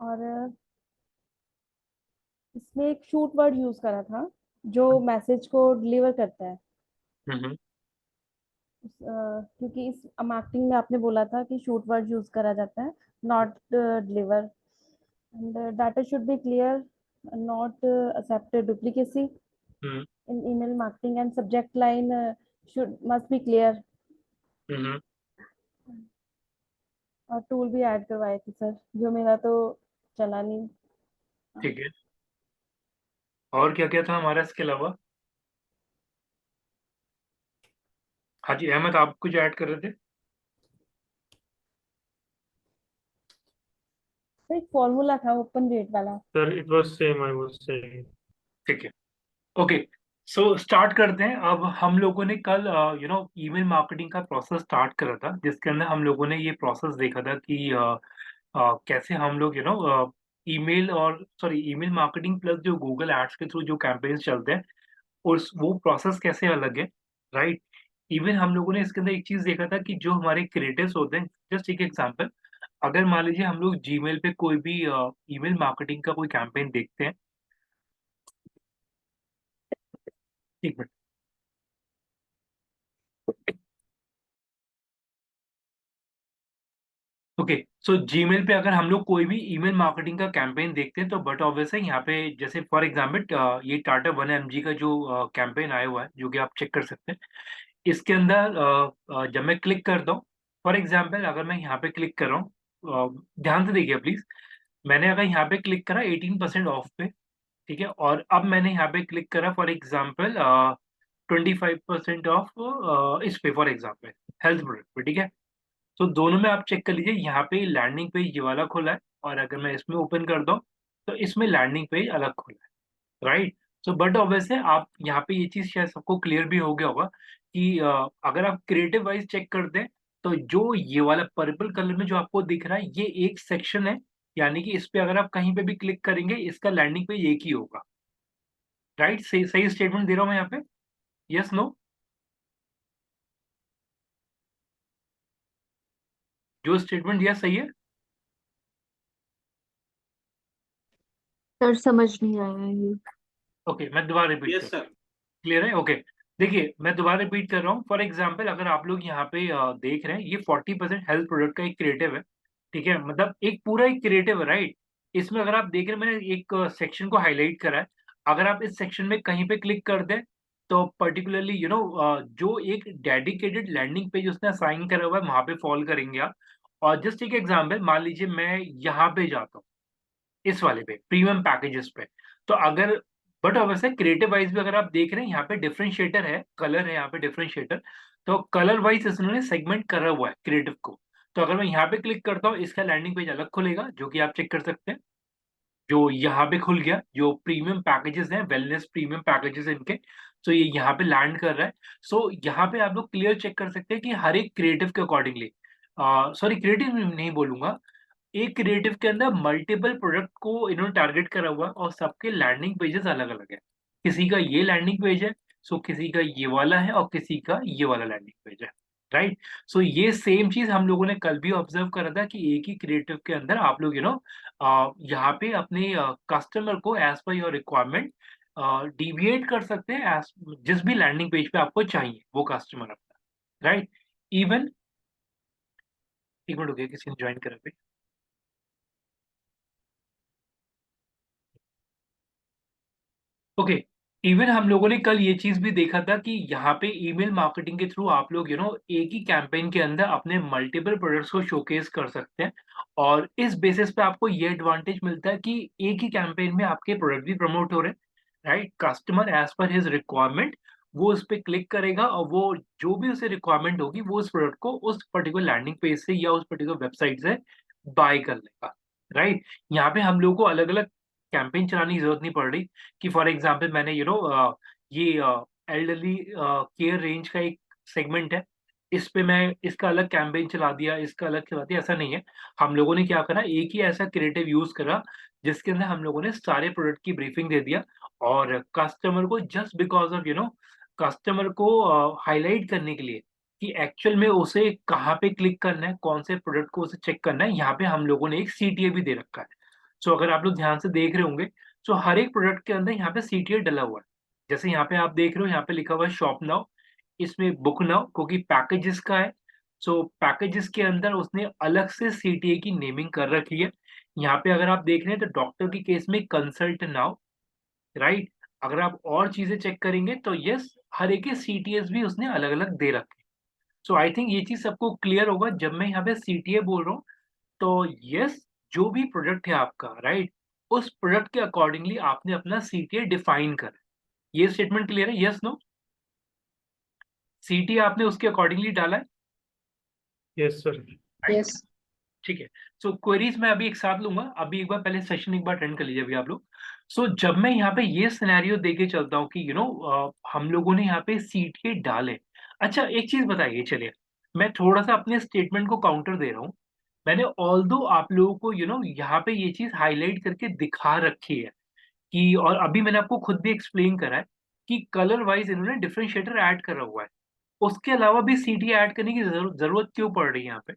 और इसमें एक शूट वर्ड यूज करा था जो मैसेज को डिलीवर करता है। हम्म। क्योंकि इस मार्केटिंग में आपने बोला था कि शूट वर्ड यूज करा जाता है, not deliver. And data should be clear, not accept duplicacy hmm. in email marketing, and subject line should must be clear। हम्म। और टूल भी ऐड करवाए थे सर, जो मेरा तो चला नहीं। ठीक है। और क्या क्या था हमारा इसके अलावा? हाँ जी, अहमद, आप कुछ ऐड कर रहे थे? तो एक फॉर्मूला था ओपन रेट वाला। Sir it was same, I was saying. ठीक है। ओके। सो स्टार्ट करते हैं। अब हम लोगों ने कल ईमेल मार्केटिंग का प्रोसेस स्टार्ट करा था, जिसके अंदर हम लोगों ने ये प्रोसेस देखा था कि कैसे हम लोग ईमेल और सॉरी ईमेल मार्केटिंग प्लस जो गूगल एड्स के थ्रू जो कैंपेन्स चलते हैं, उस वो प्रोसेस कैसे अलग है। राइट। इवन हम लोगों ने इसके अंदर एक चीज देखा था कि जो हमारे क्रिएटिव्स होते हैं, जस्ट एक एग्जांपल, अगर मान लीजिए हम लोग जीमेल पे कोई भी ईमेल मार्केटिंग का कोई कैंपेन देखते हैं। एक मिनट। ओके। सो जीमेल पे अगर हम लोग कोई भी ईमेल मार्केटिंग का कैंपेन देखते हैं तो बट ऑब्वियस है यहाँ पे, जैसे फॉर एग्जांपल ये टाटा 1 mg का जो कैंपेन आया हुआ है, जो कि आप चेक कर सकते हैं। इसके अंदर जब मैं क्लिक करता हूँ, फॉर एग्जांपल अगर मैं यहाँ पे क्लिक कर रहा हूँ, ध्यान से देखिए प्लीज। मैंने अगर यहाँ पे क्लिक करा 18% ऑफ पे, ठीक है, और अब मैंने यहाँ पे क्लिक करा फॉर एग्जाम्पल 25% ऑफ इस पे, फॉर एग्जाम्पल हेल्थ प्रोडक्ट पे, ठीक है। तो दोनों में आप चेक कर लीजिए, यहाँ पे लैंडिंग पेज ये वाला खुला है, और अगर मैं इसमें ओपन कर दूं तो इसमें लैंडिंग पेज अलग खुला है। राइट। सो बट ऑब्वियसली आप यहाँ पे ये चीज शायद सबको क्लियर भी हो गया होगा कि अगर आप क्रिएटिव वाइज चेक करते हैं तो जो ये वाला पर्पल कलर में जो आपको दिख रहा है, ये एक सेक्शन है। यानी कि इस पे अगर आप कहीं पे भी क्लिक करेंगे, इसका लैंडिंग पेज एक ही होगा। राइट। सही सही स्टेटमेंट दे रहा हूँ मैं यहाँ पे? Yes, no? जो स्टेटमेंट दिया सही है? सर समझ नहीं आया ये। ओके, मैं दोबारा रिपीट यस कर, सर। क्लियर है? ओके। देखिए, मैं दोबारा रिपीट कर रहा हूँ। फॉर एग्जाम्पल अगर आप लोग यहाँ पे देख रहे हैं, ये 40% हेल्थ प्रोडक्ट का एक क्रिएटिव है। ठीक है, मतलब एक पूरा एक क्रिएटिव है। राइट। इसमें अगर आप देख रहे हैं, मैंने एक सेक्शन को हाईलाइट करा है। अगर आप इस सेक्शन में कहीं पे क्लिक कर दें तो पर्टिकुलरली जो एक डेडिकेटेड लैंडिंग पेज उसने असाइन करा हुआ है, वहां पे फॉलो करेंगे आप। और जस्ट एक एग्जाम्पल, मान लीजिए मैं यहाँ पे जाता हूँ, इस वाले पे प्रीमियम पैकेजेस पे। तो अगर बट वैसे क्रिएटिव वाइज भी अगर आप देख रहे हैं, यहाँ पे डिफरेंशिएटर है, कलर है यहाँ पे डिफरेंशिएटर। तो कलर वाइज इन्होंने सेगमेंट करा हुआ है क्रिएटिव को। तो अगर मैं यहाँ पे क्लिक करता हूँ, इसका लैंडिंग पेज अलग खुलेगा, जो कि आप चेक कर सकते हैं। जो यहाँ पे खुल गया, जो प्रीमियम पैकेजेस हैं, वेलनेस प्रीमियम पैकेजेस इनके। तो ये यहाँ पे लैंड कर रहा है। सो यहाँ पे आप लोग क्लियर चेक कर सकते हैं कि हर एक क्रिएटिव के अकॉर्डिंगली, सॉरी क्रिएटिव नहीं बोलूंगा, एक क्रिएटिव के अंदर मल्टीपल प्रोडक्ट को इन्होंने टारगेट करा हुआ है, और सबके लैंडिंग पेजेस अलग अलग है। किसी का ये लैंडिंग पेज है, सो किसी का ये वाला है, और किसी का ये वाला लैंडिंग पेज है। राइट। सो ये सेम चीज हम लोगों ने कल भी ऑब्जर्व करा था कि एक ही क्रिएटिव के अंदर आप लोग यहाँ पे अपने कस्टमर को as per your requirement deviate कर सकते हैं, जिस भी लैंडिंग पेज पे आपको चाहिए वो कस्टमर अपना। राइट। इवन एक मिनट हो गया, किसी ने ज्वाइन करा पे। ओके। इवन हम लोगों ने कल ये चीज भी देखा था कि यहाँ पे ईमेल मार्केटिंग के थ्रू आप लोग एक ही कैंपेन के अंदर अपने मल्टीपल प्रोडक्ट्स को शोकेस कर सकते हैं। और इस बेसिस पे आपको ये एडवांटेज मिलता है कि एक ही कैंपेन में आपके प्रोडक्ट भी प्रमोट हो रहे हैं। Right. Customer as per his requirement वो उस पर क्लिक करेगा, और वो जो भी उसे रिक्वायरमेंट होगी वो उस प्रोडक्ट को उस पर्टिकुलर लैंडिंग पेज से या उस पर्टिकुलर वेबसाइट से बाय कर लेगा। राइट। यहाँ पे हम लोग को अलग अलग कैंपेन चलाने की जरूरत नहीं पड़ रही कि फॉर एग्जाम्पल मैंने ये एल्डरली केयर रेंज का एक सेगमेंट है, इस पे मैं इसका अलग कैंपेन चला दिया, इसका अलग चला दिया, ऐसा नहीं है। हम लोगों ने क्या करा, एक ही ऐसा क्रिएटिव यूज करा जिसके अंदर हम लोगों ने सारे प्रोडक्ट की ब्रीफिंग दे दिया, और कस्टमर को जस्ट बिकॉज ऑफ कस्टमर को हाईलाइट करने के लिए कि एक्चुअल में उसे कहाँ पे क्लिक करना है, कौन से प्रोडक्ट को उसे चेक करना है, यहाँ पे हम लोगों ने एक सीटीए भी दे रखा है। सो अगर आप लोग ध्यान से देख रहे होंगे, सो हर एक प्रोडक्ट के अंदर यहाँ पे सीटीए डला हुआ है। जैसे यहाँ पे आप देख रहे हो, यहाँ पे लिखा हुआ है शॉप नाउ, इसमें बुक नाउ, क्योंकि पैकेजेस का है। सो पैकेजेस के अंदर उसने अलग से सीटीए की नेमिंग कर रखी है। यहाँ पे अगर आप देख रहे हैं तो डॉक्टर के केस में कंसल्ट नाउ, राइट। अगर आप और चीजें चेक करेंगे तो यस, हर एक के सीटीएस भी उसने अलग अलग दे रखे हैं। सो आई थिंक ये चीज सबको क्लियर होगा जब मैं यहाँ पे सीटीए बोल रहा हूँ। तो यस, जो भी प्रोडक्ट है आपका, राइट, उस प्रोडक्ट के अकॉर्डिंगली आपने अपना सीटीए डिफाइन करा। ये स्टेटमेंट क्लियर है? Yes, no? सीटीए आपने उसके अकॉर्डिंगली डाला है, यस सर। राइट? यस। ठीक है। सो क्वेरीज मैं अभी एक साथ लूंगा। अभी एक बार पहले सेशन एक बार अटेंड कर लीजिए अभी आप लोग। सो जब मैं यहाँ पे ये सिनेरियो देके चलता हूँ कि हम लोगों ने यहाँ पे सीटीए डाले। अच्छा, एक चीज बताइए, चलिए मैं थोड़ा सा अपने स्टेटमेंट को काउंटर दे रहा हूँ। मैंने ऑल्दो आप लोगों को यहाँ पे ये चीज हाईलाइट करके दिखा रखी है कि, और अभी मैंने आपको खुद भी एक्सप्लेन करा है कि कलर वाइज इन्होंने डिफरेंशिएटर ऐड करा हुआ है। उसके अलावा भी सीटीए ऐड करने की जरूरत क्यों पड़ रही है यहाँ पे?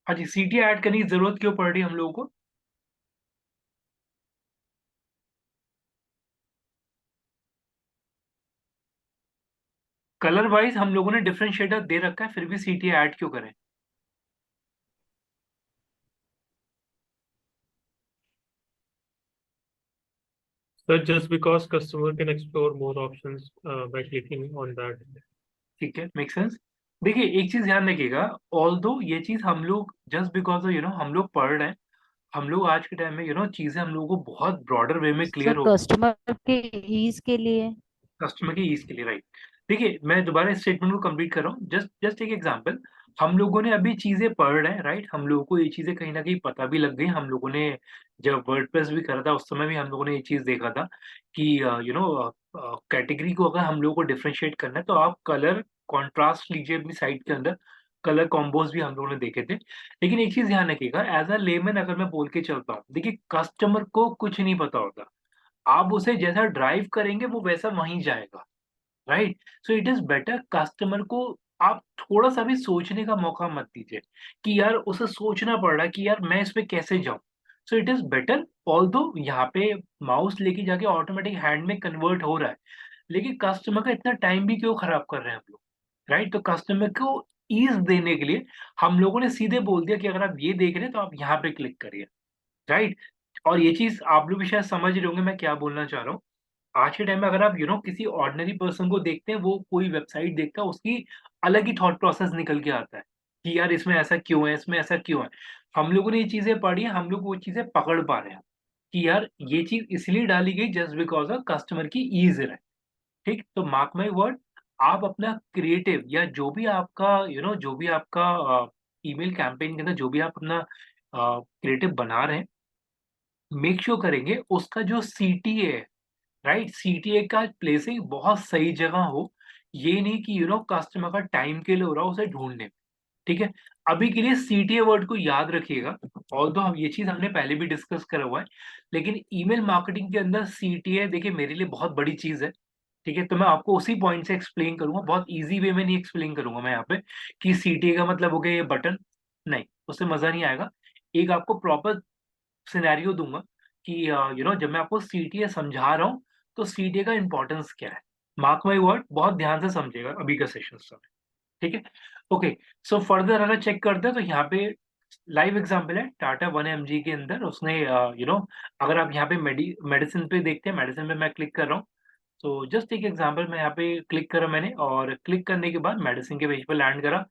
हाँ जी, सीटीए ऐड करने की जरूरत क्यों पड़ रही है हम लोगों को? कलर वाइज हम लोगों ने डिफरेंशिएटर दे रखा है, फिर भी सीटीए ऐड क्यों करें? Sir, just because customer can explore more options by clicking on that. ठीक है, मेक सेंस। देखिए एक चीज ध्यान रखिएगा, ऑल्दो ये चीज हम लोग जस्ट बिकॉज हम लोग पढ़ रहे हैं, हम लोग आज के टाइम में चीजें हम लोगों को बहुत ब्रॉडर वे में सर क्लियर हो, कस्टमर के ईज के लिए। कस्टमर की ईज के लिए, राइट। देखिए मैं दोबारा इस स्टेटमेंट को कंप्लीट कर रहा हूँ, जस्ट जस्ट एक एग्जांपल। हम लोगों ने अभी चीजें पढ़ रहे हैं, राइट, हम लोगों को ये चीजें कहीं ना कहीं पता भी लग गई। हम लोगों ने जब वर्डप्रेस भी करा था उस समय भी हम लोगों ने ये चीज देखा था कि कैटेगरी को अगर हम लोगों को डिफरेंशिएट करना है तो आप कलर कॉन्ट्रास्ट लीजिए अपनी साइट के अंदर। कलर कॉम्बोज भी हम लोगों ने देखे थे। लेकिन एक चीज ध्यान रखिएगा, एज अ लेमैन अगर मैं बोल के चलता हूँ, देखिए कस्टमर को कुछ नहीं पता होता। आप उसे जैसा ड्राइव करेंगे वो वैसा वहीं जाएगा, right. So it is better customer को आप थोड़ा सा भी सोचने का मौका मत दीजिए कि यार उसे सोचना पड़ रहा है कि यार मैं इस पे कैसे जाऊं। So it is better, although यहाँ पे माउस लेके जाके ऑटोमेटिक हैंड में कन्वर्ट हो रहा है, लेकिन कस्टमर का इतना टाइम भी क्यों खराब कर रहे हैं हम लोग, राइट। तो कस्टमर को ईज देने के लिए हम लोगों ने सीधे बोल दिया कि अगर आप ये देख रहे हैं तो आप यहाँ पे क्लिक करिए, राइट। और ये चीज आप लोग भी शायद समझ रहे होंगे मैं क्या बोलना चाह रहा हूँ। आज के टाइम में अगर आप किसी ऑर्डिनरी पर्सन को देखते हैं, वो कोई वेबसाइट देखता है, उसकी अलग ही थॉट प्रोसेस निकल के आता है कि यार इसमें ऐसा क्यों है, इसमें ऐसा क्यों है। हम लोगों ने ये चीजें पढ़ी हैं, हम लोग वो चीजें पकड़ पा रहे हैं कि यार ये चीज इसलिए डाली गई जस्ट बिकॉज ऑफ कस्टमर की ईज है। ठीक, तो मार्क माई वर्ड, आप अपना क्रिएटिव या जो भी आपका जो भी आपका ईमेल कैंपेन के अंदर जो भी आप अपना क्रिएटिव बना रहे हैं, मेक श्योर करेंगे उसका जो सीटीए है, राइट, सीटीए का प्लेसिंग बहुत सही जगह हो। ये नहीं कि कस्टमर का टाइम के लिए हो रहा हो उसे ढूंढने में। ठीक है, अभी के लिए सीटीए वर्ड को याद रखिएगा। और तो हम ये चीज हमने पहले भी डिस्कस करा हुआ है, लेकिन ईमेल मार्केटिंग के अंदर सीटीए देखिए मेरे लिए बहुत बड़ी चीज है। ठीक है, तो मैं आपको उसी पॉइंट से एक्सप्लेन करूंगा, बहुत इजी वे में नहीं एक्सप्लेन करूंगा मैं यहाँ पे कि सीटीए का मतलब हो गया ये बटन। नहीं, उससे मजा नहीं आएगा। एक आपको प्रॉपर सिनेरियो दूंगा कि जब मैं आपको सीटीए समझा रहा हूँ तो सीटीए का इंपॉर्टेंस क्या है। मार्क माई वर्ड, बहुत ध्यान से समझिएगा अभी का सेशन समय। ठीक है, ओके। सो फर्दर अगर चेक करते हैं तो यहाँ पे लाइव एग्जांपल है टाटा 1mg के अंदर उसने अगर आप यहाँ पे मेडिसिन पे देखते हैं, मेडिसिन पे मैं क्लिक कर रहा हूँ। तो जस्ट एक एग्जांपल, मैं यहाँ पे क्लिक करा मैंने, और क्लिक करने के बाद मेडिसिन के पेज पे लैंड करा।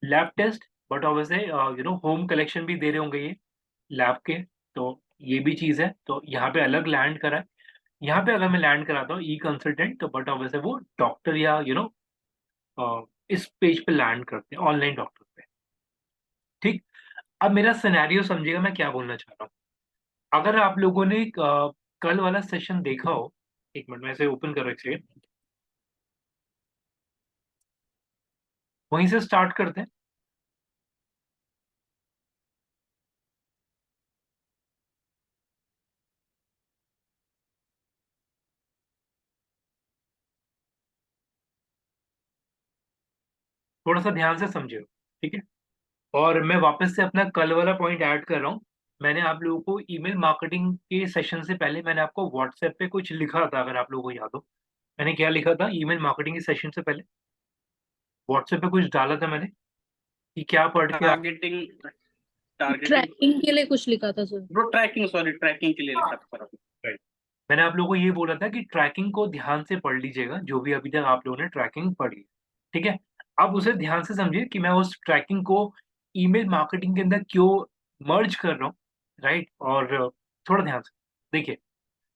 Lab test, but obviously home collection भी दे रहे होंगे ये लैब के, तो ये भी चीज है, तो यहाँ पे अलग लैंड करा है। यहाँ पे अगर मैं लैंड कराता हूँ ई कंसल्टेंट, तो बट ऑब्वियसली वो डॉक्टर या इस पेज पे लैंड करते हैं, ऑनलाइन डॉक्टर पे। ठीक, अब मेरा सिनेरियो समझिएगा मैं क्या बोलना चाह रहा हूँ। अगर आप लोगों ने कल वाला सेशन देखा हो, एक मिनट में इसे ओपन कर रखिए, वहीं से स्टार्ट करते हैं। थोड़ा सा ध्यान से समझिए, ठीक है। और मैं वापस से अपना कल वाला पॉइंट ऐड कर रहा हूँ मैंने आप लोगों को ईमेल मार्केटिंग के सेशन से पहले मैंने आपको व्हाट्सएप पे कुछ लिखा था, अगर आप लोगों को याद हो। मैंने क्या लिखा था ईमेल मार्केटिंग के सेशन से पहले? व्हाट्सएप पे कुछ डाला था मैंने कि क्या पढ़ के टारगेटिंग टारगेटिंग ट्रैकिंग के लिए कुछ लिखा था सर। ब्रो, ट्रैकिंग के लिए लिखा था सर। राइट। मैंने आप लोगों को ये बोला था कि ट्रैकिंग को ध्यान से पढ़ लीजिएगा, जो भी अभी तक आप लोगों ने ट्रैकिंग पढ़ी, ठीक है? अब उसे ध्यान से समझिए कि मैं उस ट्रैकिंग को ईमेल मार्केटिंग के अंदर क्यों मर्ज कर रहा हूँ, राइट? और थोड़ा ध्यान से देखिए,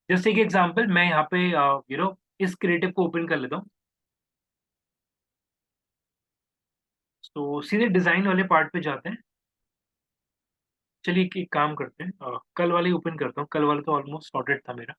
जैसे एक एग्जांपल मैं यहाँ पे इस क्रिएटिव को ओपन कर लेता हूँ। तो सीधे डिजाइन वाले पार्ट पे जाते हैं। चलिए एक काम करते हैं, कल वाले ओपन करता हूँ। कल वाला तो ऑलमोस्ट सॉर्टेड था मेरा।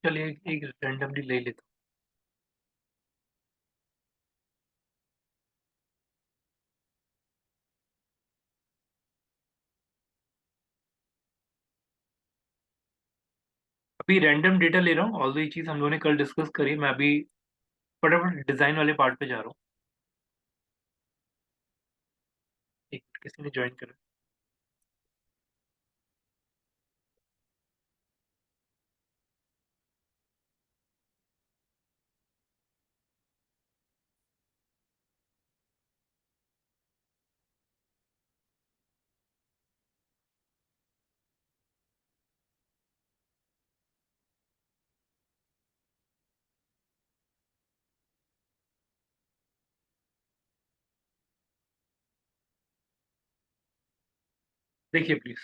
चलिए एक रैंडमली ले लेता हूँ। अभी रैंडम डेटा ले रहा हूँ, ऑल्दो ये चीज हम लोगों ने कल डिस्कस करी। मैं अभी फटाफट डिजाइन वाले पार्ट पे जा रहा हूँ। एक किसी ने ज्वाइन करा। देखिए प्लीज।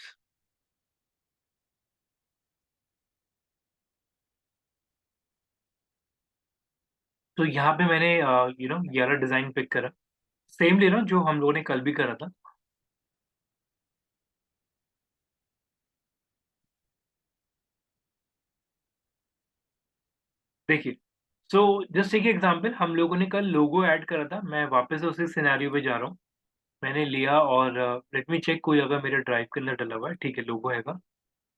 तो यहाँ पे मैंने ये वाला डिजाइन पिक करा। सेम ले रहा हूँ जो हम लोगों ने कल भी करा था। देखिए, सो जस्ट एक एग्जांपल, हम लोगों ने कल लोगो ऐड करा था। मैं वापस से उसी सिनेरियो पे जा रहा हूँ। मैंने लिया और लेट मी चेक कोई अगर मेरे ड्राइव के अंदर डला हुआ है। ठीक है, लोगो हैगा।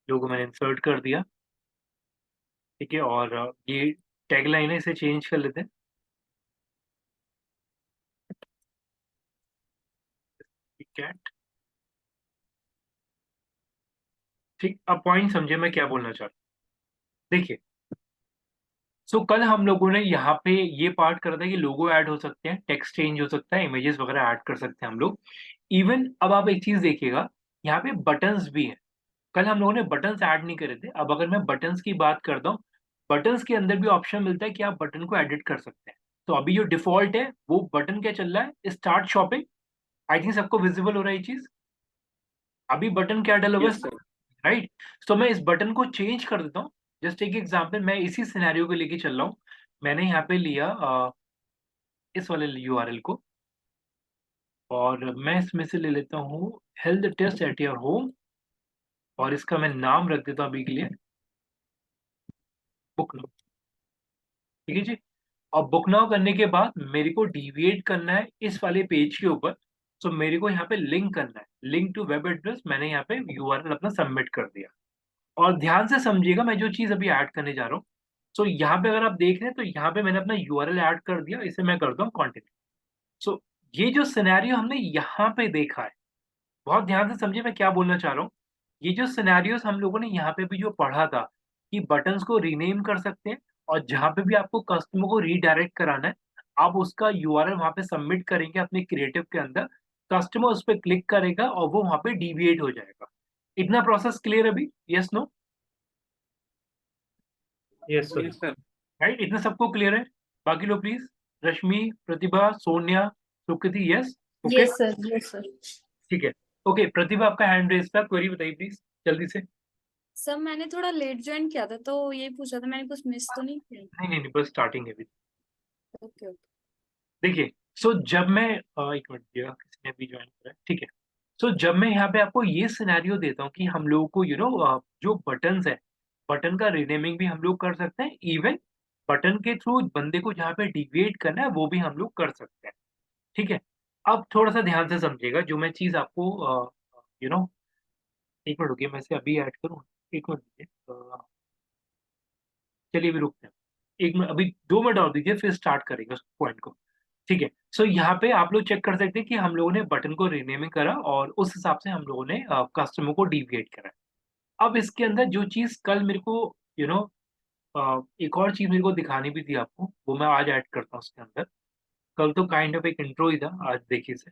लोगो मैंने इंसर्ट कर दिया। ठीक है, और ये टैग लाइन है, इसे चेंज कर लेते हैं। कैट। ठीक, अब पॉइंट समझे मैं क्या बोलना चाहता हूँ। देखिए, सो कल हम लोगों ने यहाँ पे ये पार्ट करा था कि लोगो ऐड हो सकते हैं, टेक्स्ट चेंज हो सकता है, इमेजेस वगैरह ऐड कर सकते हैं हम लोग। इवन अब आप एक चीज देखिएगा, यहाँ पे बटन्स भी हैं। कल हम लोगों ने बटन्स ऐड नहीं करे थे। अब अगर मैं बटन्स की बात करता हूँ, बटन्स के अंदर भी ऑप्शन मिलता है कि आप बटन को एडिट कर सकते हैं। तो अभी जो डिफॉल्ट है वो बटन क्या चल रहा है, स्टार्ट शॉपिंग। आई थिंक सबको विजिबल हो रहा है ये चीज। अभी बटन क्या डला हुआ यस है, सर। राइट? तो मैं इस बटन को चेंज कर देता हूँ। जस्ट एक एग्जांपल, मैं इसी सिनेरियो को लेके चल रहा हूँ। मैंने यहाँ पे लिया इस वाले यूआरएल को, और मैं इसमें से ले लेता हूँ health test at your home, और इसका मैं नाम रख देता हूँ अभी के लिए बुक नाउ। ठीक है जी। और बुक नाउ करने के बाद मेरे को डिविएट करना है इस वाले पेज के ऊपर। तो मेरे को यहाँ पे लिंक करना है, लिंक टू वेब एड्रेस। मैंने यहाँ पे यूआरएल अपना सबमिट कर दिया। और ध्यान से समझिएगा मैं जो चीज अभी ऐड करने जा रहा हूँ। सो यहाँ पे अगर आप देख रहे हैं तो यहाँ पे मैंने अपना यूआरएल ऐड कर दिया। इसे मैं करता हूँ कंटिन्यू। सो ये जो सिनेरियो हमने यहाँ पे देखा है, बहुत ध्यान से समझिए मैं क्या बोलना चाह रहा हूँ। ये जो सिनेरियोस हम लोगों ने यहाँ पे भी जो पढ़ा था कि बटन्स को रीनेम कर सकते हैं, और जहाँ पे भी आपको कस्टमर को रीडायरेक्ट कराना है, आप उसका यूआरएल वहाँ पे सबमिट करेंगे अपने क्रिएटिव के अंदर। कस्टमर उस पर क्लिक करेगा और वो वहाँ पे डिविएट हो जाएगा। इतना प्रोसेस क्लियर अभी? Yes no? Yes, sir. Yes sir. Right, इतना सबको क्लियर है? बाकी लोग please. Rashmi, Pratibha, Sonia, Sukriti, yes? Okay, yes sir, yes sir. ठीक है। ओके, प्रतिभा आपका हैंड रेज था, क्वेरी बताइए प्लीज जल्दी से। सर मैंने थोड़ा लेट ज्वाइन किया था तो ये पूछा था, मैंने कुछ मिस तो नहीं किया? नहीं नहीं नहीं, बस स्टार्टिंग है अभी। Okay okay. देखिए, सो जब मैं एक मिनट दिया, किसी ने भी ज्वाइन करा है, ठीक है। सो जब मैं यहाँ पे आपको ये सिनेरियो देता हूँ कि हम लोगों को जो बटन्स है, बटन का रीनेमिंग भी हम लोग कर सकते हैं। इवन बटन के थ्रू बंदे को जहाँ पे डिविएट करना है वो भी हम लोग कर सकते हैं। ठीक है, अब थोड़ा सा ध्यान से समझिएगा जो मैं चीज आपको यू नो एक मिनट रुकिए, मैं इसे अभी ऐड करूँ, एक मिनट दीजिए। चलिए अभी रुकते हैं, एक मिनट, अभी 2 मिनट और दीजिए, फिर स्टार्ट करेंगे उस पॉइंट को। ठीक है, सो यहाँ पे आप लोग चेक कर सकते हैं कि हम लोगों ने बटन को रीनेमिंग करा और उस हिसाब से हम लोगों ने कस्टमर को डिविएट करा। अब इसके अंदर जो चीज कल मेरे को यू नो एक और चीज मेरे को दिखानी भी थी आपको, वो मैं आज ऐड करता हूँ उसके अंदर। कल तो काइंड ऑफ एक इंट्रो ही था, आज देखिए इसे।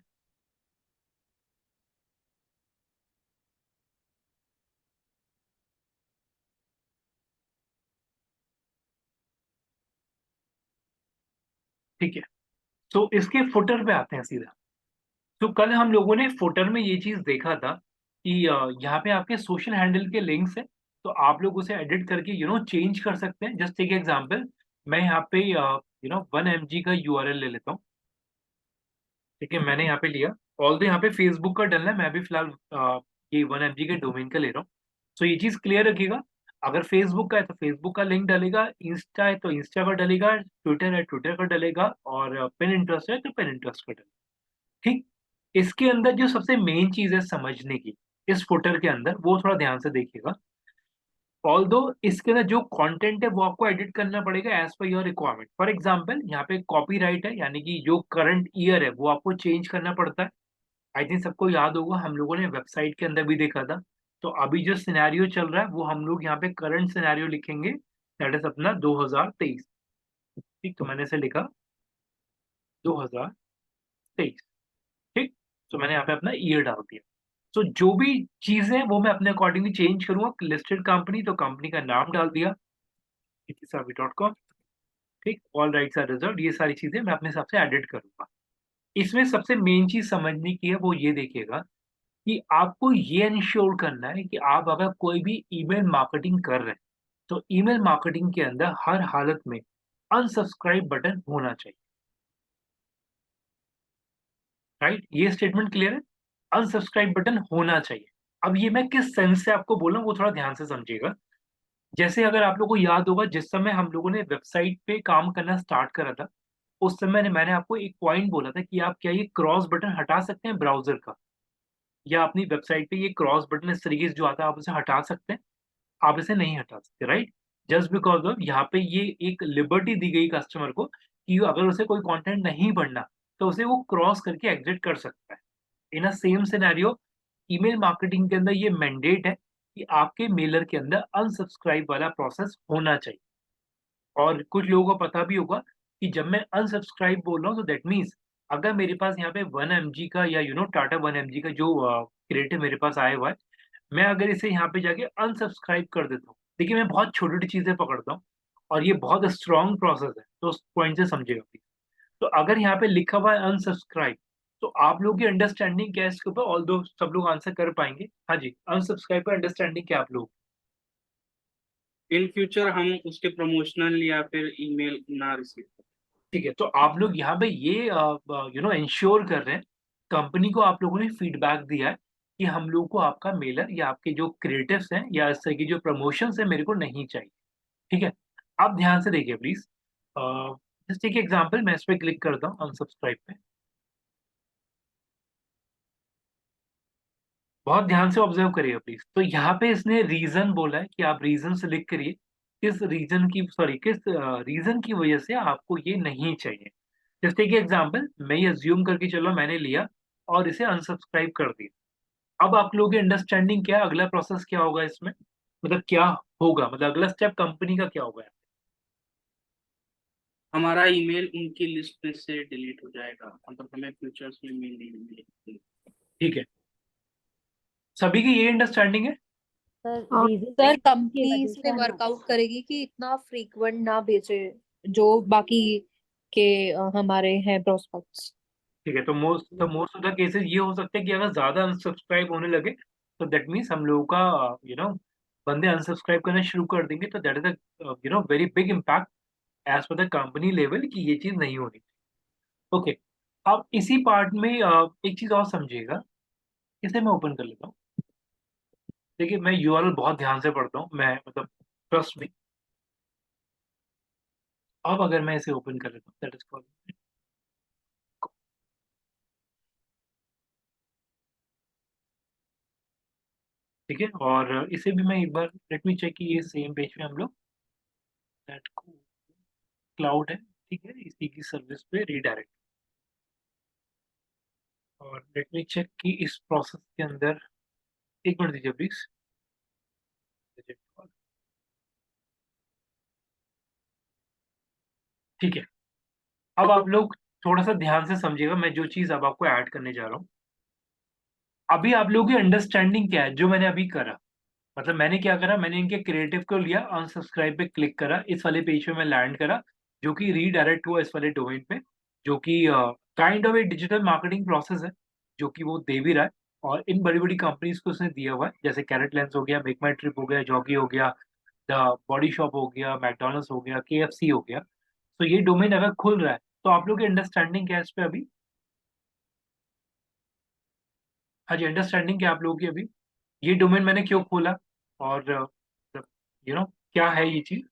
ठीक है, तो इसके फुटर पे आते हैं सीधा। तो कल हम लोगों ने फुटर में ये चीज देखा था कि यहाँ पे आपके सोशल हैंडल के लिंक्स हैं, तो आप लोग उसे एडिट करके चेंज कर सकते हैं। जस्ट टेक एग्जांपल, मैं यहाँ पे 1 MB का यूआरएल ले लेता हूँ। ठीक है, मैंने यहाँ पे लिया, ऑल्दो यहाँ पे फेसबुक का डलना है, मैं भी फिलहाल ये 1 MB के डोमेन का ले रहा हूँ। तो ये चीज क्लियर रखिएगा, अगर फेसबुक का है तो फेसबुक का लिंक डलेगा, इंस्टा है तो इंस्टा का डलेगा, ट्विटर है ट्विटर का डलेगा, और पिन इंटरेस्ट है तो पिन इंटरेस्ट का डलेगा। ठीक, इसके अंदर जो सबसे मेन चीज है समझने की इस फुटर के अंदर, वो थोड़ा ध्यान से देखिएगा। ऑल्दो इसके अंदर जो कंटेंट है वो आपको एडिट करना पड़ेगा as per your requirement. For example यहाँ पे कॉपीराइट है, यानी कि जो करंट ईयर है वो आपको चेंज करना पड़ता है। आई थिंक सबको याद होगा, हम लोगों ने वेबसाइट के अंदर भी देखा था। तो अभी जो सिनेरियो चल रहा है वो हम लोग यहाँ पे करंट सिनेरियो लिखेंगे, दैट इज अपना 2023। ठीक, तो मैंने इसे लिखा 2023। ठीक, तो मैंने यहाँ पे अपना ईयर डाल दिया। तो जो भी चीजें हैं वो मैं अपने अकॉर्डिंगली चेंज करूंगा। लिस्टेड कंपनी तो कंपनी का नाम डाल दिया, itisavi.com। ठीक, ऑल राइट्स आर रिजर्व्ड, ये सारी चीजें मैं अपने हिसाब से एडिट करूंगा। इसमें सबसे मेन चीज समझने की है वो ये देखिएगा कि आपको ये इंश्योर करना है कि आप अगर कोई भी ईमेल मार्केटिंग कर रहे हैं तो ईमेल मार्केटिंग के अंदर हर हालत में अनसब्सक्राइब बटन होना चाहिए। राइट, ये स्टेटमेंट क्लियर है, अनसब्सक्राइब बटन होना चाहिए। अब ये मैं किस सेंस से आपको बोला वो थोड़ा ध्यान से समझिएगा। जैसे अगर आप लोगों को याद होगा, जिस समय हम लोगों ने वेबसाइट पे काम करना स्टार्ट करा था, उस समय मैंने आपको एक पॉइंट बोला था कि आप क्या ये क्रॉस बटन हटा सकते हैं ब्राउजर का, या अपनी वेबसाइट पे ये क्रॉस बटन इस तरीके से जो आता है आप उसे हटा सकते हैं। आप इसे नहीं हटा सकते, राइट। जस्ट बिकॉज ऑफ यहाँ पे ये एक लिबर्टी दी गई कस्टमर को कि अगर उसे कोई कंटेंट नहीं पढ़ना तो उसे वो क्रॉस करके एग्जिट कर सकता है। In a same scenario, email marketing के अंदर ये मैंडेट है कि आपके मेलर के अंदर अनसब्सक्राइब वाला प्रोसेस होना चाहिए। और कुछ लोगों को पता भी होगा कि जब मैं अनसब्सक्राइब बोल रहा हूँ तो दैट मीन्स अगर मेरे पास यहाँ पे 1 MB का या टाटा 1 MB का जो क्रिएटिव मेरे पास आया हुआ है, मैं अगर इसे यहाँ पे जाके अनसब्सक्राइब कर देता हूँ, देखिए मैं बहुत छोटी छोटी चीजें पकड़ता हूँ और ये बहुत स्ट्रॉन्ग प्रोसेस है, तो उस पॉइंट से समझिएगा प्लीज। तो अगर यहाँ पे लिखा हुआ है अनसब्सक्राइब, तो आप लोगों की अंडरस्टैंडिंग क्या है इसके ऊपर, ऑल दो सब लोग आंसर कर पाएंगे। हाँ जी, अनसब्सक्राइब पर अंडरस्टैंडिंग क्या आप लोग? इन फ्यूचर हम उसके प्रमोशनल या फिर ईमेल ना रिसीव करें। ठीक है, तो आप लोग यहाँ पे ये इंश्योर कर रहे हैं, कंपनी को आप लोगों ने फीडबैक दिया है कि हम लोग को आपका मेलर या आपके जो क्रिएटिव्स हैं या इस तरह की जो प्रमोशंस है मेरे को नहीं चाहिए। ठीक है, आप ध्यान से देखिए प्लीज। जस्ट एक एग्जांपल, मैं इस पे क्लिक करता हूँ अनसब्सक्राइब पे, बहुत ध्यान से ऑब्जर्व करिएगा प्लीज। तो यहाँ पे इसने रीजन बोला है कि आप रीजन से लिख करिए, किस रीजन की वजह से आपको ये नहीं चाहिए। जैसे टेक एग्जांपल, मैं ये अज्यूम करके चलो मैंने लिया और इसे अनसब्सक्राइब कर दिया। अब आप लोगों की अंडरस्टैंडिंग क्या है, अगला प्रोसेस क्या होगा इसमें, मतलब क्या होगा, मतलब अगला स्टेप कंपनी का क्या होगा? हमारा ईमेल उनकी लिस्ट में से डिलीट हो जाएगा, मतलब हमें फ्यूचर्स में मेल नहीं मिलेगी। ठीक है, सभी की ये अंडरस्टैंडिंग है। सर हाँ, रीजन सर की कंपनी वजह इसमें से हम वर्कआउट करेगी कि इतना फ्रीक्वेंट ना भेजे जो बाकी के हमारे हैं प्रोस्पेक्ट्स। ठीक है, तो मोस्ट ऑफ द केसेस ये हो सकते हैं कि अगर ज्यादा अनसब्सक्राइब होने लगे तो दैट मीन्स हम लोगों का बंदे अनसब्सक्राइब करना शुरू कर देंगे, तो that is very big impact as per the company level की ये चीज नहीं होनी। ओके, अब इसी पार्ट में एक चीज और समझिएगा, इसे मैं ओपन कर लेता हूँ। देखिए मैं यूआरएल बहुत ध्यान से पढ़ता हूँ, मैं मतलब ट्रस्ट मी। अब अगर मैं इसे ओपन कर लेता हूँ, दैट इज कॉल्ड, ठीक है। और इसे भी मैं एक बार लेट मी चेक कि ये सेम पेज पे हम लोग दैट क्लाउड है, ठीक है, इसी की सर्विस पे रीडायरेक्ट। और लेट मी चेक कि इस प्रोसेस के अंदर, एक मिनट दीजिए प्लीज। ठीक है, अब आप लोग थोड़ा सा ध्यान से समझिएगा, मैं जो चीज अब आपको ऐड करने जा रहा हूँ। अभी आप लोगों की अंडरस्टैंडिंग क्या है जो मैंने अभी करा? मतलब मैंने क्या करा, मैंने इनके क्रिएटिव को लिया, अनसब्सक्राइब पे क्लिक करा, इस वाले पेज पे मैं लैंड करा, जो कि रीडायरेक्ट हुआ इस वाले डोमेन पे, जो कि kind of A digital marketing process है जो कि वो दे भी रहा है। और इन बड़ी बड़ी कंपनीज को उसने दिया हुआ है, जैसे कैरेट लेंस हो गया, मेक माई ट्रिप हो गया, जॉकी हो गया, द बॉडी शॉप हो गया, मैकडोनल्ड्स हो गया, केएफसी हो गया। तो ये डोमेन अगर खुल रहा है तो आप लोग की अंडरस्टैंडिंग क्या है इस पे अभी? हाँ जी, अंडरस्टैंडिंग क्या है आप लोगों की अभी? ये डोमेन मैंने क्यों खोला, और क्या है ये चीज?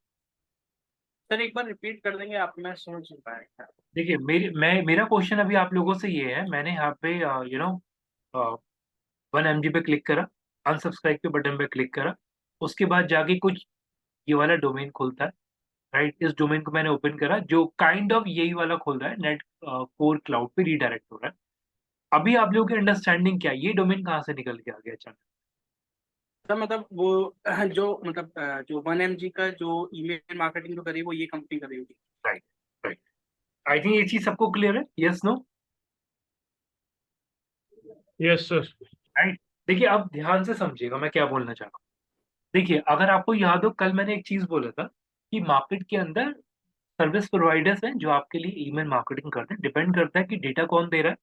सर एक बार रिपीट कर देंगे आप, मैं समझ नहीं पाया। देखिए, मेरा क्वेश्चन अभी आप लोगों से ये है, मैंने यहाँ पे 1 mg पे क्लिक करा, अनसब्सक्राइब के बटन पे क्लिक करा, उसके बाद जाके कुछ ये वाला डोमेन खुलता है, राइट? इस डोमेन को मैंने ओपन करा, जो काइंड ऑफ यही वाला खुल रहा है, नेट कोर क्लाउड पे रीडायरेक्ट हो रहा है। अभी आप लोगों की अंडरस्टैंडिंग क्या है, ये डोमेन कहाँ से निकल के आ गया अचानक? सर मतलब वो जो मतलब जो 1 mg का जो ईमेल मार्केटिंग जो करी वो ये कंपनी कर रही होगी। Right, right. आई थिंक ये चीज सबको क्लियर है, yes no? Yes, sir. Right. देखिए, अब ध्यान से समझिएगा मैं क्या बोलना चाह रहा हूँ। देखिए, अगर आपको याद हो, कल मैंने एक चीज बोला था कि मार्केट के अंदर सर्विस प्रोवाइडर्स हैं जो आपके लिए ईमेल मार्केटिंग करते हैं, डिपेंड करता है कि डेटा कौन दे रहा है,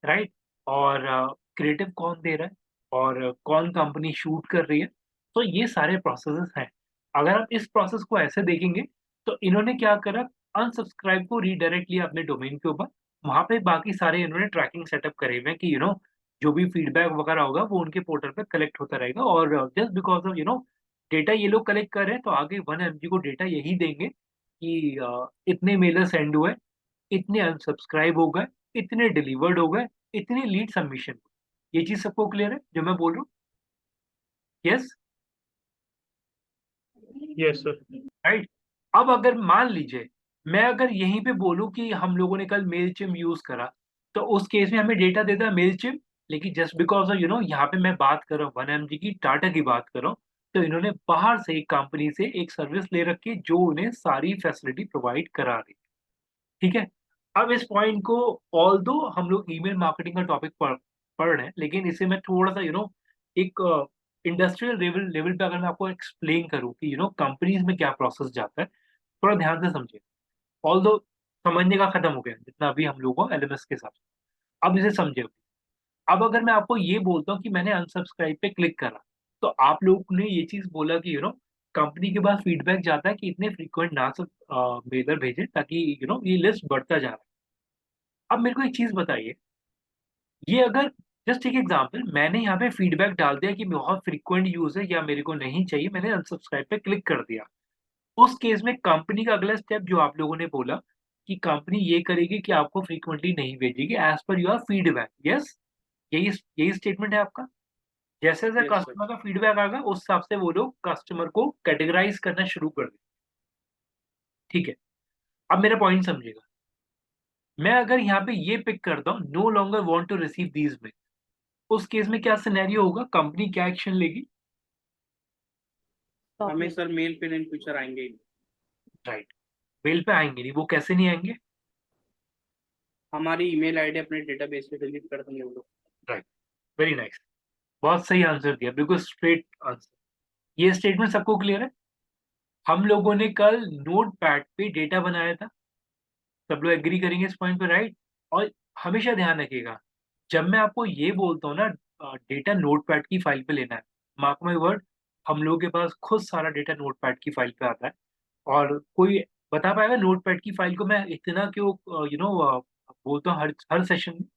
राइट? और क्रिएटिव कौन दे रहा है, और कौन कंपनी शूट कर रही है। तो ये सारे प्रोसेसेस हैं। अगर आप इस प्रोसेस को ऐसे देखेंगे तो इन्होंने क्या करा, अनसब्सक्राइब को रीडायरेक्ट लिया अपने डोमेन के ऊपर, वहां पे बाकी सारे इन्होंने ट्रैकिंग सेटअप करे हुए हैं कि जो भी फीडबैक वगैरह होगा वो उनके पोर्टल पे कलेक्ट होता रहेगा। और जस्ट बिकॉज ऑफ डेटा ये लोग कलेक्ट कर रहे हैं, तो आगे 1 mg को डेटा यही देंगे कि इतने मेलर सेंड हुए, इतने अनसब्सक्राइब हो गए, इतने डिलीवर्ड हो गए, इतनी लीड सबमिशन हुई। ये चीज सबको क्लियर है जो मैं बोल रहा हूँ? Yes, Yes, sir. राइट। अब अगर मान लीजिए मैं अगर यहीं पे बोलूं कि हम लोगों ने कल मेलचिम यूज करा, तो उस केस में हमें डेटा देता है मेलचिम, लेकिन जस्ट बिकॉज ऑफ यहाँ पे मैं बात कर रहा हूँ 1 mg की, टाटा की बात कर रहा हूँ, तो इन्होंने बाहर से एक कंपनी से एक सर्विस ले रखी है जो उन्हें सारी फैसिलिटी प्रोवाइड करा रही है, ठीक है। अब इस पॉइंट को, ऑल दो हम लोग ईमेल मार्केटिंग का टॉपिक पढ़ रहे हैं, लेकिन इसे मैं थोड़ा सा एक इंडस्ट्रियल लेवल लेवल पे अगर मैं आपको एक्सप्लेन करूँ कि कंपनीज में क्या प्रोसेस जाता है, थोड़ा ध्यान से समझिए। ऑल दो समझने का खत्म हो गया जितना अभी हम लोगों को एलएमएस के साथ, अब इसे समझिए। अब अगर मैं आपको ये बोलता हूँ कि मैंने अनसब्सक्राइब पे क्लिक करा, तो आप लोग ने ये चीज बोला कि कंपनी के पास फीडबैक जाता है कि इतने फ्रीक्वेंट ना मेलर भेजें ताकि ये लिस्ट बढ़ता जा रहा है। अब मेरे को एक चीज बताइए, ये अगर जस्ट एक एग्जांपल, मैंने यहाँ पे फीडबैक डाल दिया कि बहुत फ्रीक्वेंट यूज है या मेरे को नहीं चाहिए, मैंने अनसब्सक्राइब पे क्लिक कर दिया, उस केस में कंपनी का अगला स्टेप जो आप लोगों ने बोला कि कंपनी ये करेगी कि आपको फ्रीक्वेंटली नहीं भेजेगी as per your feedback, yes? यही यही स्टेटमेंट है आपका? जैसे जैसे यस सर। कस्टमर का फीडबैक आएगा उस हिसाब से वो लोग कस्टमर को कैटेगराइज करना शुरू कर दें, ठीक है। अब मेरा पॉइंट समझिएगा, मैं अगर यहाँ पे ये पिक करता हूँ, no longer want to receive these mail, उस केस में क्या सिनेरियो होगा, कंपनी क्या एक्शन लेगी? हमें सर मेल पे इन फ्यूचर आएंगे ही। राइट, मेल पे आएंगे नहीं, वो कैसे नहीं आएंगे? हमारी ईमेल आईडी अपने डेटाबेस से डिलीट कर देंगे वो लोग। राइट, वेरी नाइस, बहुत सही आंसर दिया, बिल्कुल स्ट्रेट आंसर। ये स्टेटमेंट सबको क्लियर है? हम लोगों ने कल नोट पैड पे डेटा बनाया था, सब लोग एग्री करेंगे इस पॉइंट पे, राइट? और हमेशा ध्यान रखिएगा, जब मैं आपको ये बोलता हूँ ना डेटा नोटपैड की फाइल पे लेना है, मार्क माय वर्ड, हम लोगों के पास खुद सारा डेटा नोटपैड की फाइल पे आता है। और कोई बता पाएगा नोटपैड की फाइल को मैं इतना क्यों बोलता हूँ हर हर सेशन में?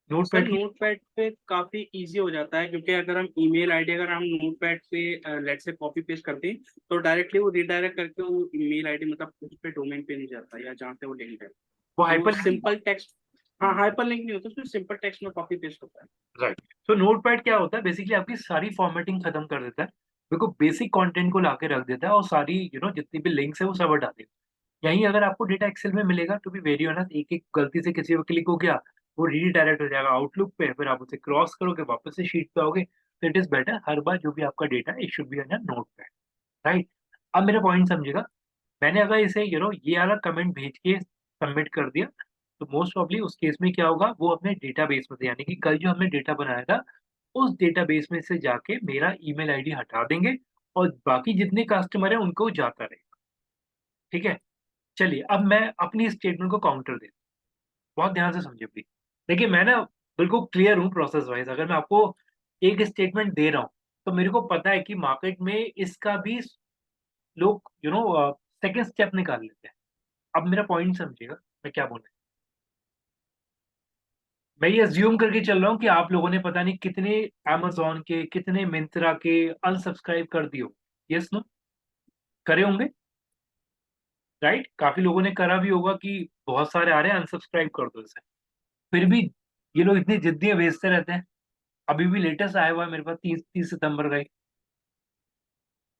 सर नोटपैड की नोटपैड पे काफी इजी हो जाता है, क्योंकि अगर हम ईमेल आईडी अगर हम नोटपैड पे लेट से कॉपी पेस्ट करते हैं तो डायरेक्टली वो रिडायरेक्ट करके वो ईमेल आईडी मतलब उस पे डोमेन पे नहीं जाता या जहाँ पे वो लिंक है। वो तो हाइपरलिंक, सिंपल टेक्स्ट, हाँ हाइपर लिंक नहीं होता उसमें, सिंपल टेक्स्ट में कॉपी पेस्ट होता है। राइट। तो नोटपैड क्या होता है, बेसिकली आपकी सारी फॉर्मेटिंग खत्म कर देता है, बिल्कुल बेसिक कंटेंट को लाके रख देता है, और सारी जितनी भी लिंक्स है वो सब हटा देगा। यहीं अगर आपको डेटा एक्सेल में मिलेगा, टू बी वेरी ऑनेस्ट, एक एक गलती से किसी पे क्लिक हो गया, वो रीडायरेक्ट हो जाएगा आउटलुक पे, फिर आप उसे क्रॉस करोगे वापस से शीट पे आओगे। तो इट इज बेटर हर बार जो भी आपका डेटा है, it should be on notepad, right. अब मेरा पॉइंट समझेगा, मैंने अगर इसे ये वाला कमेंट भेज के सबमिट कर दिया, तो मोस्ट प्रॉब्ली उस केस में क्या होगा, वो अपने डेटाबेस में से, यानी कि कल जो हमने डेटा बनाया था उस डेटाबेस में से जाके मेरा ईमेल आईडी हटा देंगे, और बाकी जितने कस्टमर हैं उनको जाता रहेगा। ठीक है, चलिए अब मैं अपनी स्टेटमेंट को काउंटर दे, बहुत ध्यान से समझिए प्लीज। देखिए मैं ना बिल्कुल क्लियर हूँ प्रोसेस वाइज, अगर मैं आपको एक स्टेटमेंट दे रहा हूँ तो मेरे को पता है कि मार्केट में इसका भी लोग सेकंड स्टेप निकाल लेते हैं। अब मेरा पॉइंट समझिएगा मैं क्या बोल रहा हूँ। मैं ये अज्यूम करके चल रहा हूँ कि आप लोगों ने पता नहीं कितने अमेज़न के, कितने मिंत्रा के अनसब्सक्राइब कर दिए हो। यस नो, करे होंगे, राइट। काफी लोगों ने करा भी होगा कि बहुत सारे आ रहे हैं अनसब्सक्राइब कर दो इसे। फिर भी ये लोग इतनी जिद्दियां भेजते रहते हैं। अभी भी लेटेस्ट आया हुआ है मेरे पास 30 सितंबर का ही।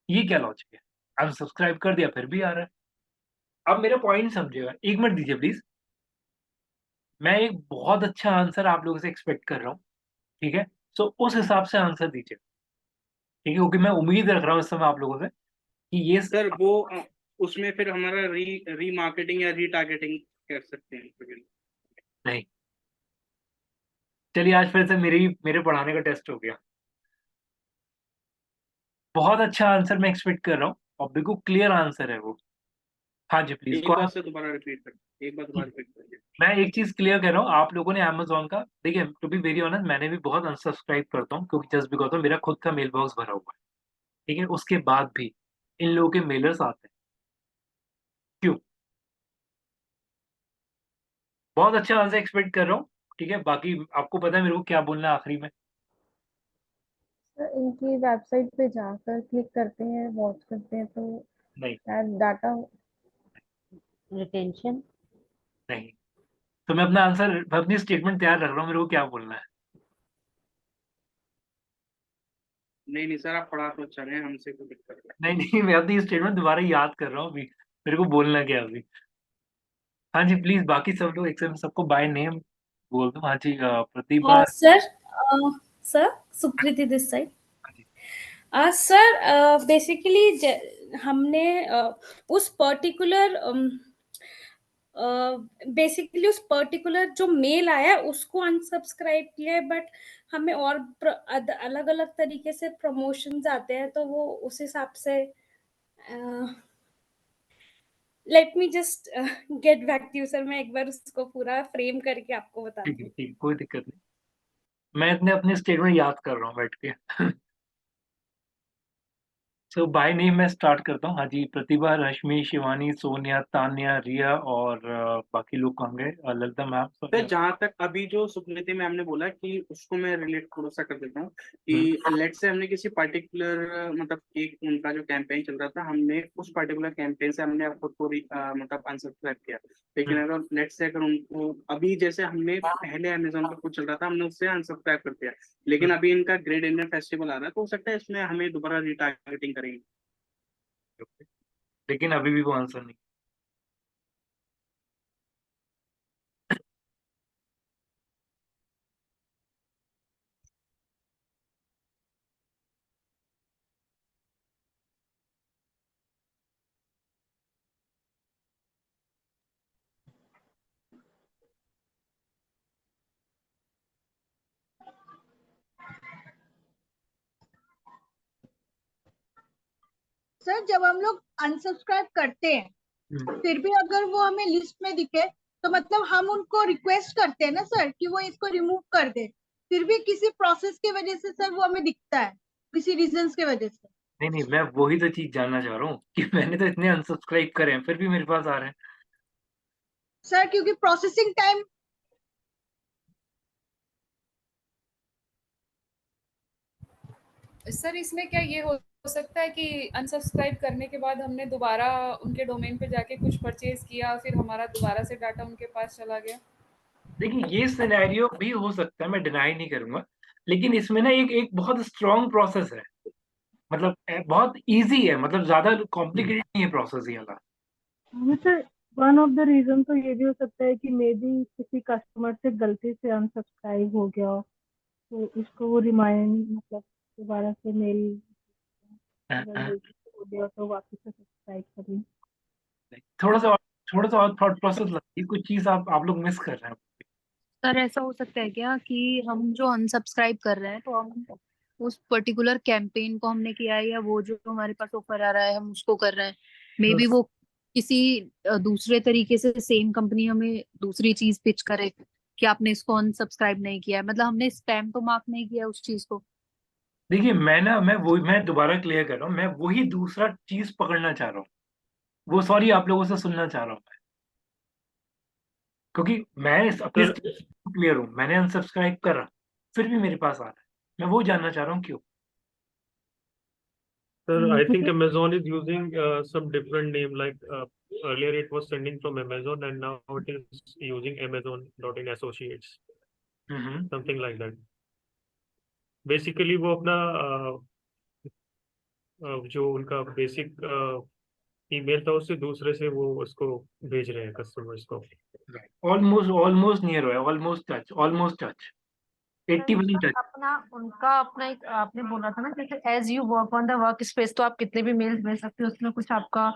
ये क्या लॉजिक है, अनसब्सक्राइब कर दिया फिर भी आ रहा है। अब मेरा पॉइंट समझिएगा, एक मिनट दीजिए प्लीज। मैं एक बहुत अच्छा आंसर आप लोगों से एक्सपेक्ट कर रहा हूँ, ठीक है। सो उस हिसाब से आंसर दीजिए, ठीक है, क्योंकि मैं उम्मीद रख रहा हूँ इस समय आप लोगों से कि ये सर वो उसमें फिर हमारा री मार्केटिंग या रीटारगेटिंग कर सकते हैं। नहीं। चलिए आज फिर से मेरे पढ़ाने का टेस्ट हो गया। बहुत अच्छा आंसर मैं एक्सपेक्ट कर रहा हूँ, और बिल्कुल क्लियर आंसर है वो। हाँ जी प्लीज एक बार से दोबारा रिपीट कर, एक बार दोबारा रिपीट करिए। मैं एक चीज क्लियर कर रहा हूँ, आप लोगों ने अमेजोन का, देखिए टू बी वेरी ऑनेस्ट मैंने भी बहुत अनसब्सक्राइब करता हूँ, क्योंकि जस्ट बिकॉज मेरा खुद का मेल बॉक्स भरा हुआ है, ठीक है। उसके बाद भी इन लोगों के मेलर्स आते हैं, क्यों? बहुत अच्छा आंसर एक्सपेक्ट कर रहा हूँ, ठीक है। बाकी आपको पता है मेरे को क्या बोलना है आखिरी में। सर इनकी वेबसाइट पे जाकर क्लिक करते हैं, वॉच करते हैं तो नहीं, शायद डाटा रिटेंशन। नहीं। तो मैं अपना आंसर, मैं अपनी स्टेटमेंट तैयार रख रहा हूँ, मेरे को क्या बोलना है। नहीं नहीं सर, आप पढ़ा तो अच्छा रहे हैं, हमसे कोई दिक्कत नहीं। नहीं नहीं, मैं अपनी स्टेटमेंट दोबारा याद कर रहा हूँ अभी, मेरे को बोलना क्या है अभी। हाँ जी प्लीज, बाकी सब लोग एक से सबको बाय नेम बोल दो। हाँ जी, Pratibha. Sir, sir Sukriti this side. हाँ जी। सर बेसिकली हमने उस पर्टिकुलर बेसिकली उस पर्टिकुलर जो मेल आया उसको अनसब्सक्राइब किया है, बट हमें और अलग अलग तरीके से प्रमोशंस आते हैं, तो वो उस हिसाब से let me just get back to you sir. मैं एक बार उसको पूरा फ्रेम करके आपको ठीक बताती है, हूँ। ठीक, कोई दिक्कत नहीं। मैं इतने अपने स्टेटमेंट याद कर रहा हूँ बैठ के। सो बाय नेम मैं स्टार्ट करता हूँ। हाँ जी, प्रतिभा, रश्मि, शिवानी, सोनिया, तान्या, रिया, और बाकी लोग कौन गए, ललिता मैम। सर जहाँ तक अभी जो सुकृति मैम ने बोला कि उसको मैं रिलेट थोड़ा सा कर देता हूँ कि लेट से हमने किसी पर्टिकुलर मतलब एक उनका जो कैंपेन चल रहा था, हमने उस पर्टिकुलर कैंपेन से हमने खुद को मतलब अनसब्सक्राइब किया। लेकिन अगर लेट से अगर उनको अभी जैसे हमने पहले अमेजोन का कुछ चल रहा था हमने उससे अनसब्सक्राइब कर दिया, लेकिन अभी इनका ग्रेट इंडियन फेस्टिवल आ रहा है तो हो सकता है इसमें हमें दोबारा रिटारगेटिंग करेंगे। लेकिन अभी भी वो आंसर नहीं। सर जब हम लोग अनसब्सक्राइब करते हैं फिर भी अगर वो हमें लिस्ट में दिखे तो मतलब हम उनको रिक्वेस्ट करते हैं ना सर कि वो इसको रिमूव कर दे, फिर भी किसी प्रोसेस की वजह से सर वो हमें दिखता है, किसी रीजंस की वजह से। नहीं नहीं, मैं वही तो चीज जानना चाह रहा हूँ कि मैंने तो इतने अनसब्सक्राइब करे हैं फिर भी मेरे पास आ रहे हैं। सर क्योंकि प्रोसेसिंग टाइम सर इसमें क्या ये हो सकता है कि अनसब्सक्राइब करने के बाद हमने दोबारा उनके डोमेन पे जाके कुछ परचेज किया, फिर हमारा दोबारा से डाटा उनके पास चला गया? देखिए ये सिनेरियो भी हो सकता है, मैं डिनाई नहीं करूंगा, लेकिन इसमें ना एक एक बहुत स्ट्रांग प्रोसेस है, मतलब बहुत इजी है, मतलब ज्यादा कॉम्प्लिकेटेड नहीं है प्रोसेस ये वाला। Sir one of the reason तो ये भी हो सकता है कि मे बी किसी कस्टमर से गलती से अनसब्सक्राइब हो गया हो, तो उसको वो रिमाइंड मतलब दोबारा से मेल अगर गलती से हो गया तो वापस से सब्सक्राइब करें। थोड़ा सा थोड़ा सा और थॉट प्रोसेस लगती, कुछ चीज आप लोग मिस कर रहे हैं। सर ऐसा हो सकता है क्या कि हम जो अनसब्सक्राइब कर रहे हैं तो हम उस पर्टिकुलर कैंपेन को हमने किया है, या वो जो हमारे पास ऑफर आ रहा है हम उसको कर रहे हैं, मे बी वो किसी दूसरे तरीके से सेम कंपनी हमें दूसरी चीज पिच करे कि आपने इसको अनसब्सक्राइब नहीं किया है, मतलब हमने स्पैम तो मार्क नहीं किया उस चीज को। देखिए मैं दोबारा क्लियर कर रहा हूँ, मैं वही दूसरा चीज पकड़ना चाह रहा हूँ, वो सॉरी आप लोगों से सुनना चाह रहा हूँ मैं, क्योंकि मैं अपने सर क्लियर हूँ, मैंने अनसब्सक्राइब करा फिर भी मेरे पास आ रहा है, मैं वो जानना चाह रहा हूँ क्यों। Sir, I think Amazon is using some different name. Like earlier, it was sending from Amazon, and now it is using Amazon.in Associates, hmm something like that. Basically, वो अपना जो उनका बेसिक ईमेल था उससे दूसरे से वो उसको भेज रहे हैं कस्टमर्स को। ऑलमोस्ट ऑलमोस्ट नियर है, ऑलमोस्ट टच 80% टच। अपना उनका अपना एक आपने बोला था ना, जैसे as you work on the work space, तो आप कितने भी मेल भेज सकते हो, उसमें कुछ आपका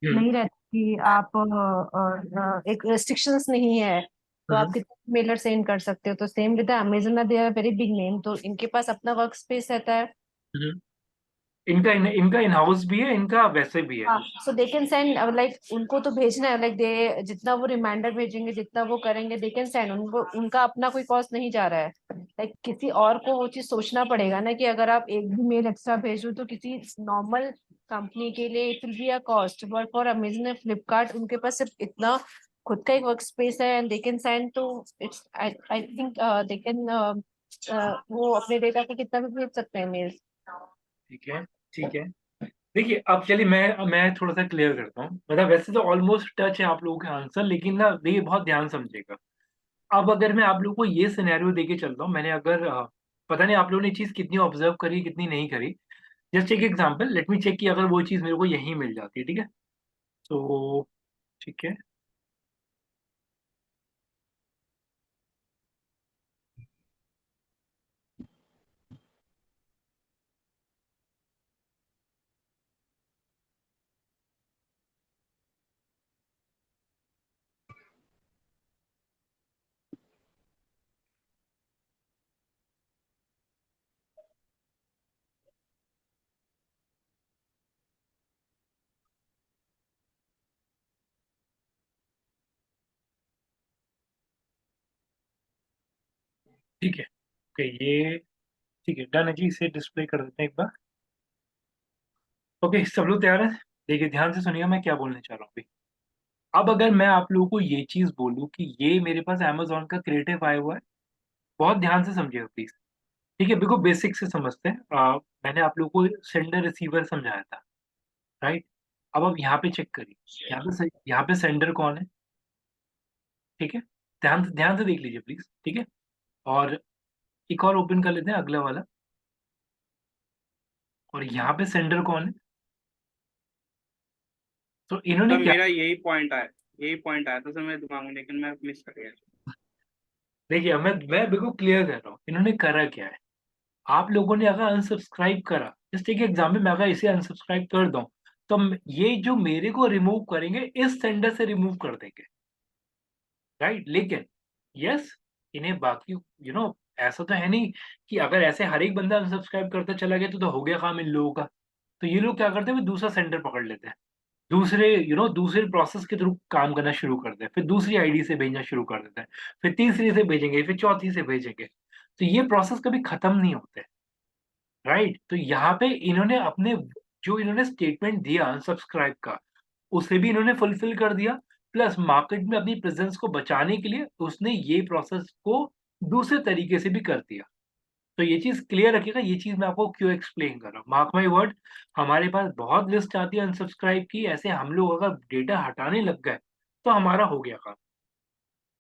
नहीं रहता कि आप एक रेस्ट्रिक्शंस नहीं है, तो आप कितने मेलर सेंड कर सकते हो। तो same with Amazon, they are very big name, तो इनके पास अपना वर्क स्पेस रहता है। इनका इन हाउस भी है, इनका वैसे भी है। हाँ, सो दे कैन सेंड, लाइक उनको तो भेजना है, लाइक दे जितना वो रिमाइंडर भेजेंगे, जितना वो करेंगे, दे कैन सेंड, उनको उनका अपना कोई कॉस्ट नहीं जा रहा है। लाइक किसी और को वो चीज सोचना पड़ेगा ना कि अगर आप एक भी मेल एक्स्ट्रा भेजो तो किसी नॉर्मल कंपनी के लिए it will be a cost, but for Amazon and Flipkart उनके पास सिर्फ इतना खुद का एक वर्क स्पेस है एंड दे कैन सेंड, तो it's I think they can वो अपने डेटा को कितना भी भेज सकते हैं मेल। ठीक है ठीक है, देखिए अब चलिए मैं थोड़ा सा क्लियर करता हूँ, मतलब वैसे तो ऑलमोस्ट टच है आप लोगों के आंसर, लेकिन ना देखिए बहुत ध्यान समझिएगा। अब अगर मैं आप लोगों को ये सिनेरियो देके चलता हूँ, मैंने अगर पता नहीं आप लोगों ने चीज कितनी ऑब्जर्व करी कितनी नहीं करी, जस्ट एक एग्जांपल लेट मी चेक कि अगर वो चीज मेरे को यहीं मिल जाती है, ठीक है, तो ठीक है ठीक है ओके, ये ठीक है डन है जी, इसे डिस्प्ले कर देते हैं एक बार। ओके सब लोग तैयार हैं, देखिए ध्यान से सुनिए मैं क्या बोलने चाह रहा हूँ अभी। अब अगर मैं आप लोगों को ये चीज बोलूँ कि ये मेरे पास अमेजोन का क्रिएटिव आया हुआ है, बहुत ध्यान से समझिएगा प्लीज, ठीक है, बिल्कुल बेसिक से समझते हैं। मैंने आप लोगों को सेंडर रिसीवर समझाया था, राइट। अब आप यहाँ पे चेक करिए, यहाँ पे सेंडर कौन है, ठीक है, ध्यान से देख लीजिए प्लीज, ठीक है। और एक और ओपन कर लेते हैं अगला वाला, और यहाँ पे सेंडर कौन है, तो इन्होंने सर क्या, मेरा यही पॉइंट आया था सर मेरे दिमाग में, लेकिन मैं मिस कर गया। देखिए मैं बिल्कुल क्लियर कर रहा हूँ, इन्होंने करा क्या है। आप लोगों ने अगर अनसब्सक्राइब करा, जस्ट एक एग्जाम्पल, मैं अगर इसे अनसब्सक्राइब कर दूं तो ये जो मेरे को रिमूव करेंगे इस सेंडर से रिमूव कर देंगे, राइट। लेकिन यस, इन्हें बाकी ऐसा तो है नहीं कि अगर ऐसे हर एक बंदा अनसब्सक्राइब करता चला गया तो हो गया काम इन लोगों का। तो ये लोग क्या करते हैं, वो दूसरा सेंडर पकड़ लेते हैं, दूसरे प्रोसेस के थ्रू काम करना शुरू करते हैं, फिर दूसरी आईडी से भेजना शुरू कर देते हैं, फिर तीसरी से भेजेंगे, फिर चौथी से भेजेंगे, तो ये प्रोसेस कभी खत्म नहीं होते, राइट। तो यहाँ पे इन्होंने अपने जो इन्होंने स्टेटमेंट दिया अनसब्सक्राइब का, उसे भी इन्होंने फुलफिल कर दिया, प्लस मार्केट में अपनी प्रेजेंस को बचाने के लिए उसने ये प्रोसेस को दूसरे तरीके से भी कर दिया। तो ये चीज क्लियर रखिएगा, ये चीज मैं आपको क्यों एक्सप्लेन कर रहा हूँ। मार्क माई वर्ड, हमारे पास बहुत लिस्ट आती है अनसब्सक्राइब की, ऐसे हम लोग अगर डेटा हटाने लग गए तो हमारा हो गया काम।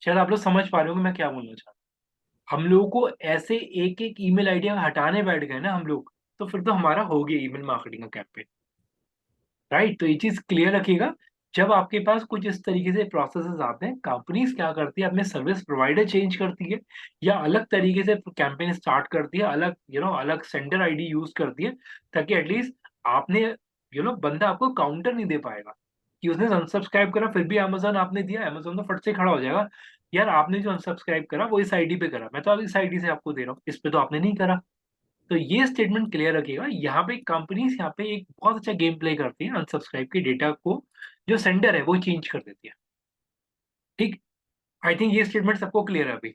शायद आप लोग समझ पा रहे होंगे मैं क्या बोलना चाह रहा हूँ। हम लोगों को ऐसे एक एक ईमेल आईडी अगर हटाने बैठ गए ना हम लोग, तो फिर तो हमारा हो गया ईमेल मार्केटिंग का कैंपेन, राइट। तो ये चीज क्लियर रखिएगा। जब आपके पास कुछ इस तरीके से प्रोसेसेस आते हैं, कंपनीज क्या करती है, अपने सर्विस प्रोवाइडर चेंज करती है या अलग तरीके से कैंपेन स्टार्ट करती है, अलग अलग सेंडर आईडी यूज करती है, ताकि एटलीस्ट आपने बंदा आपको काउंटर नहीं दे पाएगा कि उसने अनसब्सक्राइब करा फिर भी अमेजोन आपने दिया, अमेजोन तो फट से खड़ा हो जाएगा, यार आपने जो अनसब्सक्राइब करा वो इस आईडी पे करा, मैं तो अब इस आईडी से आपको दे रहा हूँ, इस पे तो आपने नहीं करा। तो ये स्टेटमेंट क्लियर रखिएगा। यहाँ पे कंपनीज यहाँ पे एक बहुत अच्छा गेम प्ले करती है, अनसब्सक्राइब के डेटा को जो सेंडर है वो चेंज कर देती है। ठीक, आई थिंक ये स्टेटमेंट सबको क्लियर है अभी,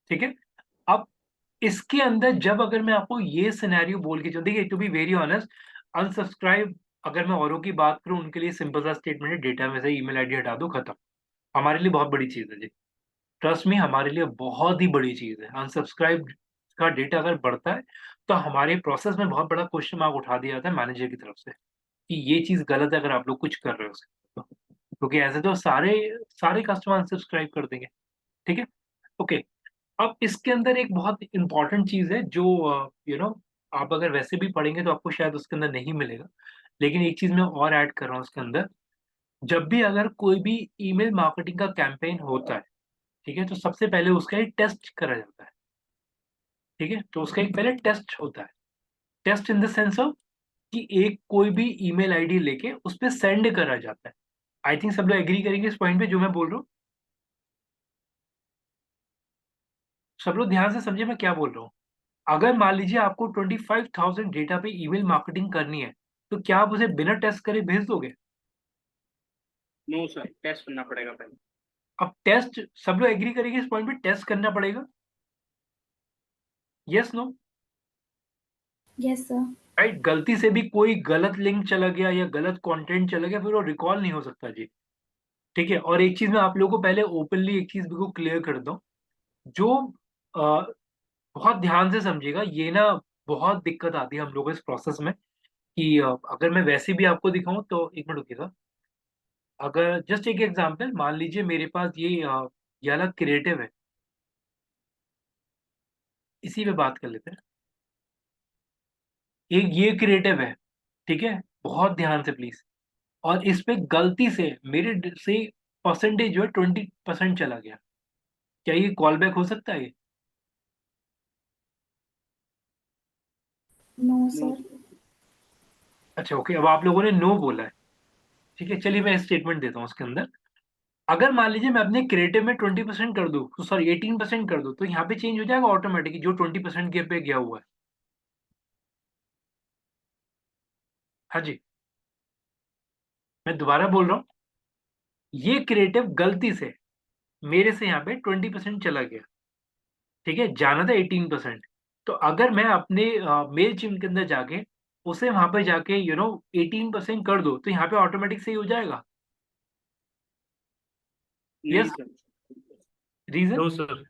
ठीक है। अब इसके अंदर जब अगर मैं आपको ये सिनेरियो बोल के चलूं, देखिए to be very honest, unsubscribe अगर मैं औरों की बात करूं उनके लिए सिंपल सा स्टेटमेंट है, डेटा में से ईमेल आईडी हटा दो, खत्म। हमारे लिए बहुत बड़ी चीज है जी, ट्रस्ट में, हमारे लिए बहुत ही बड़ी चीज है। अनसब्सक्राइब का डेटा अगर बढ़ता है तो हमारे प्रोसेस में बहुत बड़ा क्वेश्चन मार्क उठा दिया जाता है मैनेजर की तरफ से कि ये चीज गलत है अगर आप लोग कुछ कर रहे हो उसके, तो क्योंकि ऐसे तो सारे सारे कस्टमर अनसब्सक्राइब कर देंगे, ठीक है। ओके, अब इसके अंदर एक बहुत इंपॉर्टेंट चीज है जो आप अगर वैसे भी पढ़ेंगे तो आपको शायद उसके अंदर नहीं मिलेगा, लेकिन एक चीज मैं और ऐड कर रहा हूँ उसके अंदर। जब भी अगर कोई भी ईमेल मार्केटिंग का कैंपेन होता है, ठीक है, तो सबसे पहले उसका एक टेस्ट करा जाता है, ठीक है। तो उसका एक पहले टेस्ट होता है, test in the sense of कि एक कोई भी ईमेल आईडी लेके उस पर सेंड करा जाता है। आई थिंक सब लोग एग्री करेंगे इस पॉइंट पे जो मैं बोल रहा हूँ। सब लोग ध्यान से समझे मैं क्या बोल रहा हूँ। अगर मान लीजिए आपको 25,000 डेटा पे ईमेल मार्केटिंग करनी है, तो क्या आप उसे बिना टेस्ट करे भेज दोगे? नो सर, टेस्ट करना पड़ेगा पहले। अब टेस्ट, सब लोग एग्री करेंगे इस पॉइंट पे, टेस्ट करना पड़ेगा, yes no? Yes sir. Right, गलती से भी कोई गलत लिंक चला गया या गलत कंटेंट चला गया फिर वो रिकॉल नहीं हो सकता जी, ठीक है। और एक चीज मैं आप लोगों को पहले ओपनली एक चीज बिल्कुल क्लियर कर दूं, जो बहुत ध्यान से समझिएगा, ये ना बहुत दिक्कत आती है हम लोगों को इस प्रोसेस में कि अगर मैं वैसे भी आपको दिखाऊं तो एक मिनट रुकिएगा। अगर जस्ट एक एग्जांपल मान लीजिए मेरे पास ये अलग क्रिएटिव है, इसी पे बात कर लेते हैं। एक ये क्रिएटिव है, ठीक है, बहुत ध्यान से प्लीज। और इस पे गलती से मेरे से परसेंटेज जो है 20% चला गया, क्या ये कॉल बैक हो सकता है? No no sir. अच्छा ओके, अब आप लोगों ने नो बोला है, ठीक है। चलिए मैं स्टेटमेंट देता हूँ उसके अंदर। अगर मान लीजिए मैं अपने क्रिएटिव में 20% कर दूं, तो सॉरी 18% कर दूं, तो यहाँ पे चेंज हो जाएगा ऑटोमेटिकली जो 20% के पे गया हुआ है। हाँ जी, मैं दोबारा बोल रहा हूँ, ये क्रिएटिव गलती से मेरे से यहाँ पे 20% चला गया, ठीक है, जाना था 18%। तो अगर मैं अपने मेल चिम के अंदर जाके उसे वहां पे जाके 18% कर दो, तो यहाँ पे ऑटोमेटिक सही हो जाएगा। नहीं yes, sir. Reason no sir,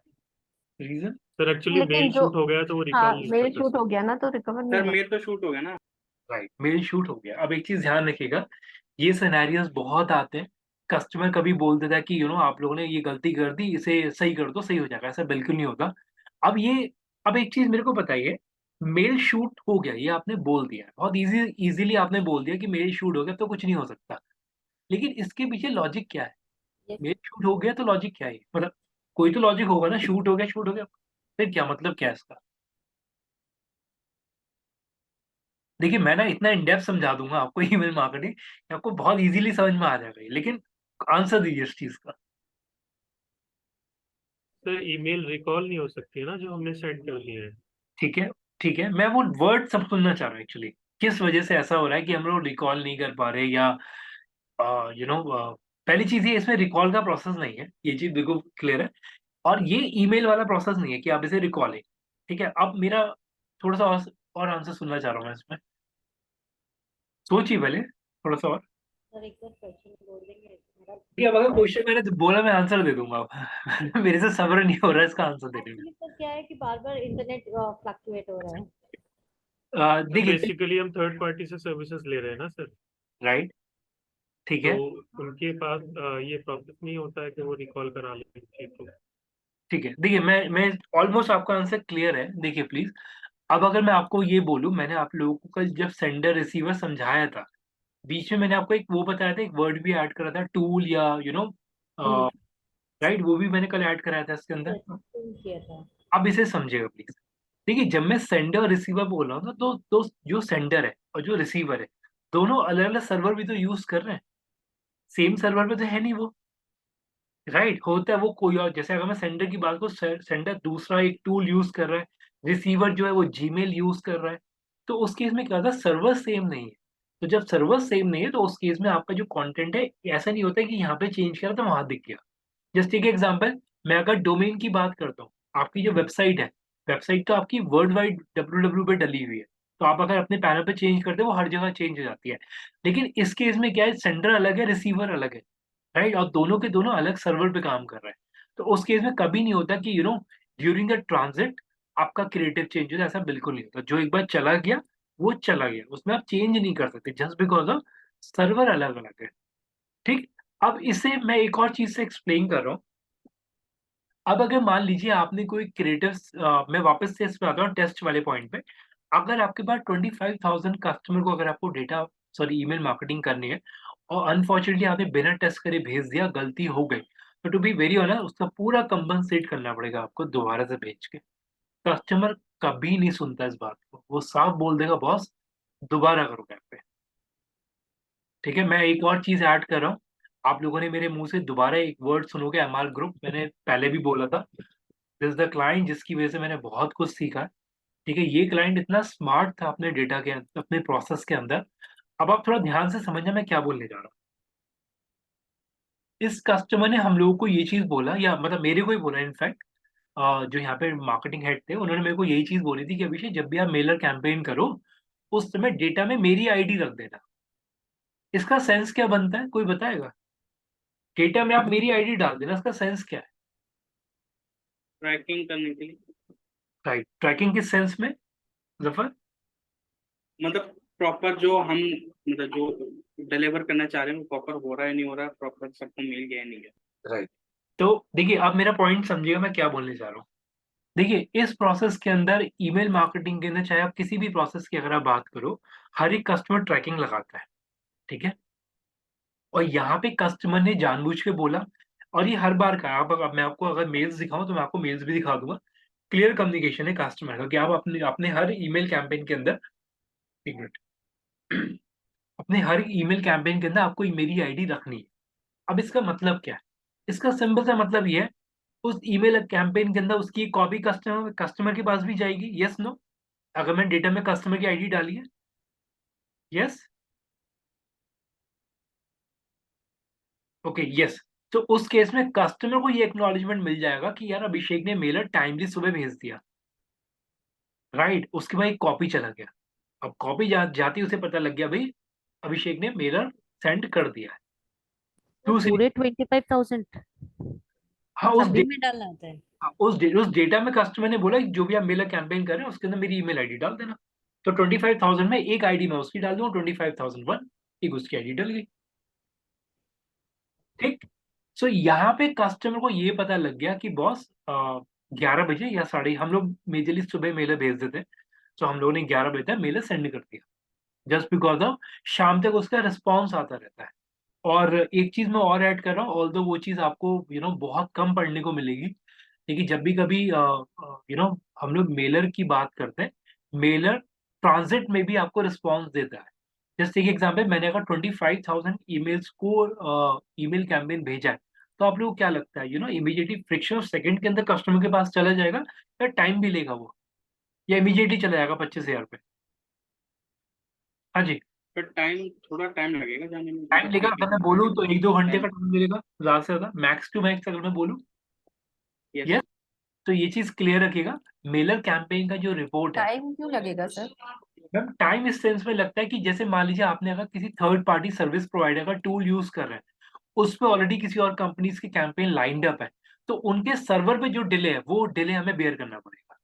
reason sir actually लेकिन मेल जो, शूट हो गया तो वो हाँ रिकॉल नहीं मेल करता शूट सर। हो गया ना तो रिकवर नहीं सर होगा। मेल तो शूट हो गया ना। राइट, मेल शूट हो गया। अब एक चीज ध्यान रखिएगा, ये सिनेरियोस बहुत आते हैं। कस्टमर कभी बोल देता है कि आप लोगों ने ये गलती कर दी, इसे सही कर दो, सही हो जाएगा, ऐसा बिल्कुल नहीं होता। अब ये, अब एक चीज मेरे को बताइए, मेल शूट हो गया ये आपने बोल दिया, बहुत इजीली आपने बोल दिया कि मेल शूट हो गया तो कुछ नहीं हो सकता, लेकिन इसके पीछे लॉजिक क्या है? मेल शूट हो गया तो लॉजिक क्या है, मतलब कोई तो लॉजिक होगा ना, शूट हो गया, शूट हो गया, फिर क्या मतलब क्या है इसका? देखिए मैं ना इतना इन डेप्थ समझा दूंगा आपको ईमेल मार्केटिंग, आपको बहुत इजीली समझ में आ जाएगा ये, लेकिन आंसर दीजिए इस चीज का। सर ईमेल रिकॉल नहीं हो सकती है ना जो हमने सेंड कर दिए हैं। ठीक है, ठीक है, मैं वो वर्ड सब सुनना चाह रहा हूँ एक्चुअली, किस वजह से ऐसा हो रहा है कि हम लोग रिकॉल नहीं कर पा रहे, या पहली चीज ये, इसमें रिकॉल का प्रोसेस नहीं है, ये चीज बिल्कुल क्लियर है। और ये ईमेल वाला प्रोसेस नहीं है कि आप इसे रिकॉल है, ठीक है। अब मेरा थोड़ा सा और आंसर सुनना चाह रहा हूँ मैं इसमें, सोचिए पहले थोड़ा सा और। सर एक बार क्वेश्चन बोल देंगे। अब अगर क्वेश्चन मैंने तो बोला, मैं आंसर दे दूंगा अब मेरे से सब्र नहीं हो रहा है इसका आंसर देने में। एक्चुअली सर क्या है कि बार बार इंटरनेट फ्लक्चुएट हो रहा है। तो देखिए बेसिकली हम थर्ड पार्टी से सर्विसेज ले रहे हैं ना सर, राइट, ठीक तो है, उनके पास ये प्रोसेस नहीं होता है कि वो रिकॉल करा लें चीज को। ठीक है। देखिए मैं ऑलमोस्ट आपका आंसर क्लियर है। देखिए प्लीज, अब अगर मैं आपको ये बोलूं, मैंने आप लोगों को कल जब सेंडर रिसीवर समझाया था, बीच में मैंने आपको एक वो बताया था, एक वर्ड भी ऐड करा था, टूल या राइट, वो भी मैंने कल ऐड कराया था इसके अंदर। किया था। अब इसे समझिएगा प्लीज। देखिए जब मैं सेंडर और रिसीवर बोल रहा हूँ ना, तो जो सेंडर है और जो रिसीवर है, दोनों अलग अलग सर्वर भी तो यूज कर रहे हैं, सेम सर्वर पे तो है नहीं वो। राइट, होता है वो कोई और, जैसे अगर मैं सेंडर की बात करूँ, सेंडर दूसरा एक टूल यूज कर रहा है, रिसीवर जो है वो जीमेल यूज कर रहा है, तो उस केस में क्या होता है, सर्वर सेम नहीं है। तो जब सर्वर सेम नहीं है तो उस केस में आपका जो कंटेंट है, ऐसा नहीं होता है कि यहाँ पे चेंज करा तो वहां दिख गया। जस्ट टेक एग्जांपल, मैं अगर डोमेन की बात करता हूँ, आपकी जो वेबसाइट है, वेबसाइट तो आपकी वर्ल्ड वाइड www पे डली हुई है, तो आप अगर अपने पैनल पे चेंज करते हो वो हर जगह चेंज हो जाती है। लेकिन इस केस में क्या है, सेंडर अलग है, रिसीवर अलग है, राइट, और दोनों के दोनों अलग सर्वर पे काम कर रहे हैं। तो उस केस में कभी नहीं होता कि ड्यूरिंग द ट्रांजिट आपका क्रिएटिव चेंज होता है, ऐसा बिल्कुल नहीं होता। जो एक बार चला गया वो चला गया, उसमें आप चेंज नहीं कर सकते जस्ट बिकॉज ऑफ सर्वर अलग अलग है। ठीक, अब इसे मैं एक और चीज से एक्सप्लेन कर रहा हूँ। अब अगर मान लीजिए आपने कोई क्रिएटिव, मैं वापस से इस पे आता हूँ टेस्ट वाले पॉइंट पे। अगर आपके पास 25,000 कस्टमर को अगर आपको डेटा, सॉरी, ईमेल मार्केटिंग करनी है, और अनफॉर्चुनेटली आपने बिना टेस्ट करे भेज दिया, गलती हो गई, तो टू बी वेरी ऑनेस्ट उसका पूरा कंपनसेट करना पड़ेगा आपको दोबारा से भेज के। कस्टमर कभी नहीं सुनता इस बात को, वो साफ बोल देगा बॉस दोबारा करो कैप पे। ठीक है, मैं एक और चीज ऐड कर रहा हूँ, आप लोगों ने मेरे मुंह से दोबारा एक वर्ड सुनोगे, एमआर ग्रुप, मैंने पहले भी बोला था, दिस द क्लाइंट जिसकी वजह से मैंने बहुत कुछ सीखा है। ठीक है, ये क्लाइंट इतना स्मार्ट था अपने डेटा के, अपने प्रोसेस के अंदर। अब आप थोड़ा ध्यान से समझना मैं क्या बोलने जा रहा हूँ। इस कस्टमर ने हम लोगों को ये चीज बोला, या मतलब मेरे को ही बोला इनफैक्ट, जो यहाँ पे मार्केटिंग हेड थे उन्होंने मेरे को यही चीज बोली थी कि अभिषेक जब भी आप मेलर कैंपेन करो, उस समय डेटा में मेरी आईडी रख देना। इसका सेंस क्या बनता है, कोई बताएगा? डेटा में आप मेरी आईडी डाल देना, इसका सेंस क्या है? ट्रैकिंग करने के लिए, राइट, ट्रैकिंग किस सेंस में जफर? मतलब प्रॉपर जो हम, मतलब जो डिलीवर करना चाह रहे हैं वो प्रॉपर हो रहा है नहीं हो रहा है, प्रॉपर सबको मिल गया है नहीं गया। राइट, तो देखिए आप मेरा पॉइंट समझिएगा मैं क्या बोलने जा रहा हूँ। देखिए इस प्रोसेस के अंदर, ईमेल मार्केटिंग के अंदर, चाहे आप किसी भी प्रोसेस की अगर आप बात करो, हर एक कस्टमर ट्रैकिंग लगाता है। ठीक है, और यहाँ पे कस्टमर ने जानबूझ के बोला, और ये हर बार का, आप अब मैं आपको अगर मेल्स दिखाऊं तो मैं आपको मेल्स भी दिखा दूंगा। क्लियर कम्युनिकेशन है कस्टमर का कि आप अपने अपने हर ईमेल कैंपेन के अंदर, एक मिनट, अपने हर ईमेल कैंपेन के अंदर आपको मेरी आईडी रखनी है। अब इसका मतलब क्या है? इसका सिंपल सा मतलब ये है, उस ईमेल कैंपेन के अंदर उसकी कॉपी कस्टमर कस्टमर के पास भी जाएगी, यस नो? अगर मैं डेटा में कस्टमर की आईडी डाली है, यस, ओके, यस, तो उस केस में कस्टमर को ये एक्नॉलेजमेंट मिल जाएगा कि यार अभिषेक ने मेलर टाइमली सुबह भेज दिया, राइट, उसके बाद एक कॉपी चला गया। अब कॉपी जाती उसे पता लग गया भाई अभिषेक ने मेलर सेंड कर दिया है। दूसरी, पूरे 25,000 हाँ, सभी में डालना होता है। उस डेटा में कस्टमर ने बोला कि जो भी आप मेलर कैंपेन कर रहे हैं उसके अंदर मेरी ईमेल आईडी डाल देना। तो 25,000 में एक आईडी मैं उसकी डाल दूंगा, 25,001 एक उसकी आईडी डल गई। ठीक, सो यहाँ पे कस्टमर को ये पता लग गया कि बॉस 11 बजे या साढ़े, हम लोग मेजरली सुबह मेलर भेज देते हैं, तो हम लोगों ने 11 बजे तक मेलर सेंड कर दिया, जस्ट बिकॉज ऑफ शाम तक उसका रिस्पॉन्स आता रहता है। और एक चीज मैं और ऐड कर रहा हूँ, ऑल्दो वो चीज आपको बहुत कम पढ़ने को मिलेगी, लेकिन जब भी कभी हम लोग मेलर की बात करते हैं, मेलर ट्रांजिट में भी आपको रिस्पॉन्स देता है। जैसे एक एग्जाम्पल, मैंने अगर 25,000 ईमेल्स को ईमेल कैंपेन भेजा है, तो आप लोगों को क्या लगता है, इमीडिएटली फ्रिक्शन ऑफ सेकंड के अंदर कस्टमर के पास चला जाएगा, या टाइम भी लेगा वो, या इमीडिएटली चला जाएगा 25,000 पे? हाँ जी, पर टाइम, थोड़ा टाइम लगेगा जाने में, टाइम लेगा, अगर मैं बोलूँ तो 1-2 घंटे का टाइम मिलेगा ज्यादा से ज्यादा, मैक्स टू मैक्स अगर मैं बोलूँ। Yes. यस, तो ये चीज क्लियर रखिएगा, मेलर कैंपेन का जो रिपोर्ट है, टाइम क्यों लगेगा सर? मैम टाइम इस सेंस में लगता है कि जैसे मान लीजिए आपने अगर किसी थर्ड पार्टी सर्विस प्रोवाइडर का टूल यूज कर रहे हैं, उस पे ऑलरेडी किसी और कंपनीज की कैंपेन लाइंड अप है, तो उनके सर्वर पे जो डिले है वो डिले हमें बेयर करना पड़ेगा।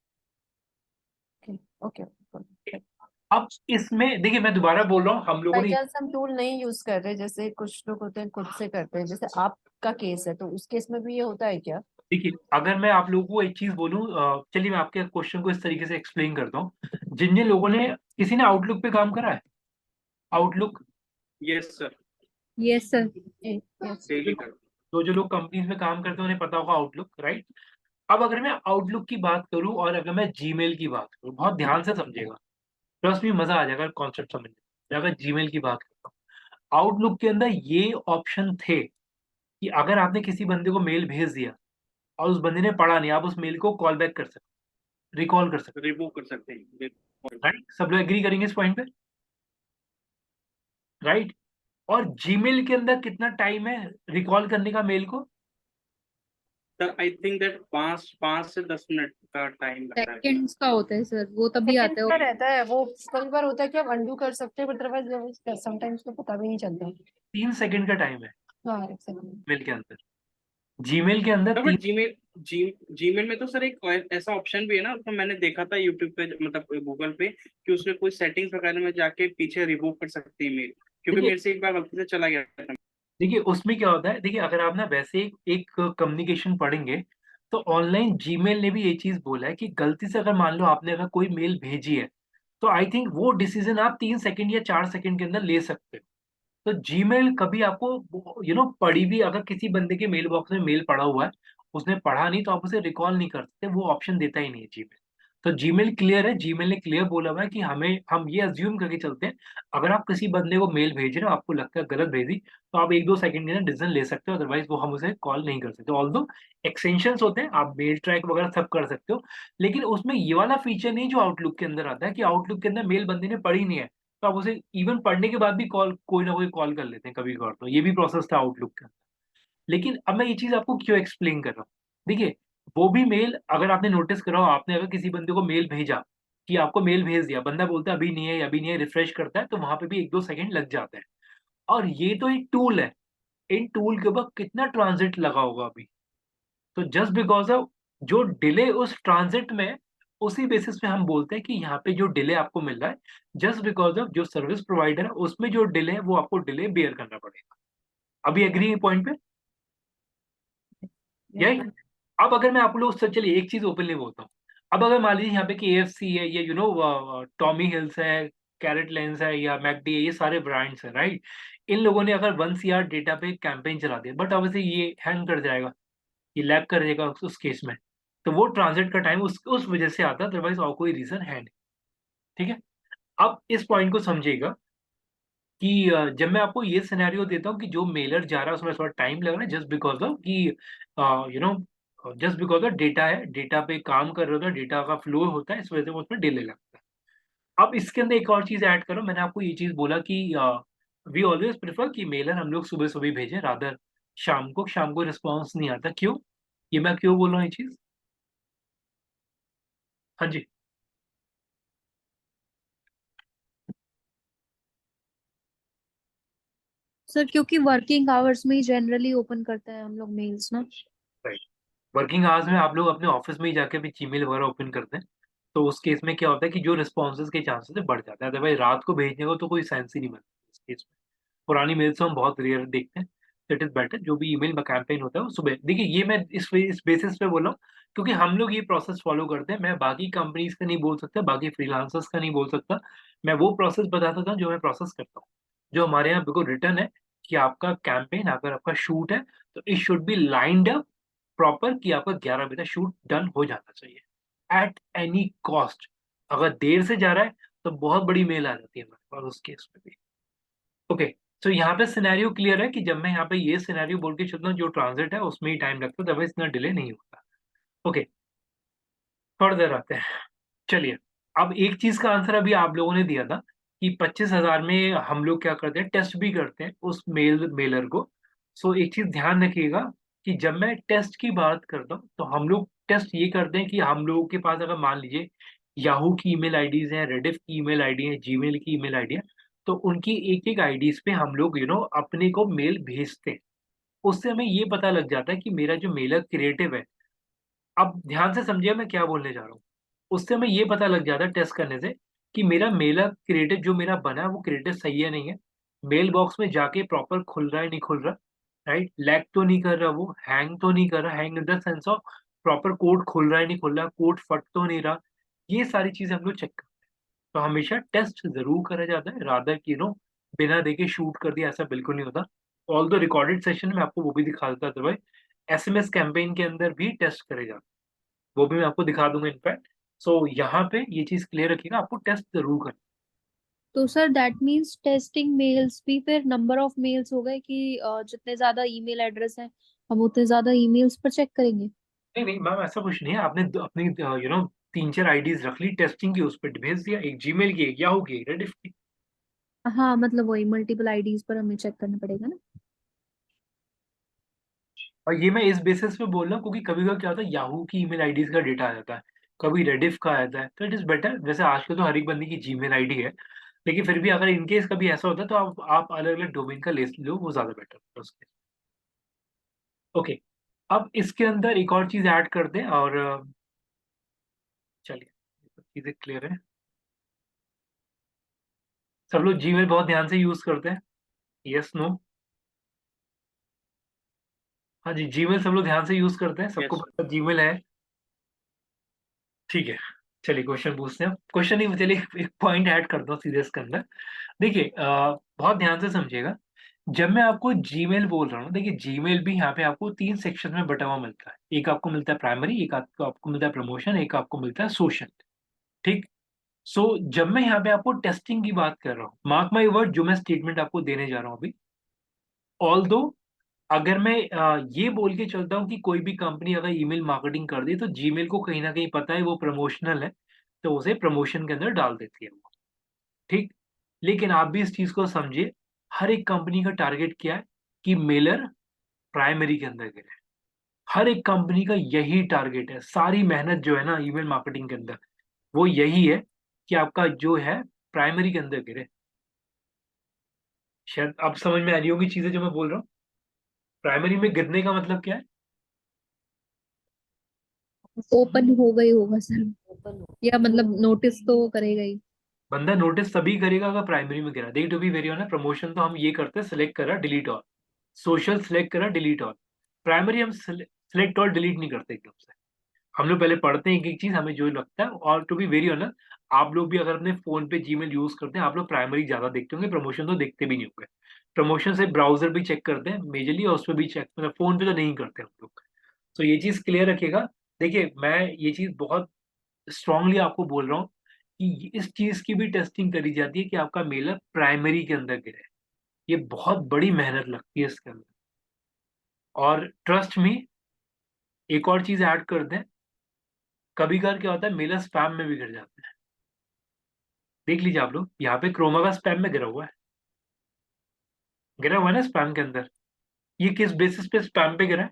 Okay okay. अब इसमें देखिए मैं दोबारा बोल रहा हूँ, हम लोगों बाई ने चांस हम टूल नहीं यूज कर रहे, जैसे कुछ लोग होते हैं खुद से करते हैं, जैसे आपका केस है, तो उस केस में भी ये होता है क्या? देखिए अगर मैं आप लोगों को एक चीज बोलूं, चलिए मैं आपके क्वेश्चन को इस तरीके से एक्सप्लेन करता हूँ। जिन जिन लोगों ने, किसी ने आउटलुक पे काम करा है? Outlook, yes sir, yes sir. Daily कर। तो जो लोग कंपनीज में काम करते हैं उन्हें पता होगा आउटलुक, राइट? अब अगर मैं आउटलुक की बात करूं और अगर मैं जीमेल की बात करूं, बहुत ध्यान से समझिएगा, ट्रस्ट में मजा आ जाएगा कॉन्सेप्ट समझने में। अगर जीमेल की बात करता हूँ, आउटलुक के अंदर ये ऑप्शन थे कि अगर आपने किसी बंदे को मेल भेज दिया और उस बंदे ने पढ़ा नहीं, आप उस मेल को कॉल बैक कर सकते, रिकॉल कर सकते, रिमूव कर सकते हैं। राइट? सब लोग एग्री करेंगे इस पॉइंट पे, राइट? और जीमेल के अंदर कितना टाइम है रिकॉल करने का मेल को? सर आई थिंक दैट 5 से 10 मिनट का टाइम लगता है। सेकंड्स का होता है सर, वो तभी आता सेकंड्स का है। रहता है वो, कई बार होता है कि आप अंडू कर सकते हैं, बट अदरवाइज समटाइम्स तो पता भी नहीं चलता। 3 सेकंड का टाइम है हाँ, एक सेकंड। मेल के अंदर, जीमेल के अंदर बट जीमेल में तो सर एक ऐसा ऑप्शन भी है ना, तो मैंने देखा था यूट्यूब पे, मतलब गूगल पे, कि उसमें कोई सेटिंग्स वगैरह में जाके पीछे रिमूव कर सकते हैं मेल, क्योंकि देखिए मेरे से एक बार गलती से चला गया था। देखिए उसमें क्या होता है, देखिए अगर आप ना वैसे एक कम्युनिकेशन पढ़ेंगे, तो ऑनलाइन जीमेल ने भी ये चीज बोला है कि गलती से अगर मान लो आपने अगर कोई मेल भेजी है, तो आई थिंक वो डिसीजन आप 3 सेकंड या 4 सेकंड के अंदर ले सकते हो। तो जीमेल कभी आपको पढ़ी भी, अगर किसी बंदे के मेल बॉक्स में मेल पड़ा हुआ है, उसने पढ़ा नहीं, तो आप उसे रिकॉल नहीं कर सकते, वो ऑप्शन देता ही नहीं है जीमेल। तो जीमेल क्लियर है, जीमेल ने क्लियर बोला हुआ है कि हम ये अज्यूम करके चलते हैं, अगर आप किसी बंदे को मेल भेज रहे हो, आपको लगता है गलत भेजी, तो आप 1-2 सेकंड के अंदर डिसीजन ले सकते हो, अदरवाइज वो हम उसे कॉल नहीं कर सकते। ऑल्दो एक्सटेंशंस होते हैं, आप मेल ट्रैक वगैरह सब कर सकते हो, लेकिन उसमें ये वाला फीचर नहीं जो आउटलुक के अंदर आता है, कि आउटलुक के अंदर मेल बंदे ने पढ़ी नहीं है, तो आप उसे इवन पढ़ने के बाद भी कॉल, कोई ना कोई कॉल कर लेते हैं कभी कभार, तो ये भी प्रोसेस था आउटलुक का। लेकिन अब मैं ये चीज आपको क्यों एक्सप्लेन कर रहा हूँ, देखिए वो भी मेल, अगर आपने नोटिस करा हो, आपने अगर किसी बंदे को मेल भेजा, कि आपको मेल भेज दिया, बंदा बोलता है अभी नहीं है, अभी नहीं है, रिफ्रेश करता है, तो वहां पे भी 1-2 सेकंड लग जाते हैं। और ये तो एक टूल है, इन टूल के ऊपर कितना ट्रांजिट लगा होगा अभी, तो जस्ट बिकॉज ऑफ जो डिले उस ट्रांजिट में है, उसी बेसिस पे हम बोलते हैं कि यहाँ पे जो डिले आपको मिल रहा है, जस्ट बिकॉज ऑफ जो सर्विस प्रोवाइडर है उसमें जो डिले है, वो आपको डिले बेयर करना पड़ेगा। अभी एग्री है पॉइंट पे? यही। अब अगर मैं आप लोग से, चलिए एक चीज ओपनली बोलता हूँ, अब अगर मान लीजिए यहाँ पे कि AFC है, या टॉमी हिल्स है, कैरेट लेंस है, या मैकडी है, ये सारे ब्रांड्स हैं, राइट? इन लोगों ने अगर 1 CR डेटा पे कैंपेन चला दिया, बट ऑब्वियसली ये हैंग कर जाएगा, ये लैग कर देगा उस केस में, तो वो ट्रांजिट का टाइम उस वजह से आता है, अदरवाइज और कोई रीजन है नहीं। ठीक है, अब इस पॉइंट को समझिएगा कि जब मैं आपको ये सिनेरियो देता हूँ कि जो मेलर जा रहा है उसमें थोड़ा टाइम लग रहा है, जस्ट बिकॉज ऑफ कि you know just because of data है, डेटा पे काम कर रहा होता है, डेटा का फ्लो होता है, इस वजह से उसमें डिले लगता है। अब इसके अंदर एक और चीज ऐड करो, मैंने आपको ये चीज बोला कि वी ऑलवेज प्रेफर कि मेलर हम लोग सुबह सुबह भेजें, रादर शाम को रिस्पॉन्स नहीं आता। क्यों, ये मैं क्यों बोल रहा हूँ ये चीज? हाँ जी। सर क्योंकि वर्किंग आवर्स में ही जनरली ओपन करता है हम लोग मेल्स ना। राइट, वर्किंग आवर्स में आप लोग अपने ऑफिस में ही जाके भी जीमेल वगैरह ओपन करते हैं, तो उस केस में क्या होता है कि जो रिस्पॉन्सेज के चांसेस बढ़ जाता है, अदरवाइज रात को भेजने को तो कोई सेंस ही नहीं बनता इस केस में। पुरानी मेल्स हम बहुत रेयर देखते हैं, इट इज बेटर जो भी ईमेल में कैंपेन होता है वो सुबह। देखिए ये मैं इस बेसिस पे बोला हूँ, क्योंकि हम लोग ये प्रोसेस फॉलो करते हैं, मैं बाकी कंपनीज का नहीं बोल सकता, बाकी फ्रीलांसर्स का नहीं बोल सकता, मैं वो प्रोसेस बता सकता हूँ जो मैं प्रोसेस करता हूँ, जो हमारे यहाँ बिल्कुल रिटर्न है, कि आपका कैंपेन, अगर आपका शूट है, तो it should be lined up proper, कि आपका 11 बजे तक शूट डन हो जाना चाहिए एट एनी कॉस्ट। अगर देर से जा रहा है तो बहुत बड़ी मेल आ जाती है हमारे पास उस केस में भी। ओके, तो यहाँ पे सिनेरियो क्लियर है कि जब मैं यहाँ पे ये सिनेरियो बोल के चलता हूँ, जो ट्रांजिट है उसमें ही टाइम लगता है, अदरवाइज इतना डिले नहीं होता। ओके, थोड़ी देर आते हैं। चलिए, अब एक चीज का आंसर अभी आप लोगों ने दिया था कि 25,000 में हम लोग क्या करते हैं, टेस्ट भी करते हैं उस मेलर को। सो एक चीज ध्यान रखिएगा कि जब मैं टेस्ट की बात करता हूँ, तो हम लोग टेस्ट ये करते हैं कि हम लोगों के पास अगर मान लीजिए याहू की ईमेल आईडीज हैं, रेडिफ की ईमेल आईडी है, जीमेल की ईमेल आईडी है, तो उनकी एक एक आईडीज पे हम लोग अपने को मेल भेजते हैं। उससे हमें ये पता लग जाता है कि मेरा जो मेलर क्रिएटिव है, अब ध्यान से समझिए मैं क्या बोलने जा रहा हूँ। उससे हमें ये पता लग जाता है टेस्ट करने से कि मेरा मेलर क्रिएटिव जो मेरा बना है वो क्रिएटिव सही है नहीं है, मेल बॉक्स में जाके प्रॉपर खुल रहा है नहीं खुल रहा, राइट, लैग तो नहीं कर रहा, वो हैंग तो नहीं कर रहा, hang in the sense of proper code खुल रहा है नहीं खुल रहा, कोड फट तो नहीं रहा, ये सारी चीजें हम लोग चेक करते हैं। तो हमेशा टेस्ट जरूर करा जाता है, रादर कि बिना देखे शूट कर दिया, ऐसा बिल्कुल नहीं होता। ऑल द रिकॉर्डेड सेशन में आपको वो भी दिखा देता था भाई, एसएमएस कैंपेन के अंदर भी टेस्ट करे जाते हैं, वो भी मैं आपको दिखा दूंगा इनफैक्ट। सो यहाँ पे ये चीज क्लियर रखिएगा, आपको टेस्ट जरूर करना। तो sir that means testing mails भी फिर नंबर ऑफ मेल्स हो गए कि जितने ज्यादा ईमेल एड्रेस हैं हम उतने ज्यादा ईमेल्स पर चेक करेंगे? नहीं नहीं मैम, ऐसा कुछ नहीं है, आपने अपनी 3-4 आईडीज रख ली टेस्टिंग की, उस पर भेज दिया, एक जीमेल की, एक याहू की, एक रेडिफ की। हाँ मतलब वही मल्टीपल आईडीज पर हमें चेक करना पड़ेगा ना। और ये मैं इस बेसिस पे बोल रहा हूँ क्योंकि कभी कभी क्या होता है, याहू की ईमेल आईडीज का डेटा आ जाता है, कभी रेडिफ का आ जाता है, तो इट इज बेटर। वैसे आजकल तो हर एक बंदी की जीमेल आईडी है, लेकिन फिर भी अगर इनकेस कभी ऐसा होता है तो आप अलग अलग डोमेन का लिस्ट लो, वो ज्यादा बेटर है उसके। ओके, अब इसके अंदर एक और चीज ऐड कर दें, और चलिए चीजें क्लियर है। सब लोग जीमेल बहुत ध्यान से यूज करते हैं, यस नो? हाँ जी, जीमेल सब लोग ध्यान से यूज करते हैं, सबको Yes. पता जीमेल है, ठीक है। चलिए क्वेश्चन पूछते हैं, क्वेश्चन नहीं, चलिए एक पॉइंट ऐड करता हूँ सीधे इसके अंदर। देखिए बहुत ध्यान से समझिएगा, जब मैं आपको जीमेल बोल रहा हूँ, देखिए जीमेल भी यहाँ पे आपको 3 सेक्शन में बटा हुआ मिलता है, एक आपको मिलता है प्राइमरी, एक आपको मिलता है प्रमोशन, एक आपको मिलता है सोशल, ठीक। सो जब मैं यहाँ पे आपको टेस्टिंग की बात कर रहा हूँ, मार्क माई वर्ड, जो मैं स्टेटमेंट आपको देने जा रहा हूँ अभी, ऑल दो अगर मैं ये बोल के चलता हूँ कि कोई भी कंपनी अगर ईमेल मार्केटिंग कर दी तो जीमेल को कहीं ना कहीं पता है वो प्रमोशनल है, तो उसे प्रमोशन के अंदर डाल देती है वो, ठीक। लेकिन आप भी इस चीज को समझिए, हर एक कंपनी का टारगेट क्या है कि मेलर प्राइमरी के अंदर गिरे, हर एक कंपनी का यही टारगेट है, सारी मेहनत जो है ना ईमेल मार्केटिंग के अंदर, वो यही है कि आपका जो है प्राइमरी के अंदर गिरे। शायद अब समझ में आ रही होगी चीजें जो मैं बोल रहा हूँ, प्राइमरी में गिरने का मतलब क्या है? ओपन हो गई होगा सर, ओपन हो। या मतलब नोटिस तो वो करेगा ही। बंदा नोटिस तभी करेगा अगर प्राइमरी में गिरा। देखिए to be very honest, promotion तो हम ये करते हैं, सिलेक्ट करा डिलीट ऑल, सोशल सिलेक्ट करा डिलीट ऑल, प्राइमरी हम सिलेक्ट ऑल डिलीट नहीं करते एकदम से, हम लोग पहले पढ़ते हैं एक एक चीज हमें जो लगता है। और टू बी वेरी ऑनेस्ट, आप लोग भी अगर अपने फोन पे जीमेल यूज करते हैं, आप लोग प्राइमरी ज्यादा देखते होंगे, प्रमोशन तो देखते भी नहीं होंगे। प्रमोशन से ब्राउजर भी चेक करते हैं मेजरली, और उस पर भी चेक, मतलब फोन पे तो नहीं करते हम लोग। तो ये चीज क्लियर रखिएगा। देखिए मैं ये चीज बहुत स्ट्रांगली आपको बोल रहा हूँ कि इस चीज की भी टेस्टिंग करी जाती है कि आपका मेलर प्राइमरी के अंदर गिरे, ये बहुत बड़ी मेहनत लगती है इसके अंदर। और ट्रस्ट मी, एक और चीज ऐड कर दें, कभी कभार क्या होता है मेलर स्पैम में भी गिर जाते हैं। देख लीजिए आप लोग, यहाँ पे क्रोमा का स्पैम में गिरा हुआ है, गिरा हुआ है ना स्पैम के अंदर। ये किस बेसिस पे स्पैम पे गिरा है?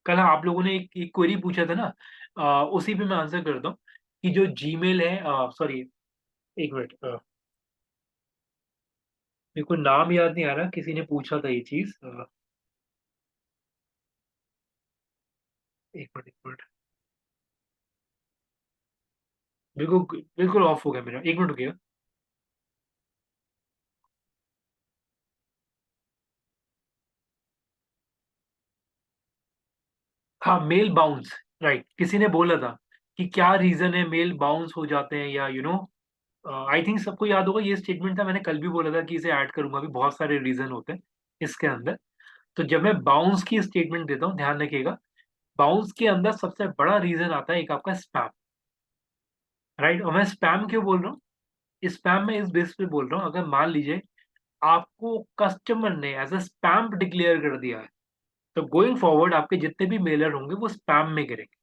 कल आप लोगों ने एक क्वेरी पूछा था ना, उसी पे मैं आंसर करता हूँ कि जो जीमेल है, सॉरी एक मिनट, मेरे को नाम याद नहीं आ रहा, किसी ने पूछा था ये चीज, एक मिनट, बिल्कुल बिल्कुल ऑफ हो गया मेरा, एक मिनट रुकिएगा। हाँ, मेल बाउंस, राइट, किसी ने बोला था कि क्या रीजन है मेल बाउंस हो जाते हैं, या आई थिंक सबको याद होगा, ये स्टेटमेंट था, मैंने कल भी बोला था कि इसे ऐड करूंगा, अभी बहुत सारे रीजन होते हैं इसके अंदर। तो जब मैं बाउंस की स्टेटमेंट देता हूँ, ध्यान रखिएगा, बाउंस के अंदर सबसे बड़ा रीजन आता है एक आपका स्पैम, राइट। और मैं स्पैम क्यों बोल रहा हूँ, स्पैम में इस बेस पे बोल रहा हूँ, अगर मान लीजिए आपको कस्टमर ने एज अ स्पैम डिक्लेयर कर दिया है, तो गोइंग फॉरवर्ड आपके जितने भी मेलर होंगे वो स्पैम में गिरेंगे,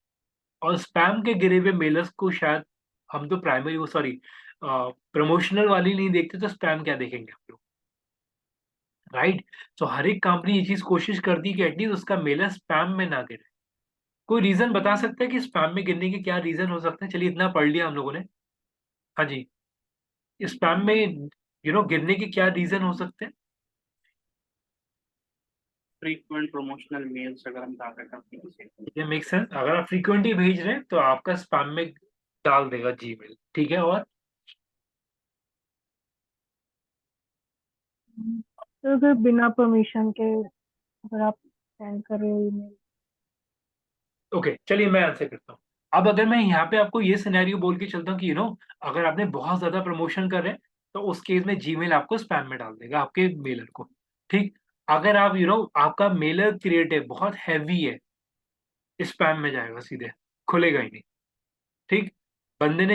और स्पैम के गिरे हुए मेलर्स को शायद हम तो प्राइमरी, वो सॉरी प्रमोशनल वाली नहीं देखते, तो स्पैम क्या देखेंगे हम लोग, राइट। तो हर एक कंपनी ये चीज कोशिश करती है कि एटलीस्ट उसका मेलर स्पैम में ना गिरे। कोई रीजन बता सकते हैं कि स्पैम में गिरने के क्या रीजन हो सकते हैं? चलिए इतना पढ़ लिया हम लोगों ने, हाँ जी, स्पैम में गिरने के क्या रीजन हो सकते हैं? फ्रीक्वेंट प्रमोशनल मेल्स अगर हम डाल रहे कंपनी से। ये मेक सेंस। अगर आप फ्रीक्वेंटली भेज रहे हैं तो आपका स्पैम में डाल देगा जीमेल, ठीक है। और तो अगर बिना परमिशन के अगर आप सेंड कर रहे हो ईमेल, ओके चलिए मैं आंसर करता हूँ। अब अगर मैं यहाँ पे आपको ये सिनेरियो बोल के चलता हूँ कि अगर आपने बहुत ज्यादा प्रमोशन कर रहे हैं तो उस केस में जीमेल आपको स्पैम में डाल देगा आपके मेलर को, ठीक। अगर आप आपका मेलर क्रिएटिव बहुत हैवी है, स्पैम में जाएगा सीधे, खुलेगा ही नहीं, ठीक।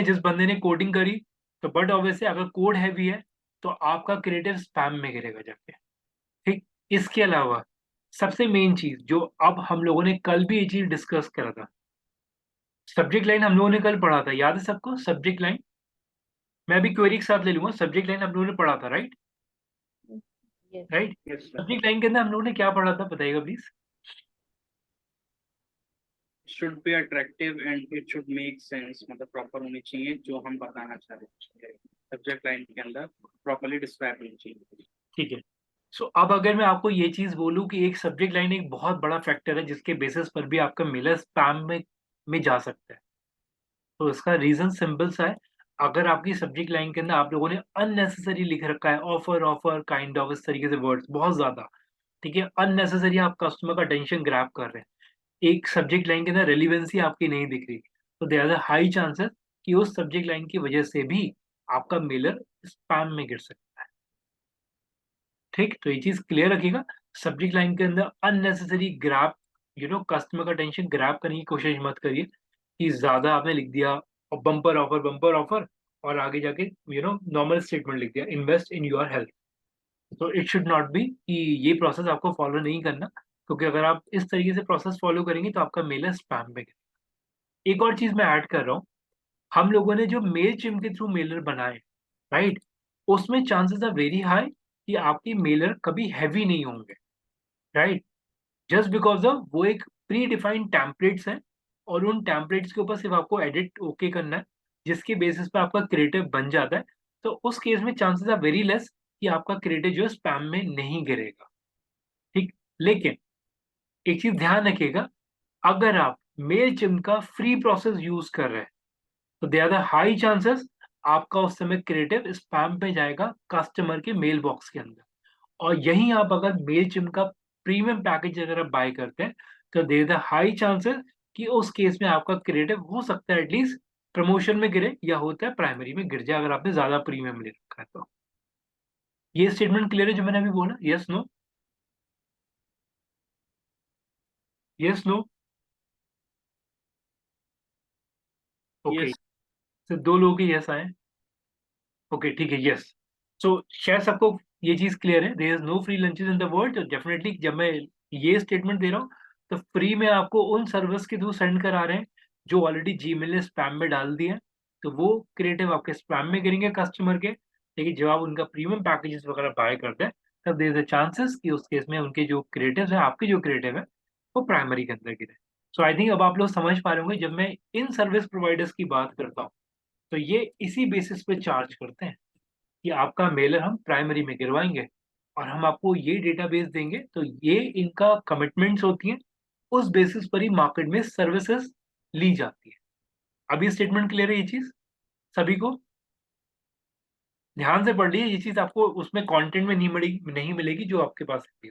जिस बंदे ने कोडिंग करी तो बट ऑब्वियसली अगर कोड हैवी है तो आपका क्रिएटिव स्पैम में गिरेगा जाके, ठीक। इसके अलावा सबसे मेन चीज जो अब हम लोगों ने कल भी ये चीज डिस्कस करा था, सब्जेक्ट लाइन हम लोगों ने कल पढ़ा था, याद है सबको सब्जेक्ट लाइन? मैं अभी क्वेरी के साथ ले लूंगा। सब्जेक्ट लाइन हम लोगों ने पढ़ा था, right? Right. Yes, sir. Subject line के अंदर हम लोगों ने क्या पढ़ा था बताइएगा please. Should be attractive and it should make sense, मतलब प्रॉपर होनी चाहिए जो हम बताना चाह रहे हैं सब्जेक्ट लाइन के अंदर, प्रॉपरली डिस्क्राइब होनी चाहिए। ठीक है। सो अब अगर मैं आपको ये चीज बोलूं कि एक सब्जेक्ट लाइन एक बहुत बड़ा फैक्टर है जिसके बेसिस पर भी आपका मेलर स्पैम में जा सकता है, तो इसका रीजन सिंपल सा है। अगर आपकी सब्जेक्ट लाइन के अंदर आप लोगों ने अननेसेसरी लिख रखा है, ऑफर ऑफर काइंड ऑफ, इस तरीके से वर्ड्स बहुत ज्यादा, ठीक है, अननेसेसरी आप कस्टमर का अटेंशन ग्रैब कर रहे हैं, एक सब्जेक्ट लाइन के अंदर रेलिवेंसी आपकी नहीं दिख रही, तो देयर आर हाई चांसेस कि उस सब्जेक्ट लाइन की वजह से भी आपका मेलर स्पैम में गिर सकता है, ठीक। तो ये चीज क्लियर रखिएगा, सब्जेक्ट लाइन के अंदर अननेसेसरी ग्रैब कस्टमर का अटेंशन ग्रैब करने की कोशिश मत करिए कि ज्यादा आपने लिख दिया और बम्पर ऑफर और आगे जाके नॉर्मल स्टेटमेंट लिख दिया, इन्वेस्ट इन योर हेल्थ। तो इट शुड नॉट बी कि ये प्रोसेस आपको फॉलो नहीं करना, क्योंकि अगर आप इस तरीके से प्रोसेस फॉलो करेंगे तो आपका मेल स्पैम में गिरेगा। एक और चीज मैं ऐड कर रहा हूँ, हम लोगों ने जो मेल चिम के थ्रू मेलर बनाए, राइट, उसमें चांसेस आर वेरी हाई कि आपकी मेलर कभी हैवी नहीं होंगे, राइट, जस्ट बिकॉज ऑफ वो एक प्री डिफाइंड टेम्पलेट्स हैं और उन टेम्पलेट्स के ऊपर सिर्फ आपको एडिट ओके करना है, जिसके बेसिस पे आपका क्रिएटिव बन जाता है। तो उस केस में चांसेस आर वेरी लेस कि आपका क्रिएटिव जो है स्पैम में नहीं गिरेगा, ठीक। लेकिन एक चीज ध्यान रखिएगा, अगर आप मेल चिम का फ्री प्रोसेस यूज कर रहे हैं तो देयर आर हाई चांसेस आपका उस समय क्रिएटिव स्पैम पे जाएगा कस्टमर के मेल बॉक्स के अंदर। और यहीं आप अगर मेल चिम का प्रीमियम पैकेज अगर आप बाय करते हैं तो देयर आर हाई चांसेस कि उस केस में आपका क्रिएटिव हो सकता है एटलीस्ट प्रमोशन में गिरे, या होता है प्राइमरी में गिर जाए अगर आपने ज्यादा प्रीमियम ले रखा है तो। ये स्टेटमेंट क्लियर है जो मैंने अभी बोला? Yes no? Yes no? Okay, Yes. तो 2 लोगों के यस आए। ओके ठीक है, यस। सो शायद सबको ये चीज क्लियर है, there is no free lunches in the world. तो डेफिनेटली जब मैं ये स्टेटमेंट दे रहा हूँ तो फ्री में आपको उन सर्विस के थ्रू सेंड करा रहे हैं जो ऑलरेडी जीमेल ने स्पैम में डाल दिया है, तो वो क्रिएटिव आपके स्पैम में गिरेंगे कस्टमर के। लेकिन जब आप उनका प्रीमियम पैकेजेस वगैरह बाय करते हैं तब देयर इज अ चांसेस कि उस केस में उनके जो क्रिएटिव है, आपके जो क्रिएटिव है, वो प्राइमरी के अंदर गिरे। सो आई थिंक अब आप लोग समझ पा रहे होंगे जब मैं इन सर्विस प्रोवाइडर्स की बात करता हूँ तो ये इसी बेसिस पे चार्ज करते हैं कि आपका मेलर हम प्राइमरी में गिरवाएंगे और हम आपको ये डेटाबेस देंगे, तो ये इनका कमिटमेंट्स होती हैं, उस बेसिस पर ही मार्केट में सर्विसेज ली जाती है। अभी स्टेटमेंट क्लियर है ये चीज सभी को? ध्यान से पढ़ लीजिए, ये चीज आपको उसमें कंटेंट में नहीं मिलेगी जो आपके पास है।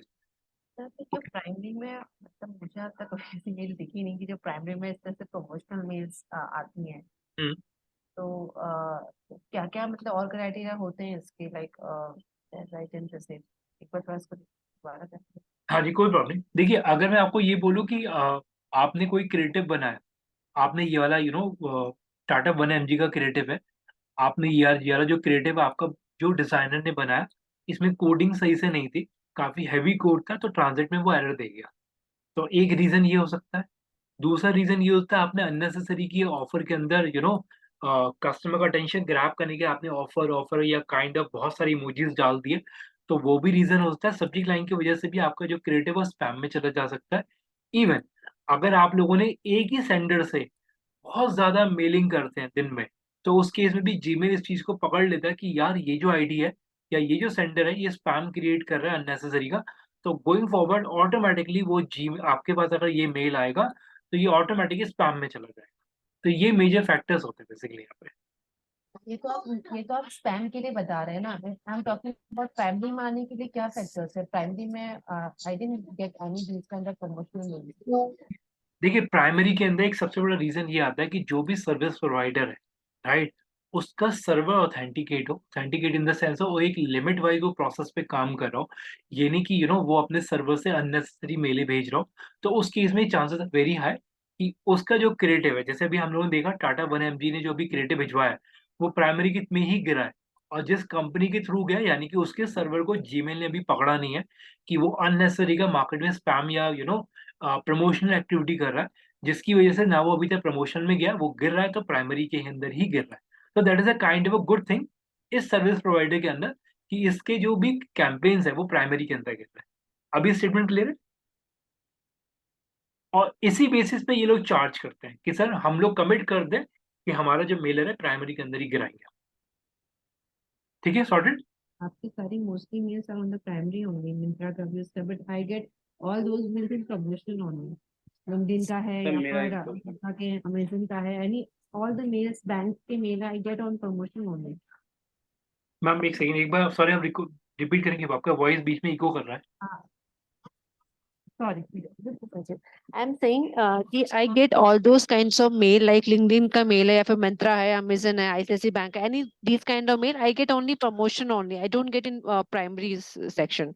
जो प्राइमरी में मतलब मुझे आज तक ऐसी मेल दिखी नहीं कि जो प्राइमरी में इस तरह से प्रमोशनल मेल्स आती हैं। तो क्या क्या मतलब और क्राइटेरिया होते हैं इसके, लाइक राइट एंड रिसीव, एक बार थोड़ा इसको दोबारा करें। हाँ जी, कोई प्रॉब्लम। देखिए अगर मैं आपको ये बोलूँ कि आपने कोई क्रिएटिव बनाया, आपने ये वाला टाटा 1mg का क्रिएटिव है, आपने ये वाला जो क्रिएटिव आपका जो डिजाइनर ने बनाया, इसमें कोडिंग सही से नहीं थी, काफी हैवी कोड था, तो ट्रांजिट में वो एरर दे गया। तो एक रीजन ये हो सकता है। दूसरा रीजन ये होता है आपने अननेसेसरी की ऑफर के अंदर कस्टमर का अटेंशन ग्रैब करने के आपने ऑफर ऑफर या काइंड ऑफ बहुत सारी इमोजीज डाल दिए, तो वो भी रीजन होता है। सब्जेक्ट लाइन की वजह से भी आपका जो क्रिएटिव है स्पैम में चला जा सकता है। इवन अगर आप लोगों ने एक ही सेंडर से बहुत ज्यादा मेलिंग करते हैं दिन में, तो उस केस में भी जीमेल इस चीज को पकड़ लेता है कि यार ये जो आईडी है या ये जो सेंडर है ये स्पैम क्रिएट कर रहा है अननेसेसरी का, तो तो गोइंग फॉरवर्ड ऑटोमेटिकली वो जी आपके पास अगर ये मेल आएगा तो ये ऑटोमेटिकली स्पैम में चला जाएगा। तो ये मेजर फैक्टर्स होते हैं बेसिकली यहाँ पे। ये तो आप स्पैम के लिए बता रहे हैं ना, I am talking about primary में आने के लिए क्या फैक्टर्स है? प्राइमरी में I didn't get any this kind of promotion. देखिए प्राइमरी के अंदर एक सबसे बड़ा रीजन ये आता है कि जो भी सर्विस प्रोवाइडर है, राइट, उसका server authenticate in the sense वो एक लिमिट वाइज वो प्रोसेस पे काम कर रहा हो, ये नहीं कि वो अपने सर्वर से अननेसेसरी मेलें भेज रहा हो। तो उस केस में चांसेस वेरी हाई कि उसका जो क्रिएटिव है, जैसे अभी हम लोगों ने देखा टाटा 1mg ने जो भी क्रिएटिव भिजवाया है वो प्राइमरी की में ही गिरा है, और जिस कंपनी के थ्रू गया यानी कि उसके सर्वर को जीमेल ने अभी पकड़ा नहीं है कि वो अननेसेसरी का मार्केट में स्पैम या प्रमोशनल एक्टिविटी कर रहा है, जिसकी वजह से ना वो अभी तक प्रमोशन में गया, वो गिर रहा है तो प्राइमरी के अंदर ही गिर रहा है। तो that is a kind of a good thing इस सर्विस प्रोवाइडर के अंदर कि इसके जो भी कैंपेन्स है वो प्राइमरी के अंदर गिर रहा है। अभी स्टेटमेंट क्लियर है? और इसी बेसिस पे ये लोग चार्ज करते हैं कि सर हम लोग कमिट कर दें कि हमारा जो मेलर है प्राइमरी के अंदर ही गिराएंगे। ठीक है, सॉर्टेड। आपकी सारी mostly mails are on the primary only, Myntra का भी उसका, but I get all those mails in promotion only. LinkedIn का है सर या मेरा फिर एक Meta के अमेजन का है, any all the mails bank के mail I get on promotion only. Ma'am एक सेकंड, एक बार सॉरी आप रिपीट करेंगे, आपका वॉइस बीच में इको कर रहा है। Sorry, I'm saying कि I get all those kinds of mail like LinkedIn का mail है या फिर Myntra है, Amazon है, ICICI Bank है, any these kind of mail I get only promotion only. I don't get in primary section.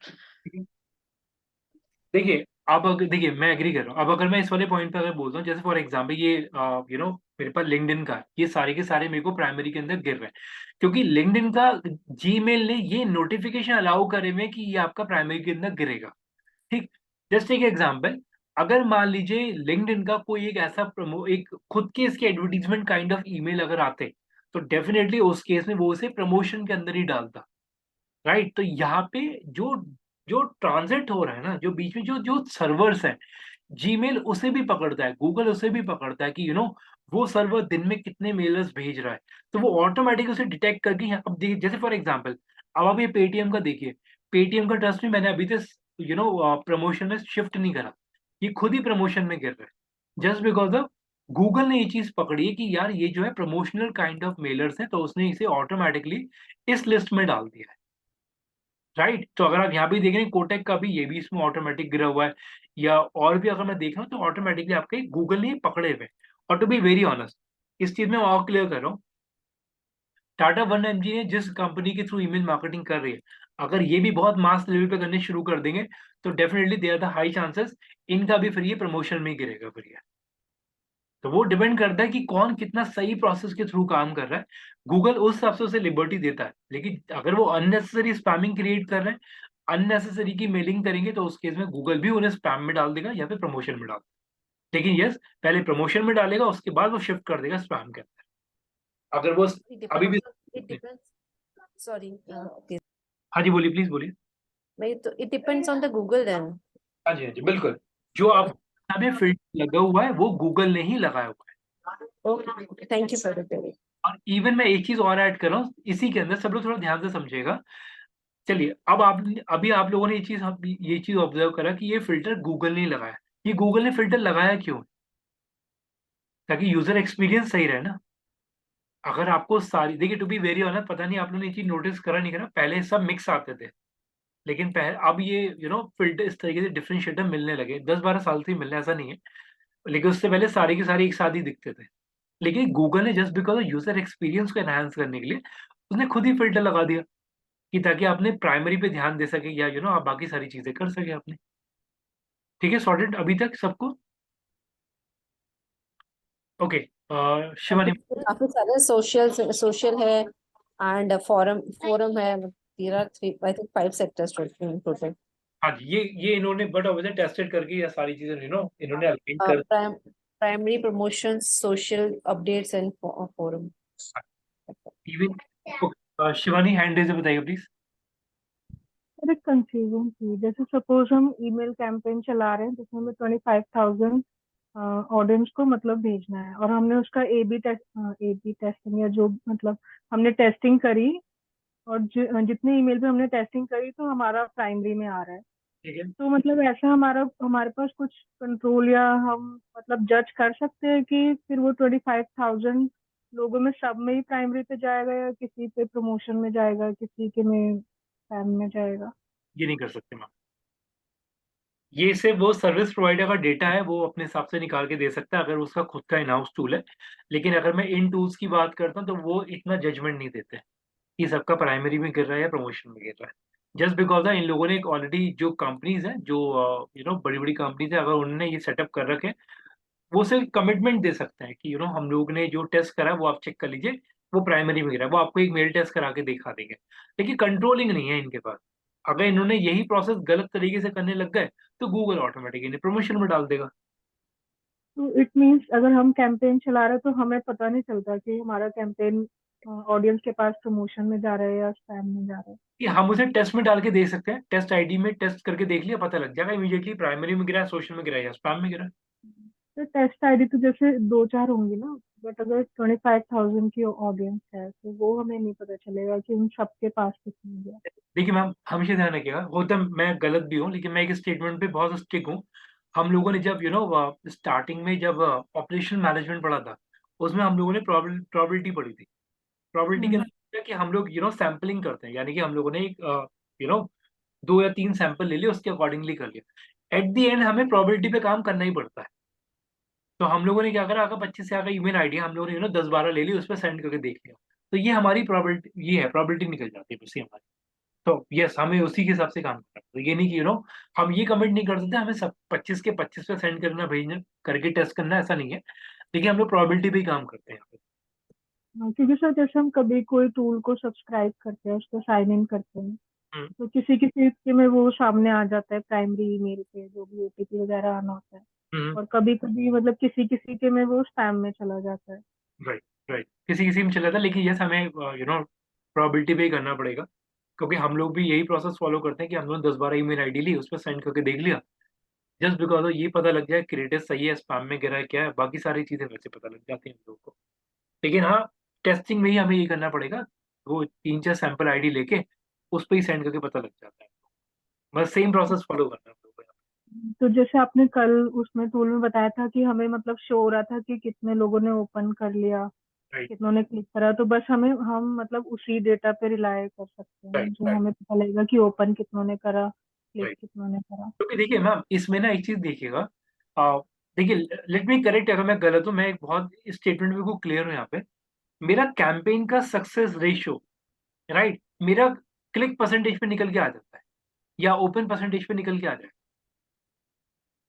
देखिए अब अगर देखिए मैं एग्री कर रहा हूँ। अब अगर मैं इस वाले पॉइंट पे अगर बोलता हूँ, जैसे फॉर एग्जांपल ये मेरे पास लिंक्डइन का है, ये सारे के सारे मेरे को प्राइमरी के अंदर गिर रहे हैं क्योंकि लिंक्डइन का जीमेल ने ये नोटिफिकेशन अलाउ करे में कि ये आपका प्राइमरी के अंदर गिरेगा। ठीक, जस्ट एक एग्जांपल, अगर मान लीजिए लिंक्डइन का कोई एक ऐसा एक खुद के इसके एडवर्टीजमेंट काइंड ऑफ ईमेल अगर आते तो डेफिनेटली उस केस में वो उसे प्रमोशन के अंदर ही डालता, राइट। तो यहाँ पे जो जो ट्रांजिट हो रहा है ना, जो बीच में जो जो सर्वर्स हैं, जीमेल उसे भी पकड़ता है, गूगल उसे भी पकड़ता है कि वो सर्वर दिन में कितने मेलर्स भेज रहा है, तो वो ऑटोमेटिक उसे डिटेक्ट करके अब देखिए जैसे फॉर एग्जांपल अब आप ये पेटीएम का देखिए, पेटीएम का ट्रस्ट में मैंने अभी तक प्रमोशन में शिफ्ट नहीं करा, ये खुद ही प्रमोशन में गिर रहा है जस्ट बिकॉज ऑफ गूगल ने ये चीज पकड़ी है कि यार ये जो है प्रमोशनल काइंड ऑफ मेलर्स है, तो उसने इसे ऑटोमेटिकली इस लिस्ट में डाल दिया है, राइट। तो अगर आप यहाँ भी देख रहे हैं कोटेक का भी ये भी इसमें ऑटोमेटिक गिरा हुआ है, या और भी अगर मैं देख रहा हूँ तो ऑटोमेटिकली आपके गूगल ने पकड़े हुए। और टू बी वेरी ऑनेस्ट इस चीज में मैं और क्लियर कर रहा हूँ, टाटा 1mg ने जिस कंपनी के थ्रू ईमेल मार्केटिंग कर रही है, अगर ये भी बहुत मास लेवल पे करने शुरू कर देंगे तो definitely there are the high chances इनका भी फिर ये प्रमोशन में ही गिरेगा फिर ये। तो वो डिपेंड करता है कि कौन कितना सही प्रोसेस के थ्रू काम कर रहा है। गूगल उस हिसाब से उसे लिबर्टी देता है, लेकिन अगर वो अननेसेसरी स्पैमिंग क्रिएट कर रहे हैं, अननेसेसरी की मेलिंग करेंगे, तो उस केस में गूगल भी उन्हें स्पैम में डाल देगा या फिर प्रमोशन में डाल देगा। लेकिन यस, पहले प्रमोशन में डालेगा, उसके बाद वो शिफ्ट कर देगा स्पैम के अंदर। अगर वो अभी भी It depends. Sorry. Okay. हाँ जी बोलिए, प्लीज बोलिए। नहीं तो it depends on the Google then. हाँ जी बिल्कुल, जो आप अभी फिल्टर लगा हुआ है वो गूगल ने ही लगाया हुआ है। Okay. Thank you for the telling. और इवन मैं एक चीज और ऐड कर रहा हूँ इसी के अंदर, सब लोग थोड़ा ध्यान से समझिएगा। चलिए अब अभी आप लोगों ने ये चीज ऑब्जर्व करा कि ये फिल्टर गूगल ने लगाया। ये गूगल ने फिल्टर लगाया क्यों? ताकि यूजर एक्सपीरियंस सही रहे ना। अगर आपको सारी देखिए, टू बी वेरी ऑनेस्ट, पता नहीं आप लोगों ने ये चीज नोटिस करा नहीं करा, पहले सब मिक्स आते थे, लेकिन पहले अब ये फिल्टर इस तरीके से डिफरेंशिएटर मिलने लगे, 10-12 साल से ही मिलने, ऐसा नहीं है, लेकिन उससे पहले सारे के सारे एक साथ ही दिखते थे। लेकिन गूगल ने जस्ट बिकॉज यूजर एक्सपीरियंस को एनहांस करने के लिए उसने खुद ही फिल्टर लगा दिया कि ताकि आपने प्राइमरी पे ध्यान दे सके या आप बाकी सारी चीजें कर सके आपने। ठीक है, सॉर्टेड अभी तक सबको? ओके, शिवानी। काफी सारे सोशल है एंड फोरम है। There are three, I think 5 sectors in total. हाँ जी, ये इन्होंने बट वैसे टेस्टेड करके ये सारी चीजें इन्होंने अलाइन कर Primary promotions, social updates and forum. Even Shivani hand raise बताइए प्लीज। एक कंफ्यूजन थी, जैसे सपोज हम ईमेल कैंपेन चला रहे हैं जिसमें हमें 25,000 ऑडियंस को मतलब भेजना है, और हमने उसका ए बी टेस्टिंग या जो मतलब हमने टेस्टिंग करी, और जितने ईमेल पे हमने टेस्टिंग करी तो हमारा प्राइमरी में आ रहा है। ठीक है। तो मतलब ऐसा हमारे पास कुछ कंट्रोल या हम मतलब जज कर सकते हैं कि फिर वो 25,000 लोगों में सब में ही प्राइमरी पे जाएगा या किसी पे प्रमोशन में जाएगा, किसी के में स्पैम में जाएगा? ये नहीं कर सकते मैम। ये सिर्फ वो सर्विस प्रोवाइडर का डेटा है, वो अपने हिसाब से निकाल के दे सकता है अगर उसका खुद का इन हाउस टूल है। लेकिन अगर मैं इन टूल्स की बात करता हूँ तो वो इतना जजमेंट नहीं देते कि सबका प्राइमरी में गिर रहा है या प्रमोशन में गिर रहा है। जस्ट बिकॉज इन लोगों ने ऑलरेडी जो कंपनीज हैं, जो बड़ी बड़ी कंपनीज है, अगर उन्होंने ये सेटअप कर रखे, वो सिर्फ कमिटमेंट दे सकते हैं कि हम लोग ने जो टेस्ट करा है वो आप चेक कर लीजिए, वो प्राइमरी में गिरा है, वो आपको एक मेल टेस्ट करा के दिखा देंगे। लेकिन कंट्रोलिंग नहीं है इनके पास। अगर इन्होंने यही प्रोसेस गलत तरीके से करने लग गए तो गूगल ऑटोमेटिक इन्हें प्रमोशन में डाल देगा। तो इट मीन्स अगर हम कैंपेन चला रहे हैं तो हमें पता नहीं चलता कि हमारा कैंपेन ऑडियंस के पास प्रमोशन में जा रहा है या स्पैम में जा रहा है। कि हम उसे टेस्ट में डाल के देख सकते हैं, टेस्ट आईडी में टेस्ट करके देख लिया, पता लग जाएगा इमीडिएटली प्राइमरी में गिरा है, सोशल में गिरा है या स्पैम में गिरा है। तो टेस्ट आईडी तो जैसे 2-4 होंगी ना, बट अगर 25,000 की ऑडियंस है तो वो हमें नहीं पता चलेगा कि उन सबके पास कितनी गया। देखिए मैम, हमेशा ध्यान रखिएगा, होता मैं गलत भी हूँ लेकिन मैं एक स्टेटमेंट पे बहुत स्ट्रिक्ट हूँ। हम लोगों ने जब स्टार्टिंग में जब ऑपरेशन मैनेजमेंट पढ़ा था, उसमें हम लोगों ने प्रोबेबिलिटी पढ़ी थी। प्रोबेबिलिटी के अंदर कि हम लोग सैम्पलिंग करते हैं, यानी कि हम लोगों ने एक 2 या 3 सैंपल ले लिए, उसके अकॉर्डिंगली कर लिया। एट द एंड हमें प्रोबेबिलिटी पे काम करना ही पड़ता है। तो हम लोगों ने क्या करा, अगर 25 से अगर ईमेल आईडी हम लोगों ने 10-12 ले ली, उस पर सेंड करके देख लिया, तो ये हमारी प्रोबेबिलिटी, ये है प्रोबेबिलिटी निकल जाती है उससे हमारी। तो यस, हमें उसी के हिसाब से काम करना है। तो ये नहीं कि हम ये कमिट नहीं कर सकते हमें सब 25 के 25 पे सेंड करना, भेजना करके टेस्ट करना, ऐसा नहीं है। लेकिन हम लोग प्रोबेबिलिटी पे ही काम करते हैं यहाँ पे। क्योंकि सर जैसे हम कभी कोई टूल को सब्सक्राइब करते हैं, उसको साइन इन करते हैं, हम्म, तो किसी किसी के में वो सामने आ जाता है प्राइमरी ईमेल पे जो भी ओटीपी वगैरह आना होता है, हम्म, और कभी कभी मतलब किसी किसी के में वो स्पैम में चला जाता है। राइट राइट, किसी किसी में चला था, लेकिन यस हमें प्रोबेबिलिटी पे ही करना पड़ेगा। क्योंकि हम लोग भी यही प्रोसेस फॉलो करते हैं कि हम लोग 10-12 ईमेल आईडी ली, उस पर सेंड करके देख लिया, जस्ट बिकॉज ये पता लग जाए क्रिएटिव सही है, स्पैम में गिरा है, क्या है, बाकी सारी चीजें वैसे पता लग जाती हैं हम लोग को। लेकिन हाँ, टेस्टिंग में ही हमें ये करना पड़ेगा, वो 3-4 सैंपल आईडी लेके उस पर ही सेंड करके पता लग जाता है। बस सेम प्रोसेस फॉलो करना है हम लोग को यहाँ तो जैसे आपने कल उसमें टूल में बताया था कि हमें मतलब शो हो रहा था कि कितने लोगों ने ओपन कर लिया, पे। राइट कितनों ने क्लिक करा, तो बस हम मतलब उसी डेटा पे रिलाय कर सकते हैं, राइट जो राइट हमें पता लगेगा कि ओपन कितनों ने करा, क्लिक राइट। कितनों ने करा। क्योंकि देखिए मैम, इसमें ना एक चीज देखिएगा, देखिए, लेट मी करेक्ट अगर मैं गलत हूँ, मैं एक बहुत स्टेटमेंट में को क्लियर हूँ यहाँ पे। मेरा कैंपेन का सक्सेस रेशियो, राइट, मेरा क्लिक परसेंटेज पे निकल के आ जाता है या ओपन परसेंटेज पे निकल के आ जाए।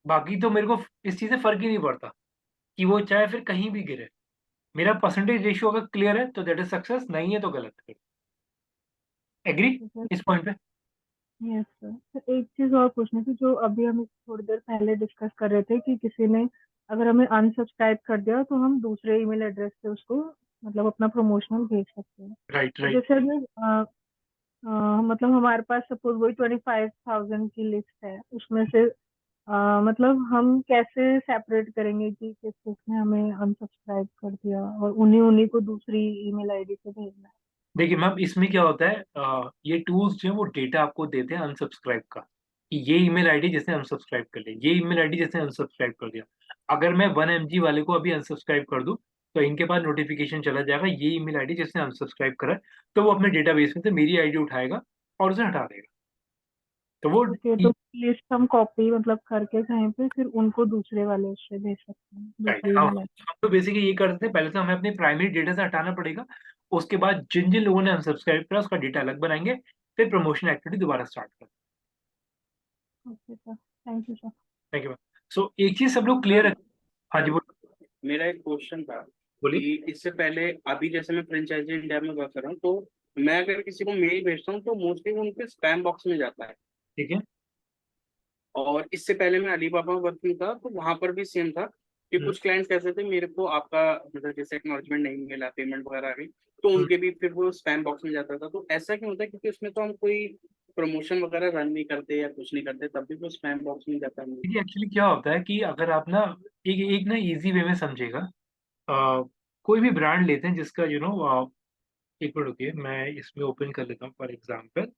बाकी तो मेरे को इस चीज से फर्क ही नहीं पड़ता कि वो चाहे फिर कहीं भी गिरे। मेरा परसेंटेज रेशियो अगर क्लियर है तो दैट इज सक्सेस, नहीं है तो गलत है। एग्री इस पॉइंट पे? Yes sir. तो एक चीज और पूछनी थी, जो अभी हम थोड़ी देर पहले डिस्कस कर रहे थे कि किसी ने अगर हमें अनसब्सक्राइब कर दिया तो हम दूसरे ईमेल एड्रेस से उसको मतलब अपना प्रमोशनल भेज सकते हैं। राइट तो राइट। जैसे अगर मतलब हमारे पास सपोज वही 25,000 की लिस्ट है, उसमें से मतलब हम कैसे सेपरेट करेंगे कि किस किसने हमें अनसब्सक्राइब कर दिया और उन्हीं उन्हीं को दूसरी ईमेल आईडी से भेजना है? देखिए मैम, इसमें क्या होता है, ये टूल्स जो है वो डेटा आपको देते हैं अनसब्सक्राइब का, कि ये ईमेल आईडी जिसने अनसब्सक्राइब कर लिया, ये ईमेल आईडी जिसने अनसब्सक्राइब कर दिया। अगर मैं 1 MG वाले को अभी अनसब्सक्राइब कर दूं तो इनके पास नोटिफिकेशन चला जाएगा, ये ईमेल आईडी जिसने अनसब्सक्राइब करा है, तो वो अपने डेटाबेस में से मेरी आईडी उठाएगा और उसे हटा देगा। तो वो ओके, तो लिस्ट हम कॉपी मतलब करके कहीं पे फिर उनको दूसरे वाले उससे भेज सकते हैं, राइट, दूसरी हम ईमेल आईडी। हम तो बेसिकली ये करते हैं, पहले तो हमें अपने प्राइमरी डेटा से हटाना पड़ेगा। उसके बाद जिन जिन लोगों ने अनसब्सक्राइब करा उसका डेटा अलग बनाएंगे, फिर प्रमोशन एक्टिविटी दोबारा स्टार्ट करेंगे। Okay sir, thank you sir. Thank you. So एक चीज सब लोग क्लियर है? हाँ जी बोलिए। मेरा एक क्वेश्चन था बोलिए। कि इससे पहले अभी जैसे मैं फ्रेंचाइजी इंडिया में वर्क कर रहा हूँ, तो मैं अगर किसी को मेल भेजता हूँ तो मोस्टली वो उनके स्पैम बॉक्स में जाता है। ठीक है। और इससे पहले मैं अलीबाबा वर्किंग था तो वहां पर भी सेम था कि कुछ क्लाइंट्स कैसे थे, मेरे को आपका मतलब जैसे एक्नॉलेजमेंट नहीं मिला, पेमेंट वगैरह आ गई, तो उनके भी फिर वो स्पैम बॉक्स में जाता था। तो ऐसा क्यों होता है? क्योंकि उसमें तो हम कोई प्रमोशन वगैरह रन नहीं करते या कुछ नहीं करते, तब भी वो स्पैम बॉक्स में जाता है। देखिए एक्चुअली क्या होता है कि अगर आप ना एक एक ना इजी वे में समझेगा, कोई भी ब्रांड लेते हैं जिसका एक मिनट रुकिए, मैं इसमें ओपन कर लेता हूँ। फॉर एग्जाम्पल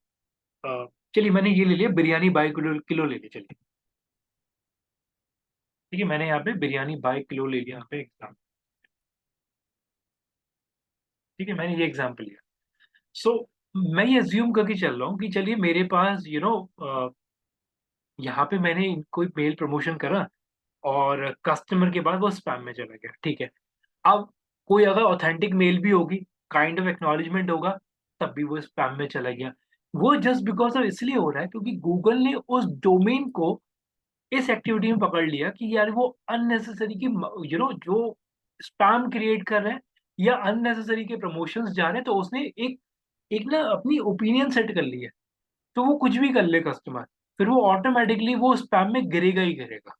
चलिए मैंने ये ले लिया, बिरयानी बाय किलो किलो ले लिया, चलिए ठीक है, मैंने यहाँ पे बिरयानी बाय किलो ले लिया यहाँ पे एग्जाम। ठीक है, मैंने ये एग्जाम्पल लिया। सो मैं ये अज्यूम करके चल रहा हूँ कि चलिए मेरे पास यहाँ पे मैंने कोई मेल प्रमोशन करा और कस्टमर के बाद वो स्पैम में चला गया, ठीक है। अब कोई अगर ऑथेंटिक मेल भी होगी, काइंड ऑफ एक्नॉलेजमेंट होगा, तब भी वो स्पैम में चला गया। वो जस्ट बिकॉज ऑफ इसलिए हो रहा है क्योंकि गूगल ने उस डोमेन को इस एक्टिविटी में पकड़ लिया कि यार वो अननेसेसरी की जो स्पैम क्रिएट कर रहे हैं या अननेसेसरी के प्रमोशंस जा रहे हैं, तो उसने एक एक ना अपनी ओपिनियन सेट कर ली है। तो वो कुछ भी कर ले कस्टमर, फिर वो ऑटोमेटिकली वो स्पैम में गिरेगा ही गिरेगा।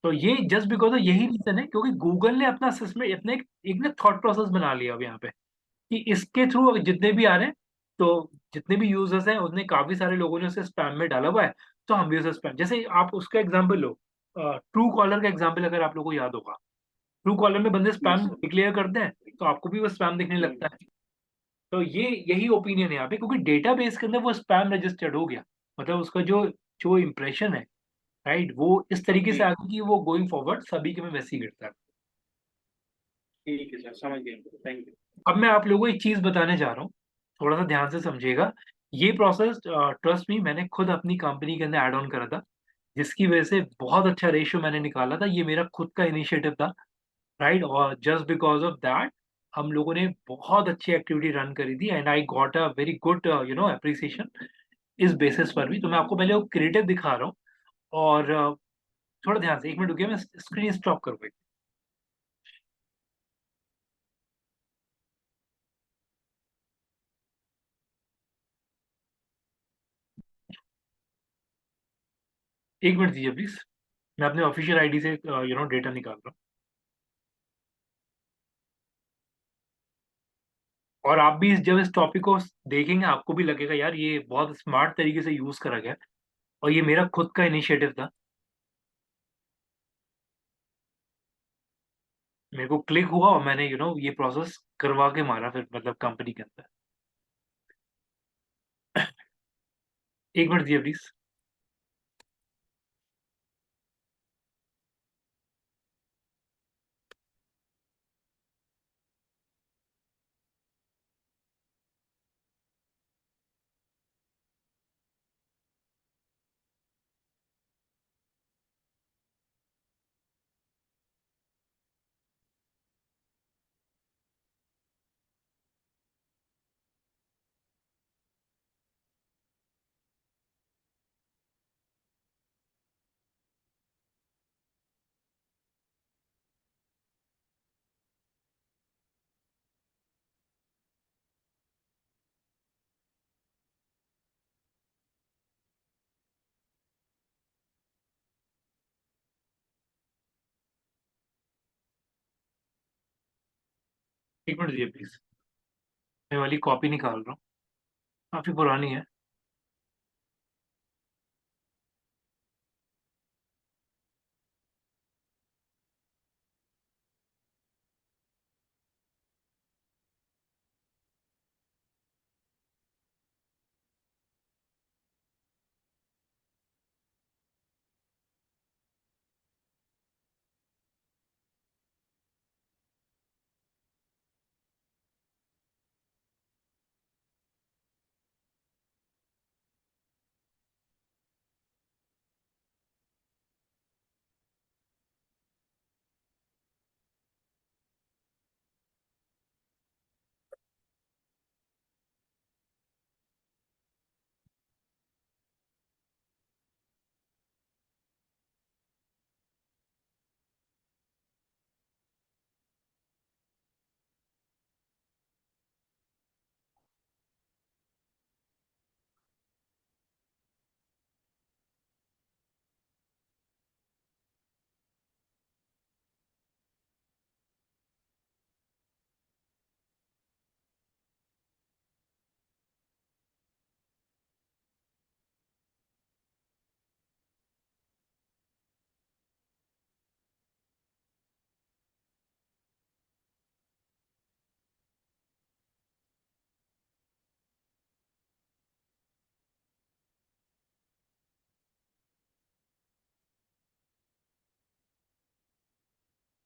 तो ये जस्ट बिकॉज यही रीजन है क्योंकि गूगल ने अपना सिस्टम अपने एक ना थॉट प्रोसेस बना लिया अब यहाँ पे कि इसके थ्रू जितने भी आ रहे हैं, तो जितने भी यूजर्स हैं उसने काफी सारे लोगों ने उसे स्पैम में डाला हुआ है, तो हम भी उसे स्पैम, जैसे आप उसका एग्जांपल लो, ट्रू कॉलर का एग्जांपल अगर आप लोगों को याद होगा, ट्रू कॉलर में बंदे स्पैम डिक्लेयर करते हैं तो आपको भी वो स्पैम दिखने लगता है। तो ये यही ओपिनियन है यहाँ पे, क्योंकि डेटाबेस के अंदर वो स्पैम रजिस्टर्ड हो गया, मतलब उसका जो जो इम्प्रेशन है, राइट, वो इस तरीके से आगे कि वो गोइंग फॉरवर्ड सभी के में वैसे ही गिरता है। ठीक है सर, समझ गए, थैंक यू। अब मैं आप लोगों को एक चीज बताने जा रहा हूँ, थोड़ा सा ध्यान से समझिएगा। ये प्रोसेस ट्रस्ट मी मैंने खुद अपनी कंपनी के अंदर ऐड ऑन करा था, जिसकी वजह से बहुत अच्छा रेशियो मैंने निकाला था। ये मेरा खुद का इनिशिएटिव था, राइट, और जस्ट बिकॉज ऑफ दैट हम लोगों ने बहुत अच्छी एक्टिविटी रन करी थी and I got a very good appreciation इस बेसिस पर भी। तो मैं आपको पहले वो क्रिएटिव दिखा रहा हूँ, और थोड़ा ध्यान से, एक मिनट रुकिए, मैं स्क्रीन स्टॉप करूँगा। एक मिनट दीजिए प्लीज, मैं अपने ऑफिशियल आईडी से डेटा निकाल रहा हूँ। और आप भी जब इस टॉपिक को देखेंगे आपको भी लगेगा यार ये बहुत स्मार्ट तरीके से यूज करा गया है, और ये मेरा खुद का इनिशिएटिव था। मेरे को क्लिक हुआ और मैंने ये प्रोसेस करवा के मारा फिर, मतलब कंपनी के अंदर। एक मिनट दिए प्लीज। एक मिनट दिए प्लीज, मैं वाली कॉपी निकाल रहा हूँ, काफी पुरानी है।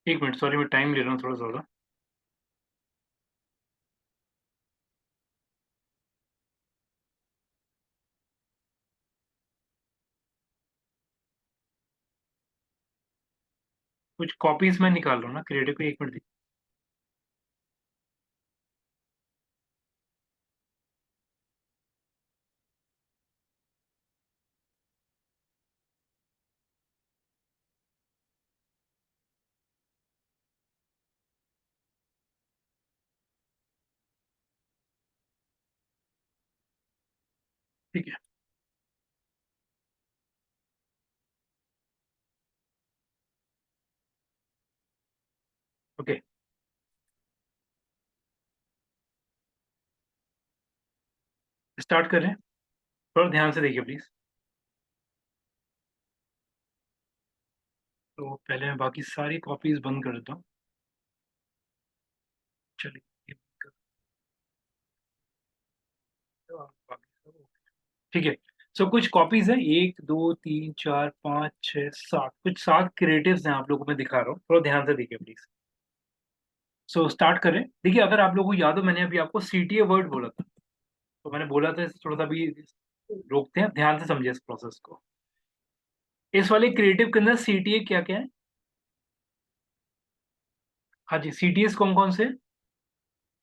एक मिनट, सॉरी मैं टाइम ले रहा हूँ थोड़ा ज़्यादा। कुछ कॉपीज मैं निकाल रहा हूँ ना क्रिएटिव पे, एक मिनट। ठीक है, ओके स्टार्ट कर रहे हैं। थोड़ा ध्यान से देखिए प्लीज। तो पहले मैं बाकी सारी कॉपीज बंद कर देता हूँ। चलिए, ठीक है। सो कुछ कॉपीज है, 1 2 3 4 5 6 7, कुछ 7 क्रिएटिव्स हैं आप लोगों को मैं दिखा रहा हूँ, थोड़ा ध्यान से देखिए प्लीज। सो स्टार्ट करें। देखिए अगर आप लोगों को याद हो, मैंने अभी आपको सीटीए वर्ड बोला था, तो मैंने बोला था इसे थोड़ा सा भी रोकते हैं, ध्यान से समझिए इस प्रोसेस को। इस वाले क्रिएटिव के अंदर सीटीए क्या क्या है? हाँ जी, सीटीएस कौन कौन से?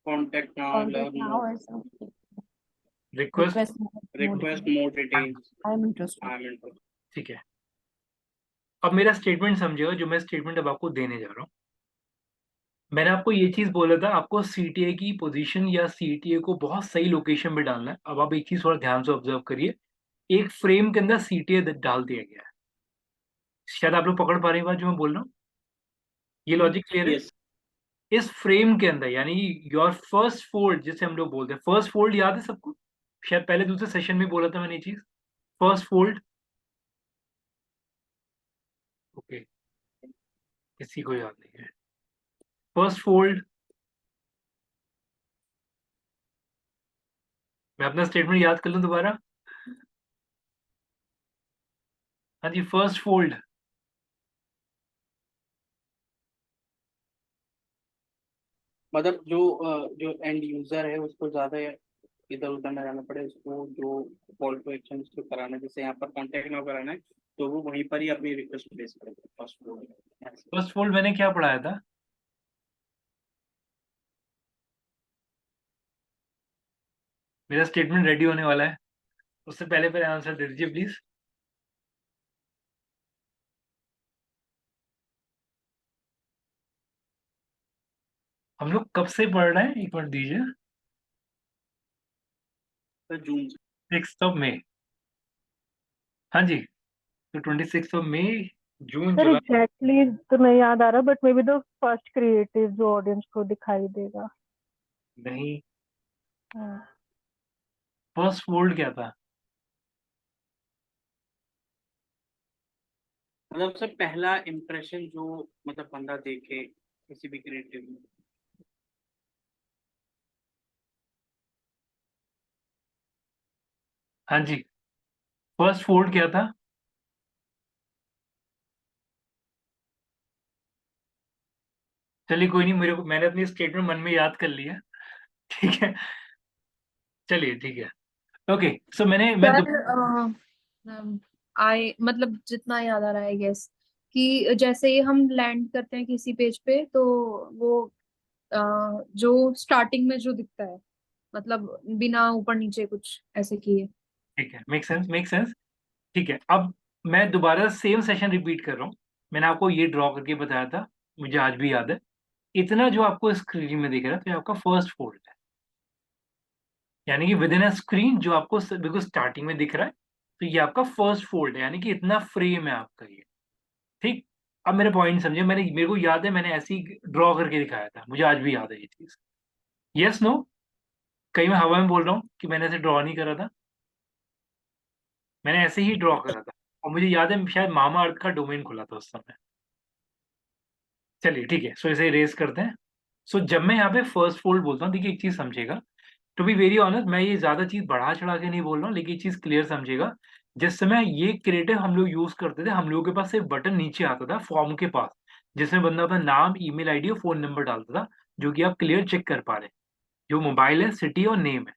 Contact now, Contact now or something. Request, request more details, I'm interested. I am interested. ठीक है। अब मेरा स्टेटमेंट समझिएगा, जो मैं स्टेटमेंट अब आपको देने जा रहा हूँ। मैंने आपको ये चीज बोला था, आपको सीटीए की पोजीशन या सीटीए को बहुत सही लोकेशन पे डालना है। अब आप एक चीज थोड़ा ध्यान से ऑब्जर्व करिए, एक फ्रेम के अंदर सीटीए डाल दिया गया है। शायद आप लोग पकड़ पा रहे हैं बात जो मैं बोल रहा हूँ, ये लॉजिक क्लियर है? यस, इस फ्रेम के अंदर, यानी योर फर्स्ट फोल्ड जिसे हम लोग बोलते हैं, फर्स्ट फोल्ड याद है सबको? शायद पहले दूसरे सेशन में बोला था मैंने ये चीज, फर्स्ट फोल्ड। ओके, किसी को याद नहीं है फर्स्ट फोल्ड? मैं अपना स्टेटमेंट याद कर लूं दोबारा। हाँ जी, फर्स्ट फोल्ड। मतलब जो जो एंड यूजर है उसको ज्यादा इधर उधर न जाना पड़े, उसको जो कॉल टू एक्शन उसको कराना है, जैसे यहाँ पर कांटेक्ट नाउ कराना है तो वो वहीं पर ही अपनी रिक्वेस्ट प्लेस करेगा फर्स्ट फ्लोर। फर्स्ट फोल्ड मैंने क्या पढ़ाया था? मेरा स्टेटमेंट रेडी होने वाला है, उससे पहले पहले आंसर दे दीजिए प्लीज। हम लोग कब से पढ़ रहे हैं, एक बार दीजिए। तो जून से 6 हाँ जी, तो 26 जून सर जुलाई। एग्जैक्टली तो नहीं याद आ रहा, but may be the first creative जो ऑडियंस को दिखाई देगा। नहीं, हाँ। फर्स्ट फोल्ड क्या था? मतलब सबसे पहला इम्प्रेशन जो मतलब बंदा देखे किसी भी क्रिएटिव में। हाँ जी, फर्स्ट फोल्ड क्या था? चलिए कोई नहीं, मेरे को, मैंने अपनी स्टेटमेंट मन में याद कर लिया। ठीक है, चलिए ठीक है। ओके, सो मैं सर आई मतलब जितना याद आ रहा है गेस कि जैसे ही हम लैंड करते हैं किसी पेज पे तो वो जो स्टार्टिंग में जो दिखता है मतलब बिना ऊपर नीचे कुछ ऐसे किए। ठीक है, मेक सेंस, मेक सेंस। ठीक है, अब मैं दोबारा सेम सेशन रिपीट कर रहा हूँ। मैंने आपको ये ड्रॉ करके बताया था, मुझे आज भी याद है। इतना जो आपको स्क्रीन में दिख रहा है, तो ये आपका फर्स्ट फोल्ड है, यानी कि विद इन अ स्क्रीन जो आपको बिल्कुल स्टार्टिंग में दिख रहा है, तो ये आपका फर्स्ट फोल्ड है, यानी कि इतना फ्रेम है आपका ये। ठीक, अब मेरे पॉइंट समझे, मेरे को याद है मैंने ऐसे ही ड्रॉ करके दिखाया था, मुझे आज भी याद है ये चीज। Yes no? कहीं मैं हवा में बोल रहा हूँ कि मैंने ऐसे ड्रॉ नहीं करा था? मैंने ऐसे ही ड्रॉ करा था, और मुझे याद है शायद मामा अर्थ का डोमेन खुला था उस समय। चलिए ठीक है, सो इसे इरेज करते हैं। सो जब मैं यहाँ पे फर्स्ट फोल्ड बोलता हूँ, देखिए एक चीज समझेगा, टू बी वेरी ऑनेस्ट, मैं ये ज्यादा चीज बढ़ा चढ़ा के नहीं बोल रहा हूँ, लेकिन ये चीज क्लियर समझेगा। जिस समय ये क्रिएटिव हम लोग यूज करते थे, हम लोगों के पास एक बटन नीचे आता था फॉर्म के पास, जिसमें बंदा अपना नाम, ईमेल आईडी और फोन नंबर डालता था, जो कि आप क्लियर चेक कर पा रहे हैं। जो मोबाइल है, सिटी और नेम है,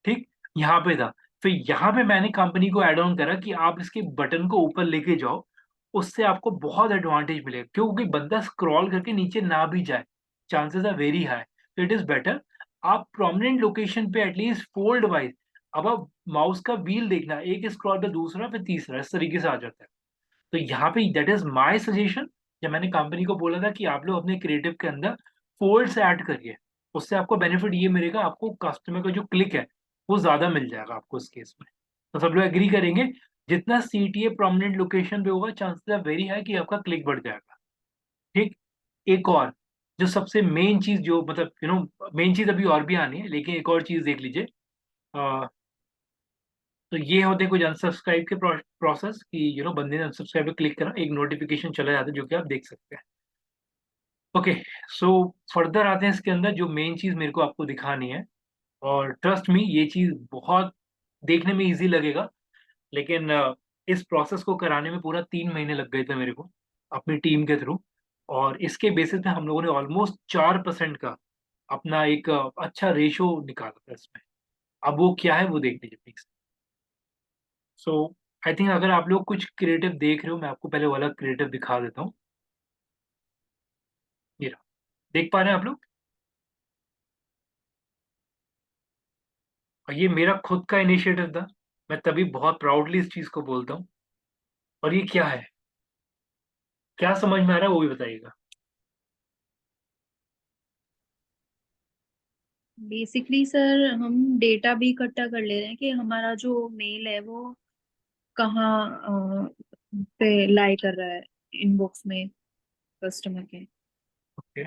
ठीक, यहाँ पे था। फिर यहाँ पे मैंने कंपनी को ऐड ऑन करा कि आप इसके बटन को ऊपर लेके जाओ, उससे आपको बहुत एडवांटेज मिलेगा, क्योंकि बंदा स्क्रॉल करके नीचे ना भी जाए, चांसेस आर वेरी हाई। तो इट इज बेटर आप प्रोमिनेंट लोकेशन पे एटलीस्ट फोल्ड वाइज, अब आप माउस का व्हील देखना, एक स्क्रॉल पे दूसरा फिर तीसरा, इस तरीके से आ जाता है। तो यहाँ पे दैट इज माय सजेशन। जब मैंने कंपनी को बोला था कि आप लोग अपने क्रिएटिव के अंदर फोल्ड से ऐड करिए, उससे आपको बेनिफिट ये मिलेगा, आपको कस्टमर का जो क्लिक है वो ज्यादा मिल जाएगा आपको इस केस में। तो सब लोग एग्री करेंगे, जितना सीटीए प्रोमिनेंट लोकेशन पे होगा, चांसेस आर वेरी हाई कि आपका क्लिक बढ़ जाएगा। ठीक। एक और जो सबसे मेन चीज, जो मतलब मेन चीज अभी और भी आनी है, लेकिन एक और चीज देख लीजिए। तो ये होते हैं कुछ अनसब्सक्राइब के प्रोसेस कि बंदे ने अनसब्सक्राइब पे क्लिक करा, एक नोटिफिकेशन चला जाता है जो कि आप देख सकते हैं। ओके, सो फर्दर आते हैं इसके अंदर, जो मेन चीज मेरे को आपको दिखानी है। और ट्रस्ट मी, ये चीज बहुत देखने में इजी लगेगा, लेकिन इस प्रोसेस को कराने में पूरा 3 महीने लग गए थे मेरे को, अपनी टीम के थ्रू। और इसके बेसिस पे हम लोगों ने ऑलमोस्ट 4% का अपना एक अच्छा रेशो निकाला था इसमें। अब वो क्या है वो देख लीजिए प्लीज। सो आई थिंक अगर आप लोग कुछ क्रिएटिव देख रहे हो, मैं आपको पहले वाला क्रिएटिव दिखा देता हूँ। ये रहा। देख पा रहे हैं आप लोग? और ये मेरा खुद का इनिशिएटिव था, मैं तभी बहुत प्राउडली इस चीज को बोलता हूँ। और ये क्या है, क्या समझ में आ रहा है वो भी बताइएगा। बेसिकली सर हम डेटा भी इकट्ठा कर ले रहे हैं कि हमारा जो मेल है वो कहाँ पे लाई कर रहा है इनबॉक्स में कस्टमर के। ओके।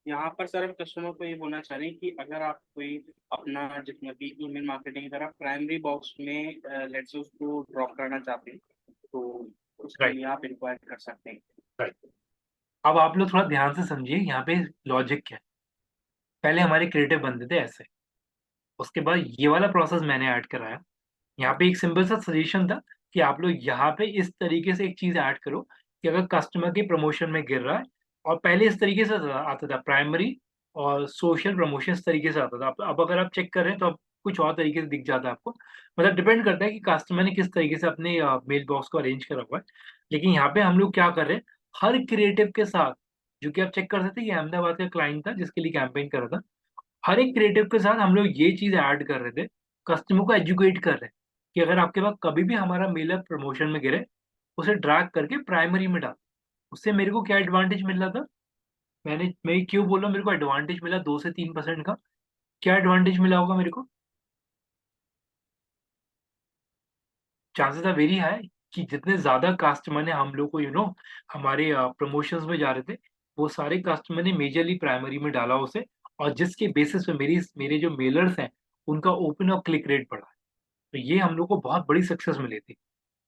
यहाँ पर सर हम कस्टमर को ये बोलना चाह रहे हैं कि अगर आप कोई अपना जितना भी ईमेल मार्केटिंग, अगर आप प्राइमरी बॉक्स में लेट्स से उसको ड्रॉप करना चाहते हैं तो उसके राइट, लिए आप इंक्वायर कर सकते हैं। राइट। अब आप लोग थोड़ा ध्यान से समझिए यहाँ पे लॉजिक क्या है। पहले हमारे क्रिएटिव बनते थे ऐसे, उसके बाद ये वाला प्रोसेस मैंने ऐड कराया। यहाँ पे एक सिंपल सा सजेशन था कि आप लोग यहाँ पे इस तरीके से एक चीज ऐड करो कि अगर कस्टमर के प्रमोशन में गिर रहा है, और पहले इस तरीके से आता था प्राइमरी और सोशल प्रमोशन, इस तरीके से आता था। अब अगर आप चेक कर रहे हैं तो अब कुछ और तरीके से दिख जाता है आपको। मतलब डिपेंड करता है कि कस्टमर ने किस तरीके से अपने मेल बॉक्स को अरेंज करा हुआ है। लेकिन यहाँ पे हम लोग क्या कर रहे हैं, हर क्रिएटिव के साथ, जो कि आप चेक कर सकते हैं, ये अहमदाबाद का क्लाइंट था जिसके लिए कैंपेन करा था। हर एक क्रिएटिव के साथ हम लोग ये चीज ऐड कर रहे थे, कस्टमर को एजुकेट कर रहे हैं कि अगर आपके पास कभी भी हमारा मेलर प्रमोशन में गिरे, उसे ड्रैग करके प्राइमरी में डाल। उससे मेरे को क्या एडवांटेज मिल रहा था, मैं क्यों बोल रहा हूँ मेरे को एडवांटेज मिला 2 से 3% का। क्या एडवांटेज मिला होगा मेरे को? चांसेस आर वेरी हाई कि जितने ज्यादा कस्टमर ने हम लोग को हमारे प्रमोशंस में जा रहे थे, वो सारे कस्टमर ने मेजरली प्राइमरी में डाला उसे। और जिसके बेसिस पे मेरे जो मेलर्स हैं, उनका ओपन और क्लिक रेट बढ़ा। तो ये हम लोग को बहुत बड़ी सक्सेस मिली थी।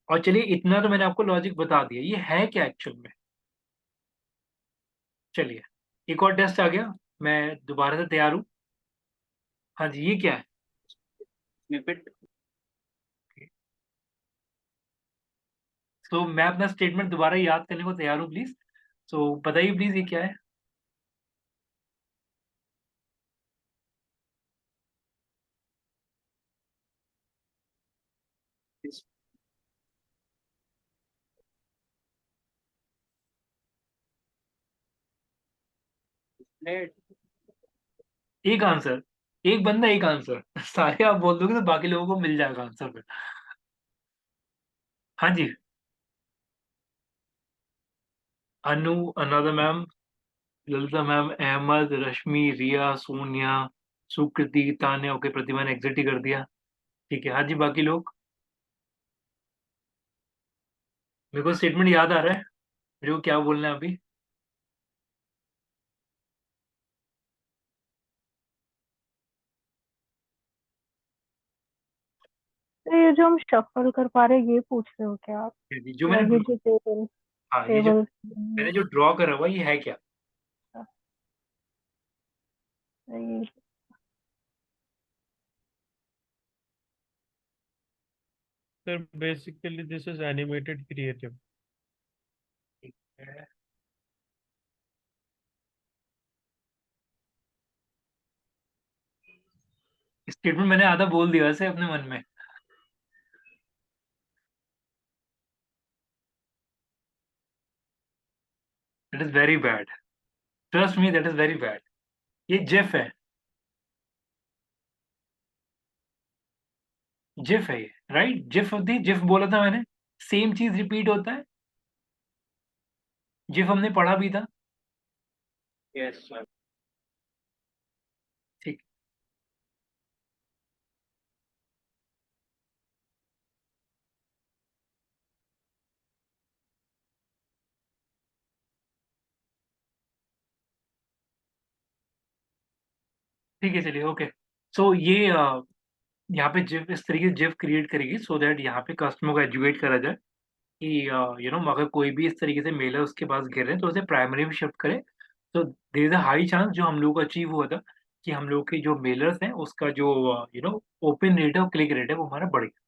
और चलिए, इतना तो मैंने आपको लॉजिक बता दिया, ये है क्या एक्चुअल में। चलिए, एक और टेस्ट आ गया, मैं दोबारा से तैयार हूँ। हाँ जी, ये क्या है? स्निपेट। तो मैं अपना स्टेटमेंट दोबारा याद करने को तैयार हूँ प्लीज। तो बताइए प्लीज, ये क्या है? एक आंसर, एक बंदा एक आंसर सारे आप बोल दोगे तो बाकी लोगों को मिल जाएगा आंसर फिर। हाँ जी। Anu, another ma'am, Lalita ma'am, Ahmed, Rashmi, Riya, Sonia, Sukriti, Tanya. Okay, Pratibha ने एग्जिट ही कर दिया। ठीक है, हाँ जी, बाकी लोग। मेरे को स्टेटमेंट याद आ रहा है, मेरे को क्या बोलना है अभी। तो ये जो हम शफल कर पा रहे हैं, ये पूछ रहे हो क्या आप? जो या मैंने ये draw- जो टेबल हाँ, ये जो टेबल मैंने जो ड्रॉ करा हुआ ये है क्या? ये Sir, basically this is animated creative. ठीक है, स्टेटमेंट मैंने आधा बोल दिया वैसे अपने मन में। That is very bad, trust me that is very bad. ये जेफ है, जिफ है ये, राइट? जिफ होती, जिफ बोला था मैंने, सेम चीज रिपीट होता है, जिफ हमने पढ़ा भी था। Yes sir. ठीक, ठीक है, चलिए, ओके। सो ये यहाँ पे जिफ इस तरीके से जिफ क्रिएट करेगी सो दैट यहाँ पे कस्टमर को एजुकेट करा जाए कि अगर कोई भी इस तरीके से मेल है उसके पास गिर रहे हैं तो उसे प्राइमरी में शिफ्ट करे। तो there is a high chance जो हम लोग को अचीव हुआ था कि हम लोग के जो मेलर्स हैं उसका जो ओपन रेट है और क्लिक रेट है वो हमारा बढ़ेगा।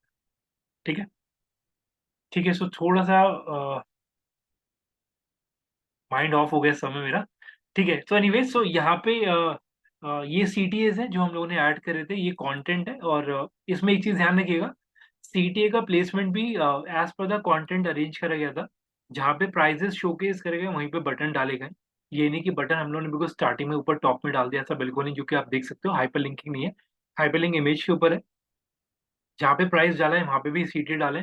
ठीक है, ठीक है। सो थोड़ा सा माइंड ऑफ हो गया इस समय मेरा। ठीक है, तो एनीवे, सो यहाँ पे ये सीटीएस है जो हम लोगों ने ऐड करे थे, ये कंटेंट है। और इसमें एक चीज ध्यान रखिएगा, सीटीए का प्लेसमेंट भी as per the content arrange करा गया था। जहाँ पे प्राइजेस शोकेस करे गए वहीं पे बटन डाले गए। ये नहीं कि बटन हम लोगों ने बिल्कुल स्टार्टिंग में ऊपर टॉप में डाल दिया, ऐसा बिल्कुल नहीं, जो कि आप देख सकते हो हाइपर लिंकिंग नहीं है। हाइपर लिंक इमेज के ऊपर है। जहाँ पे प्राइस डाला है वहाँ पे भी सीटी डाले,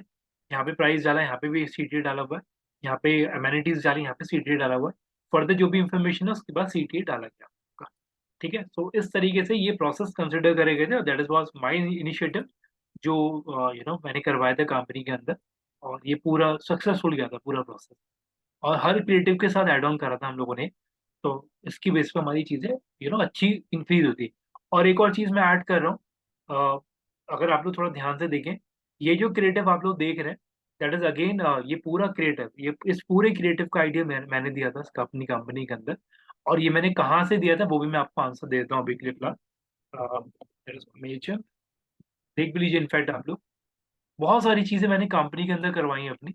यहाँ पे प्राइस डाला है यहाँ पे भी सीटी डाला हुआ है, यहाँ पे अमेनिटीज डाली यहाँ पे सीटी डाला हुआ है। फर्दर जो भी इंफॉर्मेशन है उसके बाद सीटी डाला गया होगा। ठीक है, तो इस तरीके से ये प्रोसेस कंसिडर करे गए थे और that is was my initiative जो मैंने करवाया था कंपनी के अंदर। और ये पूरा सक्सेसफुल गया था पूरा प्रोसेस, और हर क्रिएटिव के साथ एड ऑन करा था हम लोगों ने। तो इसकी बेस पे हमारी चीजें अच्छी इंक्रीज होती है। और एक और चीज मैं ऐड कर रहा हूँ, अगर आप लोग थोड़ा ध्यान से देखें, ये जो क्रिएटिव आप लोग देख रहे हैं दैट इज अगेन, ये पूरा क्रिएटिव, ये इस पूरे क्रिएटिव का आइडिया मैंने दिया था अपनी कंपनी के अंदर। और ये मैंने कहाँ से दिया था वो भी मैं आपको आंसर देता हूँ अभी के लिए फिलहाल। मेजर देख भी लीजिए, इनफैक्ट आप लोग, बहुत सारी चीजें मैंने कंपनी के अंदर करवाई हैं अपनी।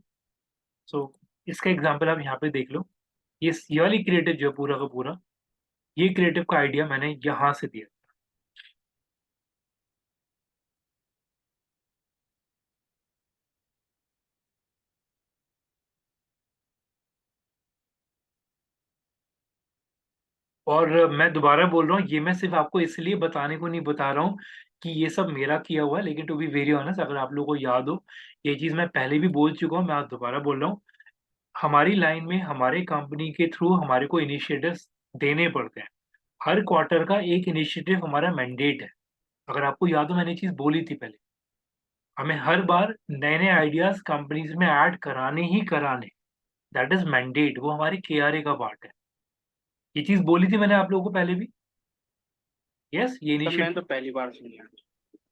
सो इसका एग्जाम्पल आप यहाँ पे देख लो। ये वाली क्रिएटिव जो है पूरा का पूरा, ये क्रिएटिव का आइडिया मैंने यहाँ से दिया। और मैं दोबारा बोल रहा हूँ, ये मैं सिर्फ आपको इसलिए बताने को नहीं बता रहा हूँ कि ये सब मेरा किया हुआ है, लेकिन टू बी वेरी ऑनेस्ट, अगर आप लोगों को याद हो, ये चीज़ मैं पहले भी बोल चुका हूँ, मैं आज दोबारा बोल रहा हूँ। हमारी लाइन में हमारे कंपनी के थ्रू हमारे को इनिशिएटिव्स देने पड़ते हैं। हर क्वार्टर का एक इनिशिएटिव हमारा मैंडेट है। अगर आपको याद हो, मैंने ये चीज़ बोली थी पहले, हमें हर बार नए नए आइडियाज कंपनीज में ऐड कराने ही कराने। दैट इज मैंडेट, वो हमारी केआरए का पार्ट है। ये चीज़ बोली थी मैंने आप लोगों को पहले भी। यस, ये सर मैंने इनिशिएटिव, तो पहली बार सुनी है।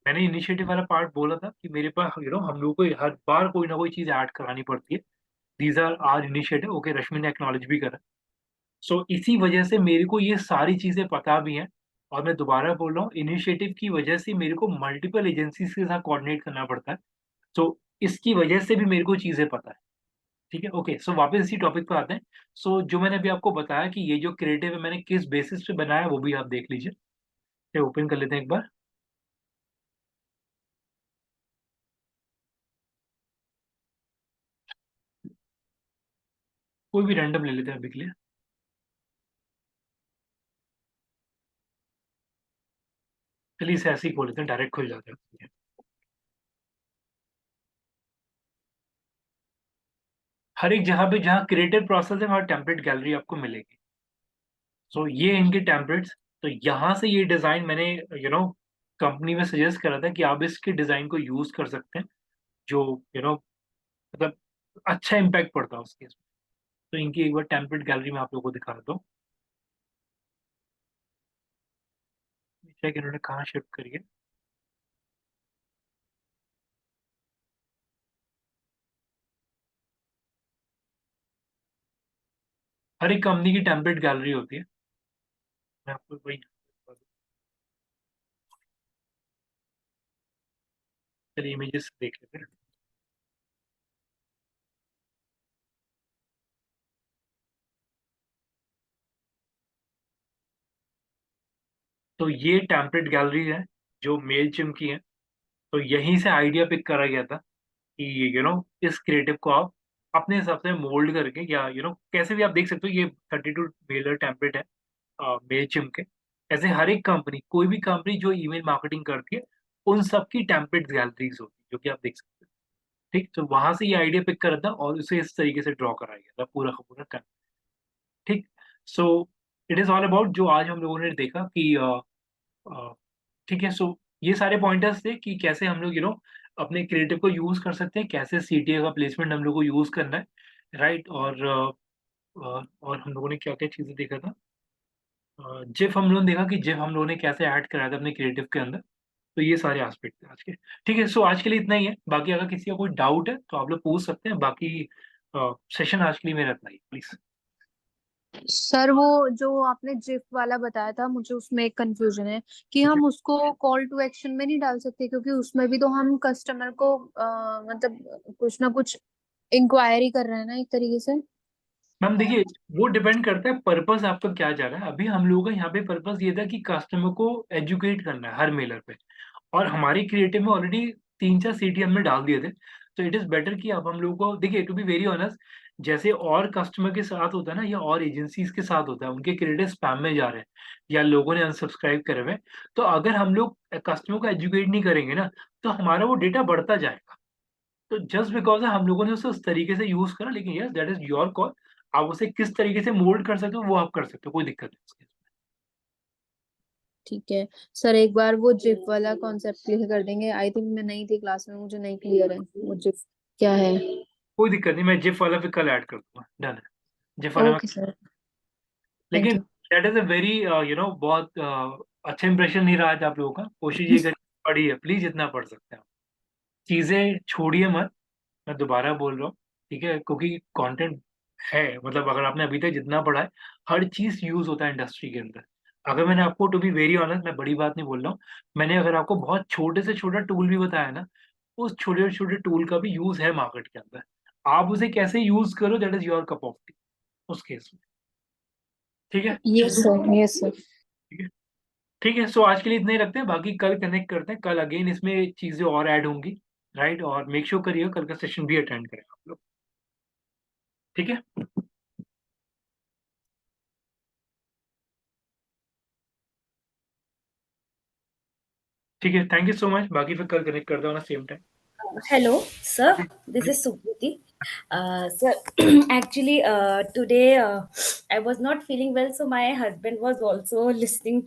मैंने इनिशिएटिव वाला पार्ट बोला था कि मेरे पास हम लोगों को हर बार कोई ना कोई चीज ऐड करानी पड़ती है। These are are initiative, okay, Rashmi ने एक्नॉलेज भी करा। सो इसी वजह से मेरे को ये सारी चीजें पता भी हैं। और मैं दोबारा बोल रहा हूँ, इनिशिएटिव की वजह से मेरे को मल्टीपल एजेंसीज के साथ कोऑर्डिनेट करना पड़ता है। सो इसकी वजह से भी मेरे को चीजें पता है। ठीक है, ओके। सो वापस इसी टॉपिक पे आते हैं। सो जो मैंने अभी आपको बताया कि ये जो क्रिएटिव है मैंने किस बेसिस पे बनाया वो भी आप देख लीजिए। ओपन कर लेते हैं एक बार। कोई भी रैंडम ले लेते हैं अभी के लिए। चलिए इसे ऐसे ही खोल लेते हैं, डायरेक्ट खुल जाते हैं। हर एक जगह पे जहाँ क्रिएटिव प्रोसेस है वहाँ टेम्पलेट गैलरी आपको मिलेगी। सो ये इनके टेम्पलेट्स। तो यहाँ से ये डिज़ाइन मैंने कंपनी में सजेस्ट करा था कि आप इसके डिज़ाइन को यूज़ कर सकते हैं, जो मतलब अच्छा इम्पैक्ट पड़ता है उसके इसमें। तो इनकी एक बार टेम्पलेट गैलरी में आप लोगों को दिखा देता हूँ। चेक इन्होंने कहाँ शिफ्ट करी है। हर एक कंपनी की टेम्पलेट गैलरी होती है, मैं आपको वही, चलिए इमेजेस देख लेते हैं। तो ये टेम्पलेट गैलरी है जो मेलचिम्प की है, तो यहीं से आइडिया पिक करा गया था कि इस क्रिएटिव को आप अपने हिसाब से मोल्ड करके, या कैसे भी आप देख सकते हो, ये 32 मेलर टेम्पलेट है मेलचिम्प के। ऐसे हर एक कंपनी, कोई भी कंपनी जो ईमेल मार्केटिंग करती है, उन सब की टेम्पलेट गैलरीज होती है, जो कि आप देख सकते हो। ठीक, तो वहां से ये आइडिया पिक करा था और उसे इस तरीके से ड्रॉ कराया गया था पूरा का पूरा टेम्पलेट। ठीक, so it is all about जो आज हम लोगों ने देखा कि ठीक है। सो ये सारे पॉइंटर्स थे कि कैसे हम लोग अपने क्रिएटिव को यूज कर सकते हैं, कैसे सीटीए का प्लेसमेंट हम लोग को यूज करना है, राइट। और हम लोगों ने क्या क्या चीजें देखा था, जिफ हम लोगों ने देखा कि जिफ हम लोगों ने कैसे ऐड कराया था अपने क्रिएटिव के अंदर। तो ये सारे एस्पेक्ट थे आज के। ठीक है, सो आज के लिए इतना ही है। बाकी अगर किसी का कोई डाउट है तो आप लोग पूछ सकते हैं। बाकी सेशन आज के लिए मेरा इतना ही, प्लीज। सर वो जो आपने जिफ वाला बताया था, मुझे उसमें एक कंफ्यूजन है कि हम उसको कॉल टू एक्शन में नहीं डाल सकते, क्योंकि उसमें भी तो हम कस्टमर को मतलब कुछ ना कुछ इंक्वायरी कर रहे हैं ना, एक तरीके से। मैम देखिए, वो डिपेंड करता है पर्पस आपका क्या जा रहा है। अभी हम लोगों का यहाँ पे पर्पस ये था कि कस्टमर को एजुकेट करना है हर मेलर पे, और हमारी क्रिएटिव में ऑलरेडी 3-4 सीटी हमने डाल दिए थे। तो इट इज बेटर कि अब हम लोगों को देखिए, टू बी वेरी ऑनेस्ट, जैसे और कस्टमर के साथ होता है ना, या और एजेंसीज के साथ होता है, उनके क्रेडिट स्पैम में जा रहे हैं या लोगों ने अनसब्सक्राइब करे हुए हैं, तो अगर हम लोग कस्टमर को एजुकेट नहीं करेंगे ना, तो हमारा वो डेटा बढ़ता जाएगा। तो जस्ट बिकॉज हम लोगों ने उसे उस तरीके से यूज करा, लेकिन yes that is your call, आप उसे किस तरीके से मोल्ड कर सकते हो वो आप कर सकते हो, कोई दिक्कत नहीं उसके। ठीक है सर, एक बार वो जिफ वाला कॉन्सेप्ट क्लियर कर देंगे। आई थिंक मैं नहीं थी क्लास में, मुझे नहीं क्लियर है वो जिफ क्या है। कोई दिक्कत नहीं, मैं जिफ वाला फिर कल ऐड कर दूंगा, डन है जिफ वाला में। ओके सर, थैंक लेकिन you. That is a very बहुत अच्छा इंप्रेशन नहीं रहा आज आप लोगों का। कोशिश ये करिए, पढ़िए प्लीज, जितना पढ़ सकते हैं आप। चीजें छोड़िए मत, मैं दोबारा बोल रहा हूँ, ठीक है, क्योंकि कंटेंट है, मतलब अगर आपने अभी तक जितना पढ़ा है, हर चीज यूज होता है इंडस्ट्री के अंदर। अगर मैंने आपको, टू बी वेरी ऑनेस्ट, मैं बड़ी बात नहीं बोल रहा हूँ, मैंने अगर आपको बहुत छोटे से छोटा टूल भी बताया ना, उस छोटे छोटे टूल का भी यूज है मार्केट के अंदर। आप उसे कैसे यूज करो, that is your cup of T उस केस में। ठीक है, यस सर, यस सर। ठीक है, ठीक है। सो आज के लिए इतना ही रखते हैं, बाकी कल कनेक्ट करते हैं। कल अगेन इसमें चीजें और ऐड होंगी, राइट। और मेक श्योर करिएगा कल का सेशन भी अटेंड करें आप लोग, ठीक है। ठीक है, थैंक यू सो मच। बाकी फिर कल कनेक्ट करते हैं ना same time. Hello, sir. This is Sukriti. Sir, actually, today I was not feeling well, so my husband was also listening to